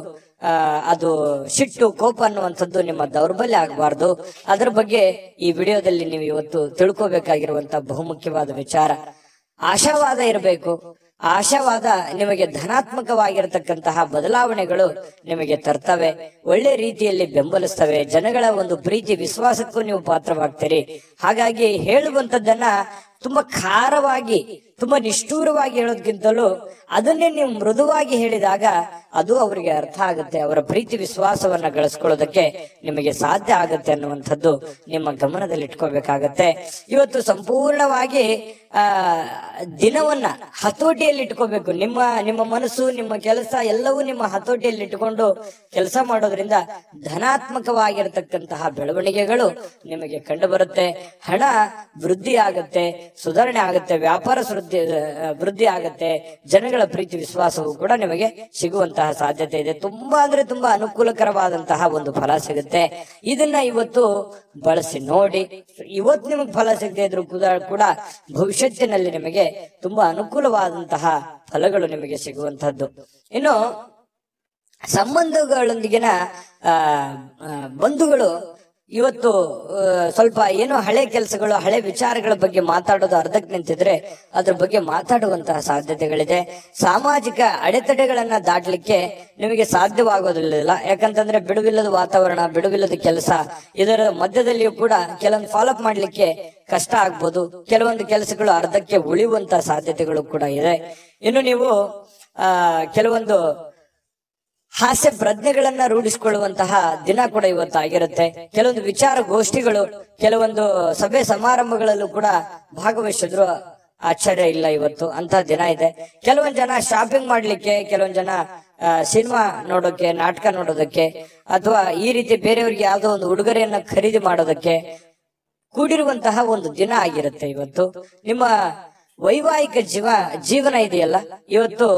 ಅದು ಸಿಟ್ಟು, ಕೋಪ ಅನ್ನುವಂಥದ್ದು ನಿಮ್ಮ ದೌರ್ಬಲ್ಯ ಆಗಬಾರ್ದು. ಅದರ ಬಗ್ಗೆ ಈ ವಿಡಿಯೋದಲ್ಲಿ ನೀವು ಇವತ್ತು ತಿಳ್ಕೋಬೇಕಾಗಿರುವಂತಹ ಬಹುಮುಖ್ಯವಾದ ವಿಚಾರ. ಆಶಾವಾದ ಇರಬೇಕು. ಆಶಾವಾದ ನಿಮಗೆ ಧನಾತ್ಮಕವಾಗಿರತಕ್ಕಂತಹ ಬದಲಾವಣೆಗಳು ನಿಮಗೆ ತರ್ತವೆ, ಒಳ್ಳೆ ರೀತಿಯಲ್ಲಿ ಬೆಂಬಲಿಸ್ತವೆ. ಜನಗಳ ಒಂದು ಪ್ರೀತಿ ವಿಶ್ವಾಸಕ್ಕೂ ನೀವು ಪಾತ್ರವಾಗ್ತೀರಿ. ಹಾಗಾಗಿ ಹೇಳುವಂತದ್ದನ್ನ ತುಂಬಾ ಖಾರವಾಗಿ, ತುಂಬಾ ನಿಷ್ಠೂರವಾಗಿ ಹೇಳೋದಕ್ಕಿಂತಲೂ ಅದನ್ನೇ ನೀವು ಮೃದುವಾಗಿ ಹೇಳಿದಾಗ ಅದು ಅವರಿಗೆ ಅರ್ಥ ಆಗುತ್ತೆ. ಅವರ ಪ್ರೀತಿ ವಿಶ್ವಾಸವನ್ನ ಗಳಿಸ್ಕೊಳ್ಳೋದಕ್ಕೆ ನಿಮಗೆ ಸಾಧ್ಯ ಆಗುತ್ತೆ ಅನ್ನುವಂಥದ್ದು ನಿಮ್ಮ ಗಮನದಲ್ಲಿ ಇಟ್ಕೋಬೇಕಾಗತ್ತೆ. ಇವತ್ತು ಸಂಪೂರ್ಣವಾಗಿ ದಿನವನ್ನ ಹತೋಟಿಯಲ್ಲಿ ಇಟ್ಕೋಬೇಕು. ನಿಮ್ಮ ಮನಸ್ಸು, ನಿಮ್ಮ ಕೆಲಸ ಎಲ್ಲವೂ ನಿಮ್ಮ ಹತೋಟಿಯಲ್ಲಿ ಇಟ್ಟುಕೊಂಡು ಕೆಲಸ ಮಾಡೋದ್ರಿಂದ ಧನಾತ್ಮಕವಾಗಿರತಕ್ಕಂತಹ ಬೆಳವಣಿಗೆಗಳು ನಿಮಗೆ ಕಂಡು ಬರುತ್ತೆ. ಹಣ ವೃದ್ಧಿ ಆಗುತ್ತೆ, ಸುಧಾರಣೆ ಆಗುತ್ತೆ, ವ್ಯಾಪಾರ ವೃದ್ಧಿ ಆಗುತ್ತೆ, ಜನಗಳ ಪ್ರೀತಿ ವಿಶ್ವಾಸವೂ ಕೂಡ ನಿಮಗೆ ಸಿಗುವಂತಹ ಸಾಧ್ಯತೆ ಇದೆ. ತುಂಬಾ ಅಂದ್ರೆ ತುಂಬಾ ಅನುಕೂಲಕರವಾದಂತಹ ಒಂದು ಫಲ ಸಿಗುತ್ತೆ. ಇದನ್ನ ಇವತ್ತು ಬಳಸಿ ನೋಡಿ. ಇವತ್ತು ನಿಮಗೆ ಫಲ ಸಿಗದೆ ಇದ್ರು ಕೂಡ ಭವಿಷ್ಯತ್ತಿನಲ್ಲಿ ನಿಮಗೆ ತುಂಬಾ ಅನುಕೂಲವಾದಂತಹ ಫಲಗಳು ನಿಮಗೆ ಸಿಗುವಂತಹದ್ದು. ಇನ್ನು ಸಂಬಂಧಗಳೊಂದಿಗಿನ ಬಂಧುಗಳು ಇವತ್ತು ಸ್ವಲ್ಪ ಏನೋ ಹಳೆ ಕೆಲಸಗಳು, ಹಳೆ ವಿಚಾರಗಳ ಬಗ್ಗೆ ಮಾತಾಡೋದು ಅರ್ಧಕ್ಕೆ ನಿಂತಿದ್ರೆ ಅದ್ರ ಬಗ್ಗೆ ಮಾತಾಡುವಂತಹ ಸಾಧ್ಯತೆಗಳಿದೆ. ಸಾಮಾಜಿಕ ಅಡೆತಡೆಗಳನ್ನ ದಾಟಲಿಕ್ಕೆ ನಿಮಗೆ ಸಾಧ್ಯವಾಗೋದಿಲ್ಲ. ಯಾಕಂತಂದ್ರೆ ಬಿಡುವಿಲ್ಲದ ವಾತಾವರಣ, ಬಿಡುವಿಲ್ಲದ ಕೆಲಸ, ಇದರ ಮಧ್ಯದಲ್ಲಿಯೂ ಕೂಡ ಕೆಲವೊಂದು ಫಾಲೋಅಪ್ ಮಾಡ್ಲಿಕ್ಕೆ ಕಷ್ಟ ಆಗ್ಬೋದು. ಕೆಲವೊಂದು ಕೆಲಸಗಳು ಅರ್ಧಕ್ಕೆ ಉಳಿಯುವಂತಹ ಸಾಧ್ಯತೆಗಳು ಕೂಡ ಇದೆ. ಇನ್ನು ನೀವು ಕೆಲವೊಂದು ಹಾಸ್ಯ ಪ್ರಜ್ಞೆಗಳನ್ನ ರೂಢಿಸಿಕೊಳ್ಳುವಂತಹ ದಿನ ಕೂಡ ಇವತ್ತಾಗಿರುತ್ತೆ. ಕೆಲವೊಂದು ವಿಚಾರ ಗೋಷ್ಠಿಗಳು, ಕೆಲವೊಂದು ಸಭೆ ಸಮಾರಂಭಗಳಲ್ಲೂ ಕೂಡ ಭಾಗವಹಿಸಿದ್ರು ಆಶ್ಚರ್ಯ ಇಲ್ಲ. ಇವತ್ತು ಅಂತ ದಿನ ಇದೆ. ಕೆಲವೊಂದ್ ಜನ ಶಾಪಿಂಗ್ ಮಾಡ್ಲಿಕ್ಕೆ, ಕೆಲವೊಂದ್ ಜನ ಸಿನಿಮಾ ನೋಡೋಕೆ, ನಾಟಕ ನೋಡೋದಕ್ಕೆ, ಅಥವಾ ಈ ರೀತಿ ಬೇರೆಯವ್ರಿಗೆ ಯಾವುದೋ ಒಂದು ಉಡುಗೊರೆಯನ್ನ ಖರೀದಿ ಮಾಡೋದಕ್ಕೆ ಕೂಡಿರುವಂತಹ ಒಂದು ದಿನ ಆಗಿರುತ್ತೆ ಇವತ್ತು. ನಿಮ್ಮ ವೈವಾಹಿಕ ಜೀವನ ಇದೆಯಲ್ಲ, ಇವತ್ತು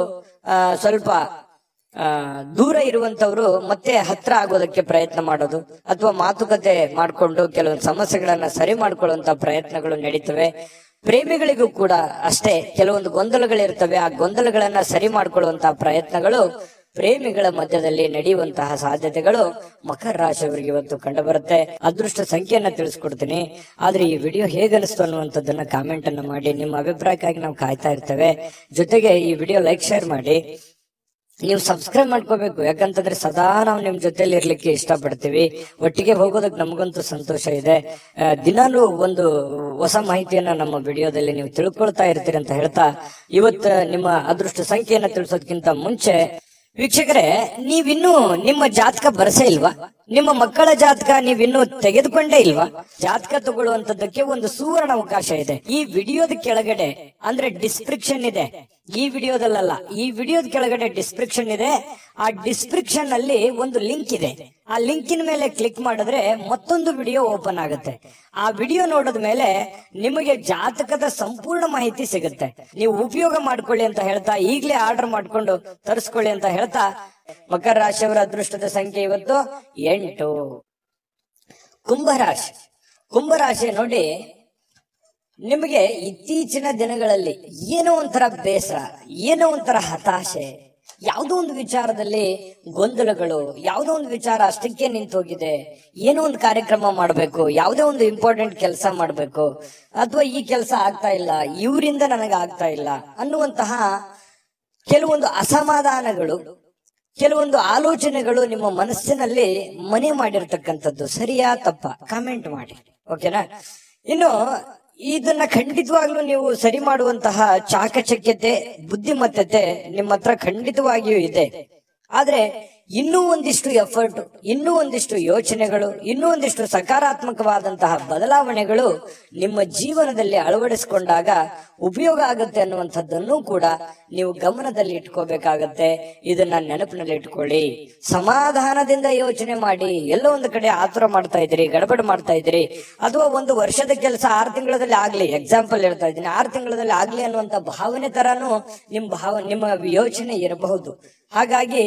ಸ್ವಲ್ಪ ದೂರ ಇರುವಂತವ್ರು ಮತ್ತೆ ಹತ್ರ ಆಗೋದಕ್ಕೆ ಪ್ರಯತ್ನ ಮಾಡೋದು, ಅಥವಾ ಮಾತುಕತೆ ಮಾಡಿಕೊಂಡು ಕೆಲವೊಂದು ಸಮಸ್ಯೆಗಳನ್ನ ಸರಿ ಮಾಡ್ಕೊಳ್ಳುವಂತ ಪ್ರಯತ್ನಗಳು ನಡೀತವೆ. ಪ್ರೇಮಿಗಳಿಗೂ ಕೂಡ ಅಷ್ಟೇ ಕೆಲವೊಂದು ಗೊಂದಲಗಳಿರ್ತವೆ. ಆ ಗೊಂದಲಗಳನ್ನ ಸರಿ ಮಾಡ್ಕೊಳ್ಳುವಂತಹ ಪ್ರಯತ್ನಗಳು ಪ್ರೇಮಿಗಳ ಮಧ್ಯದಲ್ಲಿ ನಡೆಯುವಂತಹ ಸಾಧ್ಯತೆಗಳು ಮಕರ ರಾಶಿಯವರಿಗೆ ಇವತ್ತು ಕಂಡು ಬರುತ್ತೆ. ಅದೃಷ್ಟ ಸಂಖ್ಯೆಯನ್ನ ತಿಳಿಸ್ಕೊಡ್ತೀನಿ. ಆದ್ರೆ ಈ ವಿಡಿಯೋ ಹೇಗನಿಸ್ತು ಅನ್ನುವಂಥದ್ದನ್ನ ಕಾಮೆಂಟ್ ಅನ್ನ ಮಾಡಿ. ನಿಮ್ಮ ಅಭಿಪ್ರಾಯಕ್ಕಾಗಿ ನಾವು ಕಾಯ್ತಾ ಇರ್ತೇವೆ. ಜೊತೆಗೆ ಈ ವಿಡಿಯೋ ಲೈಕ್, ಶೇರ್ ಮಾಡಿ. ನೀವು ಸಬ್ಸ್ಕ್ರೈಬ್ ಮಾಡ್ಕೋಬೇಕು, ಯಾಕಂತಂದ್ರೆ ಸದಾ ನಾವು ನಿಮ್ ಜೊತೆಲಿ ಇರ್ಲಿಕ್ಕೆ ಇಷ್ಟಪಡ್ತೀವಿ. ಒಟ್ಟಿಗೆ ಹೋಗೋದಕ್ಕೆ ನಮಗಂತೂ ಸಂತೋಷ ಇದೆ. ದಿನಾಲೂ ಒಂದು ಹೊಸ ಮಾಹಿತಿಯನ್ನ ನಮ್ಮ ವಿಡಿಯೋದಲ್ಲಿ ನೀವು ತಿಳ್ಕೊಳ್ತಾ ಇರ್ತೀರಿ ಅಂತ ಹೇಳ್ತಾ, ಇವತ್ತು ನಿಮ್ಮ ಅದೃಷ್ಟ ಸಂಖ್ಯೆಯನ್ನ ತಿಳಿಸೋದಕ್ಕಿಂತ ಮುಂಚೆ ವೀಕ್ಷಕರೇ, ನೀವಿನ್ನೂ ನಿಮ್ಮ ಜಾತಕ ಬರಸೇ ಇಲ್ವಾ? ನಿಮ್ಮ ಮಕ್ಕಳ ಜಾತಕ ನೀವಿನ್ನೂ ತೆಗೆದುಕೊಂಡೇ ಇಲ್ವಾ? ಜಾತಕ ತಗೊಳ್ಳುವಂತದ್ದಕ್ಕೆ ಒಂದು ಸುವರ್ಣ ಅವಕಾಶ ಇದೆ. ಈ ವಿಡಿಯೋದ ಕೆಳಗಡೆ ಅಂದ್ರೆ ಡಿಸ್ಕ್ರಿಪ್ಷನ್ ಇದೆ. ಈ ವಿಡಿಯೋದಲ್ಲ, ಈ ವಿಡಿಯೋದ ಕೆಳಗಡೆ ಡಿಸ್ಕ್ರಿಪ್ಷನ್ ಇದೆ. ಆ ಡಿಸ್ಕ್ರಿಪ್ಷನ್ ಅಲ್ಲಿ ಒಂದು ಲಿಂಕ್ ಇದೆ. ಆ ಲಿಂಕಿನ ಮೇಲೆ ಕ್ಲಿಕ್ ಮಾಡಿದ್ರೆ ಮತ್ತೊಂದು ವಿಡಿಯೋ ಓಪನ್ ಆಗುತ್ತೆ. ಆ ವಿಡಿಯೋ ನೋಡಿದ ಮೇಲೆ ನಿಮಗೆ ಜಾತಕದ ಸಂಪೂರ್ಣ ಮಾಹಿತಿ ಸಿಗುತ್ತೆ. ನೀವು ಉಪಯೋಗ ಮಾಡ್ಕೊಳ್ಳಿ ಅಂತ ಹೇಳ್ತಾ, ಈಗಲೇ ಆರ್ಡರ್ ಮಾಡ್ಕೊಂಡು ತರಿಸ್ಕೊಳ್ಳಿ ಅಂತ ಹೇಳ್ತಾ, ಮಕರ ರಾಶಿಯವರ ಅದೃಷ್ಟದ ಸಂಖ್ಯೆ ಇವತ್ತು 8. ಕುಂಭರಾಶಿ ನೋಡಿ, ನಿಮಗೆ ಇತ್ತೀಚಿನ ದಿನಗಳಲ್ಲಿ ಏನೋ ಒಂಥರ ಬೇಸರ, ಏನೋ ಒಂಥರ ಹತಾಶೆ, ಯಾವುದೋ ಒಂದು ವಿಚಾರದಲ್ಲಿ ಗೊಂದಲಗಳು, ಯಾವುದೋ ಒಂದು ವಿಚಾರ ಅಷ್ಟಕ್ಕೆ ನಿಂತು ಹೋಗಿದೆ. ಏನೋ ಒಂದು ಕಾರ್ಯಕ್ರಮ ಮಾಡಬೇಕು, ಯಾವುದೋ ಒಂದು ಇಂಪಾರ್ಟೆಂಟ್ ಕೆಲಸ ಮಾಡಬೇಕು, ಅಥವಾ ಈ ಕೆಲಸ ಆಗ್ತಾ ಇಲ್ಲ, ಇವರಿಂದ ನನಗೆ ಆಗ್ತಾ ಇಲ್ಲ ಅನ್ನುವಂತಹ ಕೆಲವೊಂದು ಅಸಮಾಧಾನಗಳು, ಕೆಲವೊಂದು ಆಲೋಚನೆಗಳು ನಿಮ್ಮ ಮನಸ್ಸಿನಲ್ಲಿ ಮನೆ ಮಾಡಿರ್ತಕ್ಕಂಥದ್ದು. ಸರಿಯಾ ತಪ್ಪ ಕಾಮೆಂಟ್ ಮಾಡಿ, ಓಕೆನಾ? ಇನ್ನು ಇದನ್ನ ಖಂಡಿತವಾಗ್ಲೂ ನೀವು ಸರಿ ಮಾಡುವಂತಹ ಚಾಕಚಕ್ಯತೆ, ಬುದ್ಧಿಮತ್ತತೆ ನಿಮ್ಮ ಹತ್ರ ಖಂಡಿತವಾಗಿಯೂ ಇದೆ. ಆದ್ರೆ ಇನ್ನೂ ಒಂದಿಷ್ಟು ಎಫರ್ಟ್, ಇನ್ನೂ ಒಂದಿಷ್ಟು ಯೋಚನೆಗಳು, ಇನ್ನೂ ಒಂದಿಷ್ಟು ಸಕಾರಾತ್ಮಕವಾದಂತಹ ಬದಲಾವಣೆಗಳು ನಿಮ್ಮ ಜೀವನದಲ್ಲಿ ಅಳವಡಿಸಿಕೊಂಡಾಗ ಉಪಯೋಗ ಆಗುತ್ತೆ ಅನ್ನುವಂಥದ್ದನ್ನು ಕೂಡ ನೀವು ಗಮನದಲ್ಲಿ ಇಟ್ಕೋಬೇಕಾಗತ್ತೆ. ಇದನ್ನ ನೆನಪಿನಲ್ಲಿ ಇಟ್ಕೊಳ್ಳಿ. ಸಮಾಧಾನದಿಂದ ಯೋಚನೆ ಮಾಡಿ. ಎಲ್ಲೋ ಒಂದು ಕಡೆ ಆತುರ ಮಾಡ್ತಾ ಇದ್ದೀರಿ, ಗಡಬಡ ಮಾಡ್ತಾ ಇದ್ದೀರಿ, ಅಥವಾ ಒಂದು ವರ್ಷದ ಕೆಲಸ 6 ತಿಂಗಳಲ್ಲಿ ಆಗ್ಲಿ, ಎಕ್ಸಾಂಪಲ್ ಹೇಳ್ತಾ ಇದ್ದೀನಿ, 6 ತಿಂಗಳಲ್ಲಿ ಆಗ್ಲಿ ಅನ್ನುವಂತ ಭಾವನೆ ತರಾನು ನಿಮ್ಮ ಯೋಚನೆ ಇರಬಹುದು. ಹಾಗಾಗಿ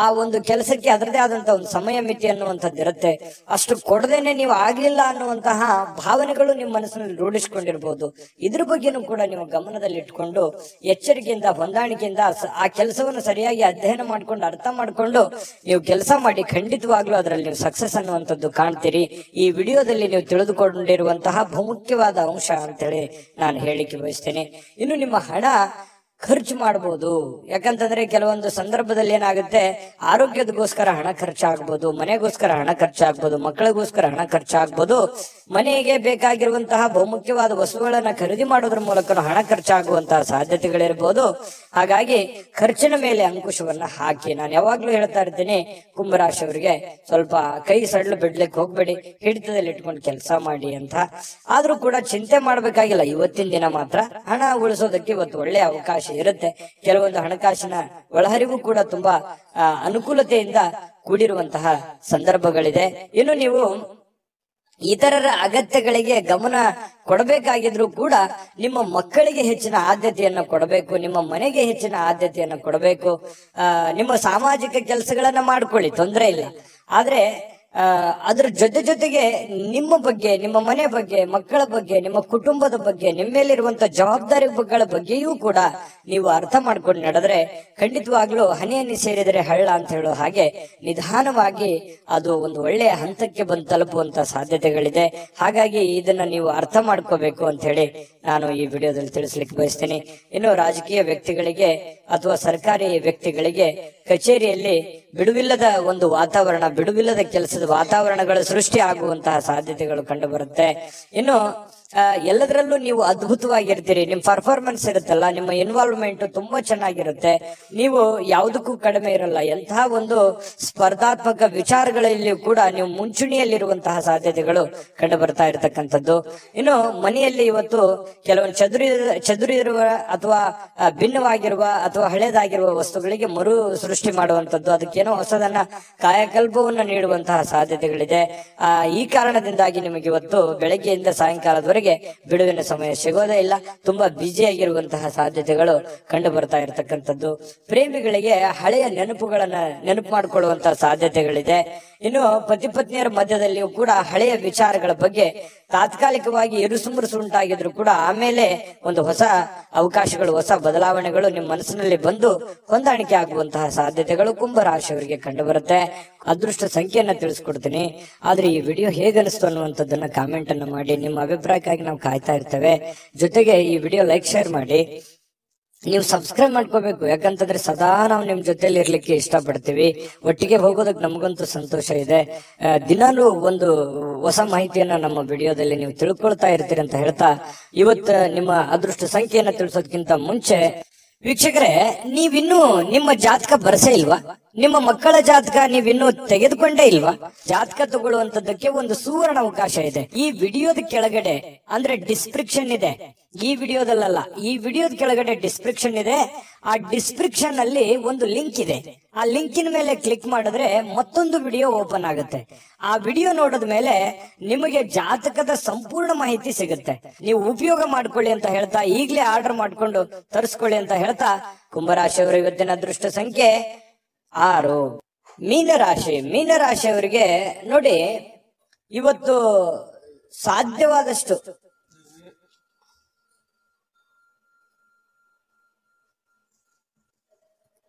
ಆ ಒಂದು ಕೆಲಸಕ್ಕೆ ಅದರದೇ ಆದಂತಹ ಒಂದು ಸಮಯ ಮಿತಿ ಅನ್ನುವಂಥದ್ದು ಇರುತ್ತೆ. ಅಷ್ಟು ಕೊಡದೇನೆ ನೀವು ಆಗ್ಲಿಲ್ಲ ಅನ್ನುವಂತಹ ಭಾವನೆಗಳು ನಿಮ್ಮ ಮನಸ್ಸಿನಲ್ಲಿ ರೂಢಿಸಿಕೊಂಡಿರ್ಬೋದು. ಇದ್ರ ಬಗ್ಗೆನೂ ಕೂಡ ನೀವು ಗಮನದಲ್ಲಿ ಇಟ್ಕೊಂಡು ಎಚ್ಚರಿಕೆಯಿಂದ, ಹೊಂದಾಣಿಕೆಯಿಂದ ಆ ಕೆಲಸವನ್ನು ಸರಿಯಾಗಿ ಅಧ್ಯಯನ ಮಾಡ್ಕೊಂಡು, ಅರ್ಥ ಮಾಡ್ಕೊಂಡು ನೀವು ಕೆಲಸ ಮಾಡಿ. ಖಂಡಿತವಾಗ್ಲೂ ಅದರಲ್ಲಿ ನೀವು ಸಕ್ಸಸ್ ಅನ್ನುವಂಥದ್ದು ಕಾಣ್ತೀರಿ. ಈ ವಿಡಿಯೋದಲ್ಲಿ ನೀವು ತಿಳಿದುಕೊಂಡಿರುವಂತಹ ಬಹುಮುಖ್ಯವಾದ ಅಂಶ ಅಂತೇಳಿ ನಾನು ಹೇಳಿಕೆ ಬಯಸ್ತೇನೆ. ಇನ್ನು ನಿಮ್ಮ ಹಣ ಖರ್ಚು ಮಾಡಬಹುದು. ಯಾಕಂತಂದ್ರೆ ಕೆಲವೊಂದು ಸಂದರ್ಭದಲ್ಲಿ ಏನಾಗುತ್ತೆ, ಆರೋಗ್ಯದಗೋಸ್ಕರ ಹಣ ಖರ್ಚಾಗ್ಬೋದು, ಮನೆಗೋಸ್ಕರ ಹಣ ಖರ್ಚಾಗ್ಬೋದು, ಮಕ್ಕಳಿಗೋಸ್ಕರ ಹಣ ಖರ್ಚಾಗ್ಬೋದು, ಮನೆಗೆ ಬೇಕಾಗಿರುವಂತಹ ಬಹುಮುಖ್ಯವಾದ ವಸ್ತುಗಳನ್ನ ಖರೀದಿ ಮಾಡೋದ್ರ ಮೂಲಕ ಹಣ ಖರ್ಚಾಗುವಂತಹ ಸಾಧ್ಯತೆಗಳಿರ್ಬೋದು. ಹಾಗಾಗಿ ಖರ್ಚಿನ ಮೇಲೆ ಅಂಕುಶವನ್ನ ಹಾಕಿ. ನಾನು ಯಾವಾಗ್ಲೂ ಹೇಳ್ತಾ ಇರ್ತೀನಿ, ಕುಂಭರಾಶಿಯವರಿಗೆ ಸ್ವಲ್ಪ ಕೈ ಸಡ್ಲು ಬಿಡ್ಲಿಕ್ಕೆ ಹೋಗ್ಬೇಡಿ, ಹಿಡಿತದಲ್ಲಿ ಇಟ್ಕೊಂಡು ಕೆಲಸ ಮಾಡಿ ಅಂತ. ಆದ್ರೂ ಕೂಡ ಚಿಂತೆ ಮಾಡ್ಬೇಕಾಗಿಲ್ಲ. ಇವತ್ತಿನ ದಿನ ಮಾತ್ರ ಹಣ ಉಳಿಸೋದಕ್ಕೆ ಇವತ್ತು ಒಳ್ಳೆ ಅವಕಾಶ ಇರುತ್ತೆ. ಕೆಲವೊಂದು ಹಣಕಾಸಿನ ಒಳಹರಿವು ಕೂಡ ತುಂಬಾ ಅನುಕೂಲತೆಯಿಂದ ಕೂಡಿರುವಂತಹ ಸಂದರ್ಭಗಳಿದೆ. ಇನ್ನು ನೀವು ಇತರರ ಅಗತ್ಯಗಳಿಗೆ ಗಮನ ಕೊಡಬೇಕಾಗಿದ್ರು ಕೂಡ ನಿಮ್ಮ ಮಕ್ಕಳಿಗೆ ಹೆಚ್ಚಿನ ಆದ್ಯತೆಯನ್ನು ಕೊಡಬೇಕು, ನಿಮ್ಮ ಮನೆಗೆ ಹೆಚ್ಚಿನ ಆದ್ಯತೆಯನ್ನು ಕೊಡಬೇಕು. ನಿಮ್ಮ ಸಾಮಾಜಿಕ ಕೆಲಸಗಳನ್ನ ಮಾಡ್ಕೊಳ್ಳಿ, ತೊಂದರೆ ಇಲ್ಲ. ಆದ್ರೆ ಅದ್ರ ಜೊತೆಗೆ ನಿಮ್ಮ ಬಗ್ಗೆ, ನಿಮ್ಮ ಮನೆ ಬಗ್ಗೆ, ಮಕ್ಕಳ ಬಗ್ಗೆ, ನಿಮ್ಮ ಕುಟುಂಬದ ಬಗ್ಗೆ, ನಿಮ್ಮ ಮೇಲಿರುವಂತ ಜವಾಬ್ದಾರಿಗಳ ಬಗ್ಗೆಯೂ ಕೂಡ ನೀವು ಅರ್ಥ ಮಾಡ್ಕೊಂಡು ನಡೆದ್ರೆ ಖಂಡಿತವಾಗ್ಲೂ ಹನಿ ಹನಿ ಸೇರಿದರೆ ಹಳ್ಳ ಅಂತ ಹೇಳೋ ಹಾಗೆ ನಿಧಾನವಾಗಿ ಅದು ಒಂದು ಒಳ್ಳೆಯ ಹಂತಕ್ಕೆ ಬಂದು ತಲುಪುವಂತ ಸಾಧ್ಯತೆಗಳಿದೆ. ಹಾಗಾಗಿ ಇದನ್ನ ನೀವು ಅರ್ಥ ಮಾಡ್ಕೋಬೇಕು ಅಂತ ಹೇಳಿ ನಾನು ಈ ವಿಡಿಯೋದಲ್ಲಿ ತಿಳಿಸ್ಲಿಕ್ಕೆ ಬಯಸ್ತೇನೆ. ಇನ್ನು ರಾಜಕೀಯ ವ್ಯಕ್ತಿಗಳಿಗೆ ಅಥವಾ ಸರ್ಕಾರಿ ವ್ಯಕ್ತಿಗಳಿಗೆ ಕಚೇರಿಯಲ್ಲಿ ಬಿಡುವಿಲ್ಲದ ಒಂದು ವಾತಾವರಣ, ಬಿಡುವಿಲ್ಲದ ಕೆಲಸದ ವಾತಾವರಣಗಳು ಸೃಷ್ಟಿ ಆಗುವಂತಹ ಸಾಧ್ಯತೆಗಳು ಕಂಡು ಬರುತ್ತೆ. ಇನ್ನು ಎಲ್ಲದರಲ್ಲೂ ನೀವು ಅದ್ಭುತವಾಗಿರ್ತೀರಿ. ನಿಮ್ ಪರ್ಫಾರ್ಮೆನ್ಸ್ ಇರುತ್ತಲ್ಲ, ನಿಮ್ಮ ಇನ್ವಾಲ್ವ್ಮೆಂಟ್ ತುಂಬಾ ಚೆನ್ನಾಗಿರುತ್ತೆ. ನೀವು ಯಾವುದಕ್ಕೂ ಕಡಿಮೆ ಇರಲ್ಲ. ಎಂತಹ ಒಂದು ಸ್ಪರ್ಧಾತ್ಮಕ ವಿಚಾರಗಳಲ್ಲಿ ಕೂಡ ನೀವು ಮುಂಚೂಣಿಯಲ್ಲಿರುವಂತಹ ಸಾಧ್ಯತೆಗಳು ಕಂಡು ಬರ್ತಾ ಇರತಕ್ಕಂಥದ್ದು. ಇನ್ನು ಮನೆಯಲ್ಲಿ ಇವತ್ತು ಕೆಲವೊಂದು ಚದುರಿರುವ ಅಥವಾ ಭಿನ್ನವಾಗಿರುವ ಅಥವಾ ಹಳೇದಾಗಿರುವ ವಸ್ತುಗಳಿಗೆ ಮರು ಸೃಷ್ಟಿ ಮಾಡುವಂತದ್ದು, ಅದಕ್ಕೇನೋ ಹೊಸದನ್ನ ಕಾಯಕಲ್ಪವನ್ನ ನೀಡುವಂತಹ ಸಾಧ್ಯತೆಗಳಿದೆ. ಈ ಕಾರಣದಿಂದಾಗಿ ನಿಮಗೆ ಇವತ್ತು ಬೆಳಗ್ಗೆಯಿಂದ ಸಾಯಂಕಾಲದವರೆಗೆ ಬಿಡುವಿನ ಸಮಯ ಸಿಗೋದೇ ಇಲ್ಲ. ತುಂಬಾ ಬ್ಯುಸಿಯಾಗಿರುವಂತಹ ಸಾಧ್ಯತೆಗಳು ಕಂಡು ಬರ್ತಾ ಇರತಕ್ಕಂಥದ್ದು. ಪ್ರೇಮಿಗಳಿಗೆ ಹಳೆಯ ನೆನಪುಗಳನ್ನ ನೆನಪು ಮಾಡಿಕೊಳ್ಳುವಂತಹ ಸಾಧ್ಯತೆಗಳಿದೆ. ಇನ್ನು ಪತಿ ಪತ್ನಿಯರ ಮಧ್ಯದಲ್ಲಿಯೂ ಕೂಡ ಹಳೆಯ ವಿಚಾರಗಳ ಬಗ್ಗೆ ತಾತ್ಕಾಲಿಕವಾಗಿ ಇರುಸುಮುರುಸು ಉಂಟಾಗಿದ್ರು ಕೂಡ ಆಮೇಲೆ ಒಂದು ಹೊಸ ಅವಕಾಶಗಳು, ಹೊಸ ಬದಲಾವಣೆಗಳು ನಿಮ್ಮ ಮನಸ್ಸಿನಲ್ಲಿ ಬಂದು ಹೊಂದಾಣಿಕೆ ಆಗುವಂತಹ ಸಾಧ್ಯತೆಗಳು ಕುಂಭರಾಶಿಯವರಿಗೆ ಕಂಡು ಬರುತ್ತೆ. ಅದೃಷ್ಟ ಸಂಖ್ಯೆಯನ್ನ ತಿಳಿಸ್ಕೊಡ್ತೀನಿ. ಆದ್ರೆ ಈ ವಿಡಿಯೋ ಹೇಗನಿಸ್ತು ಅನ್ನುವಂಥದ್ದನ್ನ ಕಾಮೆಂಟ್ ಅನ್ನ ಮಾಡಿ. ನಿಮ್ಮ ಅಭಿಪ್ರಾಯಕ್ಕಾಗಿ ನಾವು ಕಾಯ್ತಾ ಇರ್ತೇವೆ. ಜೊತೆಗೆ ಈ ವಿಡಿಯೋ ಲೈಕ್, ಶೇರ್ ಮಾಡಿ. ನೀವು ಸಬ್ಸ್ಕ್ರೈಬ್ ಮಾಡ್ಕೋಬೇಕು, ಯಾಕಂತಂದ್ರೆ ಸದಾ ನಾವು ನಿಮ್ ಜೊತೆಲಿ ಇರ್ಲಿಕ್ಕೆ ಇಷ್ಟಪಡ್ತೀವಿ. ಒಟ್ಟಿಗೆ ಹೋಗೋದಕ್ಕೆ ನಮಗಂತೂ ಸಂತೋಷ ಇದೆ. ದಿನಾಲೂ ಒಂದು ಹೊಸ ಮಾಹಿತಿಯನ್ನ ನಮ್ಮ ವಿಡಿಯೋದಲ್ಲಿ ನೀವು ತಿಳ್ಕೊಳ್ತಾ ಇರ್ತೀರಿ ಅಂತ ಹೇಳ್ತಾ, ಇವತ್ತು ನಿಮ್ಮ ಅದೃಷ್ಟ ಸಂಖ್ಯೆಯನ್ನ ತಿಳಿಸೋದಕ್ಕಿಂತ ಮುಂಚೆ ವೀಕ್ಷಕರೇ, ನೀವಿನ್ನೂ ನಿಮ್ಮ ಜಾತಕ ಬರಸೇ ಇಲ್ವಾ? ನಿಮ್ಮ ಮಕ್ಕಳ ಜಾತಕ ನೀವಿನ್ನೂ ತೆಗೆದುಕೊಂಡೇ ಇಲ್ವಾ? ಜಾತಕ ತಗೊಳ್ಳುವಂತದ್ದಕ್ಕೆ ಒಂದು ಸುವರ್ಣ ಅವಕಾಶ ಇದೆ. ಈ ವಿಡಿಯೋದ ಕೆಳಗಡೆ ಅಂದ್ರೆ ಡಿಸ್ಕ್ರಿಪ್ಷನ್ ಇದೆ. ಈ ವಿಡಿಯೋದಲ್ಲ, ಈ ವಿಡಿಯೋದ ಕೆಳಗಡೆ ಡಿಸ್ಕ್ರಿಪ್ಷನ್ ಇದೆ. ಆ ಡಿಸ್ಕ್ರಿಪ್ಷನ್ ಅಲ್ಲಿ ಒಂದು ಲಿಂಕ್ ಇದೆ. ಆ ಲಿಂಕಿನ ಮೇಲೆ ಕ್ಲಿಕ್ ಮಾಡಿದ್ರೆ ಮತ್ತೊಂದು ವಿಡಿಯೋ ಓಪನ್ ಆಗುತ್ತೆ. ಆ ವಿಡಿಯೋ ನೋಡಿದ ಮೇಲೆ ನಿಮಗೆ ಜಾತಕದ ಸಂಪೂರ್ಣ ಮಾಹಿತಿ ಸಿಗುತ್ತೆ. ನೀವು ಉಪಯೋಗ ಮಾಡ್ಕೊಳ್ಳಿ ಅಂತ ಹೇಳ್ತಾ, ಈಗಲೇ ಆರ್ಡರ್ ಮಾಡ್ಕೊಂಡು ತರಿಸ್ಕೊಳ್ಳಿ ಅಂತ ಹೇಳ್ತಾ, ಕುಂಭರಾಶಿಯವರ ಇವತ್ತಿನ ಅದೃಷ್ಟ ಸಂಖ್ಯೆ 6. ಮೀನರಾಶಿಯವರಿಗೆ ನೋಡಿ, ಇವತ್ತು ಸಾಧ್ಯವಾದಷ್ಟು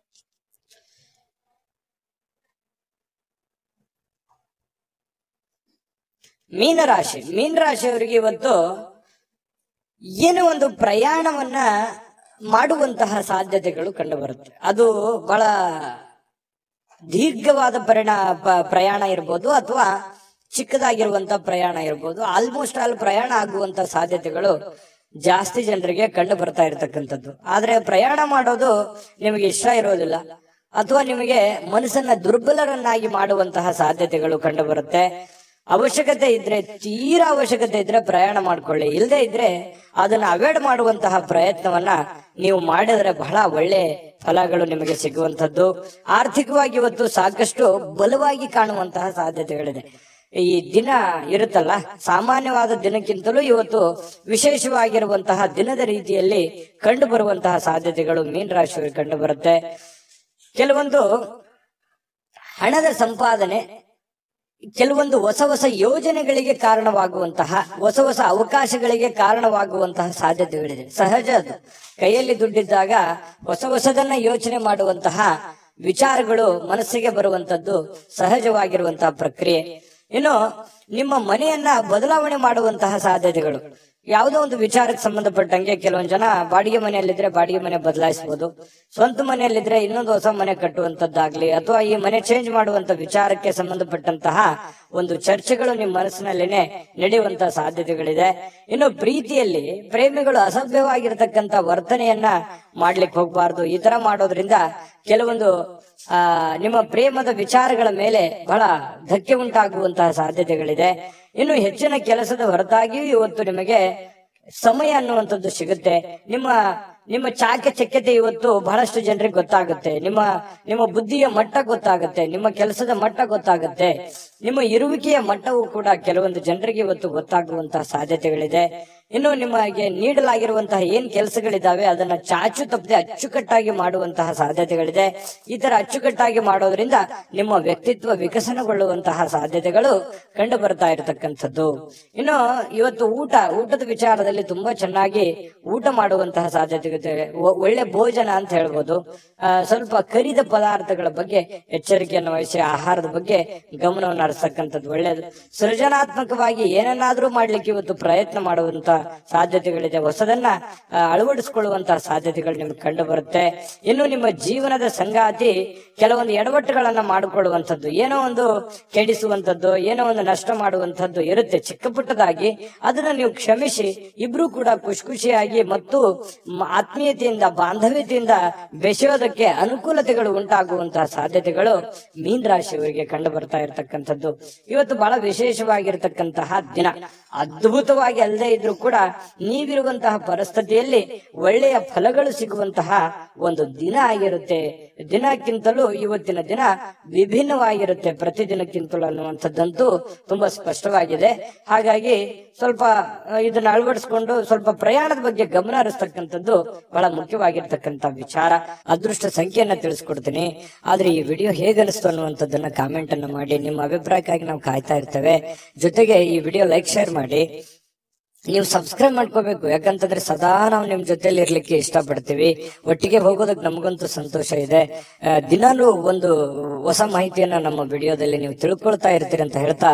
ಮೀನರಾಶಿಯವರಿಗೆ ಇವತ್ತು ಏನೋ ಒಂದು ಪ್ರಯಾಣವನ್ನ ಮಾಡುವಂತಹ ಸಾಧ್ಯತೆಗಳು ಕಂಡು ಬರುತ್ತೆ. ಅದು ಬಹಳ ದೀರ್ಘವಾದ ಪ್ರಯಾಣ ಇರ್ಬೋದು ಅಥವಾ ಚಿಕ್ಕದಾಗಿರುವಂತಹ ಪ್ರಯಾಣ ಇರ್ಬೋದು. ಆಲ್ಮೋಸ್ಟ್ ಆಲ್ ಪ್ರಯಾಣ ಆಗುವಂತ ಸಾಧ್ಯತೆಗಳು ಜಾಸ್ತಿ ಜನರಿಗೆ ಕಂಡು ಬರ್ತಾ ಇರತಕ್ಕಂಥದ್ದು. ಆದ್ರೆ ಪ್ರಯಾಣ ಮಾಡೋದು ನಿಮಗೆ ಇಷ್ಟ ಇರೋದಿಲ್ಲ ಅಥವಾ ನಿಮಗೆ ಮನಸ್ಸನ್ನ ದುರ್ಬಲರನ್ನಾಗಿ ಮಾಡುವಂತಹ ಸಾಧ್ಯತೆಗಳು ಕಂಡು ಬರುತ್ತೆ. ಅವಶ್ಯಕತೆ ಇದ್ರೆ, ತೀರಾ ಅವಶ್ಯಕತೆ ಇದ್ರೆ ಪ್ರಯಾಣ ಮಾಡ್ಕೊಳ್ಳಿ. ಇಲ್ಲದೆ ಇದ್ರೆ ಅದನ್ನ ಅವಾಯ್ಡ್ ಮಾಡುವಂತಹ ಪ್ರಯತ್ನವನ್ನ ನೀವು ಮಾಡಿದ್ರೆ ಬಹಳ ಒಳ್ಳೆ ಫಲಗಳು ನಿಮಗೆ ಸಿಗುವಂತದ್ದು. ಆರ್ಥಿಕವಾಗಿ ಇವತ್ತು ಸಾಕಷ್ಟು ಬಲವಾಗಿ ಕಾಣುವಂತಹ ಸಾಧ್ಯತೆಗಳಿದೆ. ಈ ದಿನ ಇರುತ್ತಲ್ಲ, ಸಾಮಾನ್ಯವಾದ ದಿನಕ್ಕಿಂತಲೂ ಇವತ್ತು ವಿಶೇಷವಾಗಿರುವಂತಹ ದಿನದ ರೀತಿಯಲ್ಲಿ ಕಂಡು ಬರುವಂತಹ ಸಾಧ್ಯತೆಗಳು ಮೀನರಾಶಿಯವರಿಗೆ ಕಂಡು ಬರುತ್ತೆ. ಕೆಲವೊಂದು ಹಣದ ಸಂಪಾದನೆ, ಕೆಲವೊಂದು ಹೊಸ ಹೊಸ ಯೋಜನೆಗಳಿಗೆ ಕಾರಣವಾಗುವಂತಹ, ಹೊಸ ಹೊಸ ಅವಕಾಶಗಳಿಗೆ ಕಾರಣವಾಗುವಂತಹ ಸಾಧ್ಯತೆಗಳಿದೆ. ಸಹಜ ಅದು. ಕೈಯಲ್ಲಿ ದುಡ್ಡಿದ್ದಾಗ ಹೊಸದನ್ನ ಯೋಚನೆ ಮಾಡುವಂತಹ ವಿಚಾರಗಳು ಮನಸ್ಸಿಗೆ ಬರುವಂತದ್ದು ಸಹಜವಾಗಿರುವಂತಹ ಪ್ರಕ್ರಿಯೆ. ಇನ್ನು ನಿಮ್ಮ ಮನೆಯನ್ನ ಬದಲಾವಣೆ ಮಾಡುವಂತಹ ಸಾಧ್ಯತೆಗಳು, ಯಾವುದೋ ಒಂದು ವಿಚಾರಕ್ಕೆ ಸಂಬಂಧಪಟ್ಟಂಗೆ ಕೆಲವೊಂದು ಜನ ಬಾಡಿಗೆ ಮನೆಯಲ್ಲಿದ್ರೆ ಬಾಡಿಗೆ ಮನೆ ಬದಲಾಯಿಸಬಹುದು, ಸ್ವಂತ ಮನೆಯಲ್ಲಿದ್ರೆ ಇನ್ನೊಂದು ಹೊಸ ಮನೆ ಕಟ್ಟುವಂತದ್ದಾಗ್ಲಿ ಅಥವಾ ಈ ಮನೆ ಚೇಂಜ್ ಮಾಡುವಂತ ವಿಚಾರಕ್ಕೆ ಸಂಬಂಧಪಟ್ಟಂತಹ ಒಂದು ಚರ್ಚೆಗಳು ನಿಮ್ಮ ಮನಸ್ಸಿನಲ್ಲೇನೆ ನಡೆಯುವಂತಹ ಸಾಧ್ಯತೆಗಳಿದೆ. ಇನ್ನು ಪ್ರೀತಿಯಲ್ಲಿ ಪ್ರೇಮಿಗಳು ಅಸಭ್ಯವಾಗಿರ್ತಕ್ಕಂಥ ವರ್ತನೆಯನ್ನ ಮಾಡ್ಲಿಕ್ಕೆ ಹೋಗ್ಬಾರ್ದು. ಈ ತರ ಮಾಡೋದ್ರಿಂದ ಕೆಲವೊಂದು ನಿಮ್ಮ ಪ್ರೇಮದ ವಿಚಾರಗಳ ಮೇಲೆ ಬಹಳ ಧಕ್ಕೆ ಉಂಟಾಗುವಂತಹ ಸಾಧ್ಯತೆಗಳಿದೆ. ಇನ್ನು ಹೆಚ್ಚಿನ ಕೆಲಸದ ಹೊರತಾಗಿಯೂ ಇವತ್ತು ನಿಮಗೆ ಸಮಯ ಅನ್ನುವಂಥದ್ದು ಸಿಗುತ್ತೆ. ನಿಮ್ಮ ಚಾಕಚಕ್ಯತೆ ಇವತ್ತು ಬಹಳಷ್ಟು ಜನರಿಗೆ ಗೊತ್ತಾಗುತ್ತೆ. ನಿಮ್ಮ ಬುದ್ಧಿಯ ಮಟ್ಟ ಗೊತ್ತಾಗುತ್ತೆ, ನಿಮ್ಮ ಕೆಲಸದ ಮಟ್ಟ ಗೊತ್ತಾಗುತ್ತೆ, ನಿಮ್ಮ ಇರುವಿಕೆಯ ಮಟ್ಟವೂ ಕೂಡ ಕೆಲವೊಂದು ಜನರಿಗೆ ಇವತ್ತು ಗೊತ್ತಾಗುವಂತಹ ಸಾಧ್ಯತೆಗಳಿದೆ. ಇನ್ನು ನಿಮಗೆ ನೀಡಲಾಗಿರುವಂತಹ ಏನ್ ಕೆಲಸಗಳಿದಾವೆ ಅದನ್ನ ಚಾಚು ತಪ್ಪದೆ ಅಚ್ಚುಕಟ್ಟಾಗಿ ಮಾಡುವಂತಹ ಸಾಧ್ಯತೆಗಳಿದೆ. ಈ ತರ ಅಚ್ಚುಕಟ್ಟಾಗಿ ಮಾಡೋದ್ರಿಂದ ನಿಮ್ಮ ವ್ಯಕ್ತಿತ್ವ ವಿಕಸನಗೊಳ್ಳುವಂತಹ ಸಾಧ್ಯತೆಗಳು ಕಂಡು ಬರ್ತಾ ಇರತಕ್ಕಂಥದ್ದು. ಇನ್ನು ಇವತ್ತು ಊಟದ ವಿಚಾರದಲ್ಲಿ ತುಂಬಾ ಚೆನ್ನಾಗಿ ಊಟ ಮಾಡುವಂತಹ ಸಾಧ್ಯತೆ, ಒಳ್ಳೆ ಭೋಜನ ಅಂತ ಹೇಳ್ಬೋದು. ಸ್ವಲ್ಪ ಕರಿದ ಪದಾರ್ಥಗಳ ಬಗ್ಗೆ ಎಚ್ಚರಿಕೆಯನ್ನು ವಹಿಸಿ ಆಹಾರದ ಬಗ್ಗೆ ಗಮನವನ್ನು ಹರಿಸತಕ್ಕಂಥದ್ದು ಒಳ್ಳೆಯದು. ಸೃಜನಾತ್ಮಕವಾಗಿ ಏನನ್ನಾದ್ರೂ ಮಾಡ್ಲಿಕ್ಕೆ ಇವತ್ತು ಪ್ರಯತ್ನ ಮಾಡುವಂತ ಸಾಧ್ಯತೆಗಳಿದೆ, ಹೊಸದನ್ನ ಅಳವಡಿಸಿಕೊಳ್ಳುವಂತಹ ಸಾಧ್ಯತೆಗಳು ನಿಮ್ಗೆ ಕಂಡು ಬರುತ್ತೆ. ಇನ್ನು ನಿಮ್ಮ ಜೀವನದ ಸಂಗಾತಿ ಕೆಲವೊಂದು ಎಡವಟ್ಟುಗಳನ್ನ ಮಾಡಿಕೊಳ್ಳುವಂಥದ್ದು, ಏನೋ ಒಂದು ಕೆಡಿಸುವಂಥದ್ದು, ಏನೋ ಒಂದು ನಷ್ಟ ಮಾಡುವಂಥದ್ದು ಇರುತ್ತೆ ಚಿಕ್ಕ ಪುಟ್ಟದಾಗಿ. ಅದನ್ನ ನೀವು ಕ್ಷಮಿಸಿ ಇಬ್ರು ಕೂಡ ಖುಷಿಯಾಗಿ ಮತ್ತು ಆತ್ಮೀಯತೆಯಿಂದ ಬಾಂಧವ್ಯತೆಯಿಂದ ಬೆಸೆಯೋದಕ್ಕೆ ಅನುಕೂಲತೆಗಳು ಉಂಟಾಗುವಂತಹ ಸಾಧ್ಯತೆಗಳು ಮೀನ ರಾಶಿಯವರಿಗೆ ಕಂಡು ಬರ್ತಾ ಇರತಕ್ಕಂಥದ್ದು. ಇವತ್ತು ಬಹಳ ವಿಶೇಷವಾಗಿರ್ತಕ್ಕಂತಹ ದಿನ. ಅದ್ಭುತವಾಗಿ ಅಲ್ಲದೆ ಇದ್ರೂ ಕೂಡ ನೀವಿರುವಂತಹ ಪರಿಸ್ಥಿತಿಯಲ್ಲಿ ಒಳ್ಳೆಯ ಫಲಗಳು ಸಿಗುವಂತಹ ಒಂದು ದಿನ ಆಗಿರುತ್ತೆ. ದಿನಕ್ಕಿಂತಲೂ ಇವತ್ತಿನ ದಿನ ವಿಭಿನ್ನವಾಗಿರುತ್ತೆ ಪ್ರತಿದಿನಕ್ಕಿಂತಲೂ ಅನ್ನುವಂಥದ್ದಂತೂ ತುಂಬಾ ಸ್ಪಷ್ಟವಾಗಿದೆ. ಹಾಗಾಗಿ ಸ್ವಲ್ಪ ಇದನ್ನ ಅಳವಡಿಸಿಕೊಂಡು ಸ್ವಲ್ಪ ಪ್ರಯಾಣದ ಬಗ್ಗೆ ಗಮನ ಹರಿಸ್ತಕ್ಕಂಥದ್ದು ಬಹಳ ಮುಖ್ಯವಾಗಿರ್ತಕ್ಕಂಥ ವಿಚಾರ. ಅದೃಷ್ಟ ಸಂಖ್ಯೆಯನ್ನ ತಿಳಿಸ್ಕೊಡ್ತೀನಿ, ಆದ್ರೆ ಈ ವಿಡಿಯೋ ಹೇಗನಿಸ್ತು ಅನ್ನುವಂಥದ್ದನ್ನ ಕಾಮೆಂಟ್ ಅನ್ನ ಮಾಡಿ. ನಿಮ್ಮ ಅಭಿಪ್ರಾಯಕ್ಕಾಗಿ ನಾವು ಕಾಯ್ತಾ ಇರ್ತೇವೆ. ಜೊತೆಗೆ ಈ ವಿಡಿಯೋ ಲೈಕ್ ಶೇರ್ ಮಾಡಿ. ನೀವು ಸಬ್ಸ್ಕ್ರೈಬ್ ಮಾಡ್ಕೋಬೇಕು, ಯಾಕಂತಂದ್ರೆ ಸದಾ ನಾವು ನಿಮ್ ಜೊತೆಲಿ ಇರ್ಲಿಕ್ಕೆ ಇಷ್ಟಪಡ್ತೀವಿ. ಒಟ್ಟಿಗೆ ಹೋಗೋದಕ್ಕೆ ನಮಗಂತೂ ಸಂತೋಷ ಇದೆ. ದಿನಾಲೂ ಒಂದು ಹೊಸ ಮಾಹಿತಿಯನ್ನ ನಮ್ಮ ವಿಡಿಯೋದಲ್ಲಿ ನೀವು ತಿಳ್ಕೊಳ್ತಾ ಇರ್ತೀರಿ ಅಂತ ಹೇಳ್ತಾ,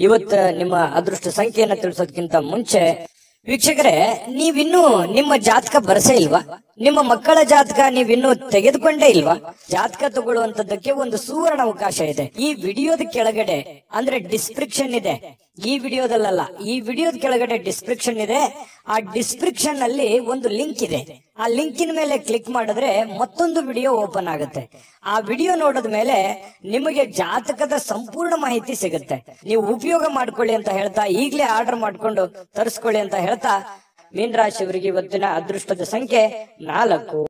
ಇವತ್ತು ನಿಮ್ಮ ಅದೃಷ್ಟ ಸಂಖ್ಯೆಯನ್ನ ತಿಳಿಸೋದಕ್ಕಿಂತ ಮುಂಚೆ ವೀಕ್ಷಕರೇ, ನೀವಿನ್ನೂ ನಿಮ್ಮ ಜಾತಕ ಬರಸೇ ಇಲ್ವಾ? ನಿಮ್ಮ ಮಕ್ಕಳ ಜಾತಕ ನೀವಿನ್ನೂ ತೆಗೆದುಕೊಂಡೇ ಇಲ್ವಾ? ಜಾತಕ ತಗೊಳ್ಳುವಂತದ್ದಕ್ಕೆ ಒಂದು ಸುವರ್ಣ ಅವಕಾಶ ಇದೆ. ಈ ವಿಡಿಯೋದ ಕೆಳಗಡೆ ಅಂದ್ರೆ ಡಿಸ್ಕ್ರಿಪ್ಷನ್ ಇದೆ, ಈ ವಿಡಿಯೋದಲ್ಲ, ಈ ವಿಡಿಯೋದ ಕೆಳಗಡೆ ಡಿಸ್ಕ್ರಿಪ್ಷನ್ ಇದೆ. ಆ ಡಿಸ್ಕ್ರಿಪ್ಷನ್ ಅಲ್ಲಿ ಒಂದು ಲಿಂಕ್ ಇದೆ. ಆ ಲಿಂಕಿನ ಮೇಲೆ ಕ್ಲಿಕ್ ಮಾಡಿದ್ರೆ ಮತ್ತೊಂದು ವಿಡಿಯೋ ಓಪನ್ ಆಗುತ್ತೆ. ಆ ವಿಡಿಯೋ ನೋಡಿದ ಮೇಲೆ ನಿಮಗೆ ಜಾತಕದ ಸಂಪೂರ್ಣ ಮಾಹಿತಿ ಸಿಗುತ್ತೆ. ನೀವು ಉಪಯೋಗ ಮಾಡ್ಕೊಳ್ಳಿ ಅಂತ ಹೇಳ್ತಾ, ಈಗಲೇ ಆರ್ಡರ್ ಮಾಡ್ಕೊಂಡು ತರಿಸ್ಕೊಳ್ಳಿ ಅಂತ ಹೇಳ್ತಾ, ಮೀನ ರಾಶಿಯವರಿಗೆ ಇವತ್ತಿನ ಅದೃಷ್ಟದ ಸಂಖ್ಯೆ 4.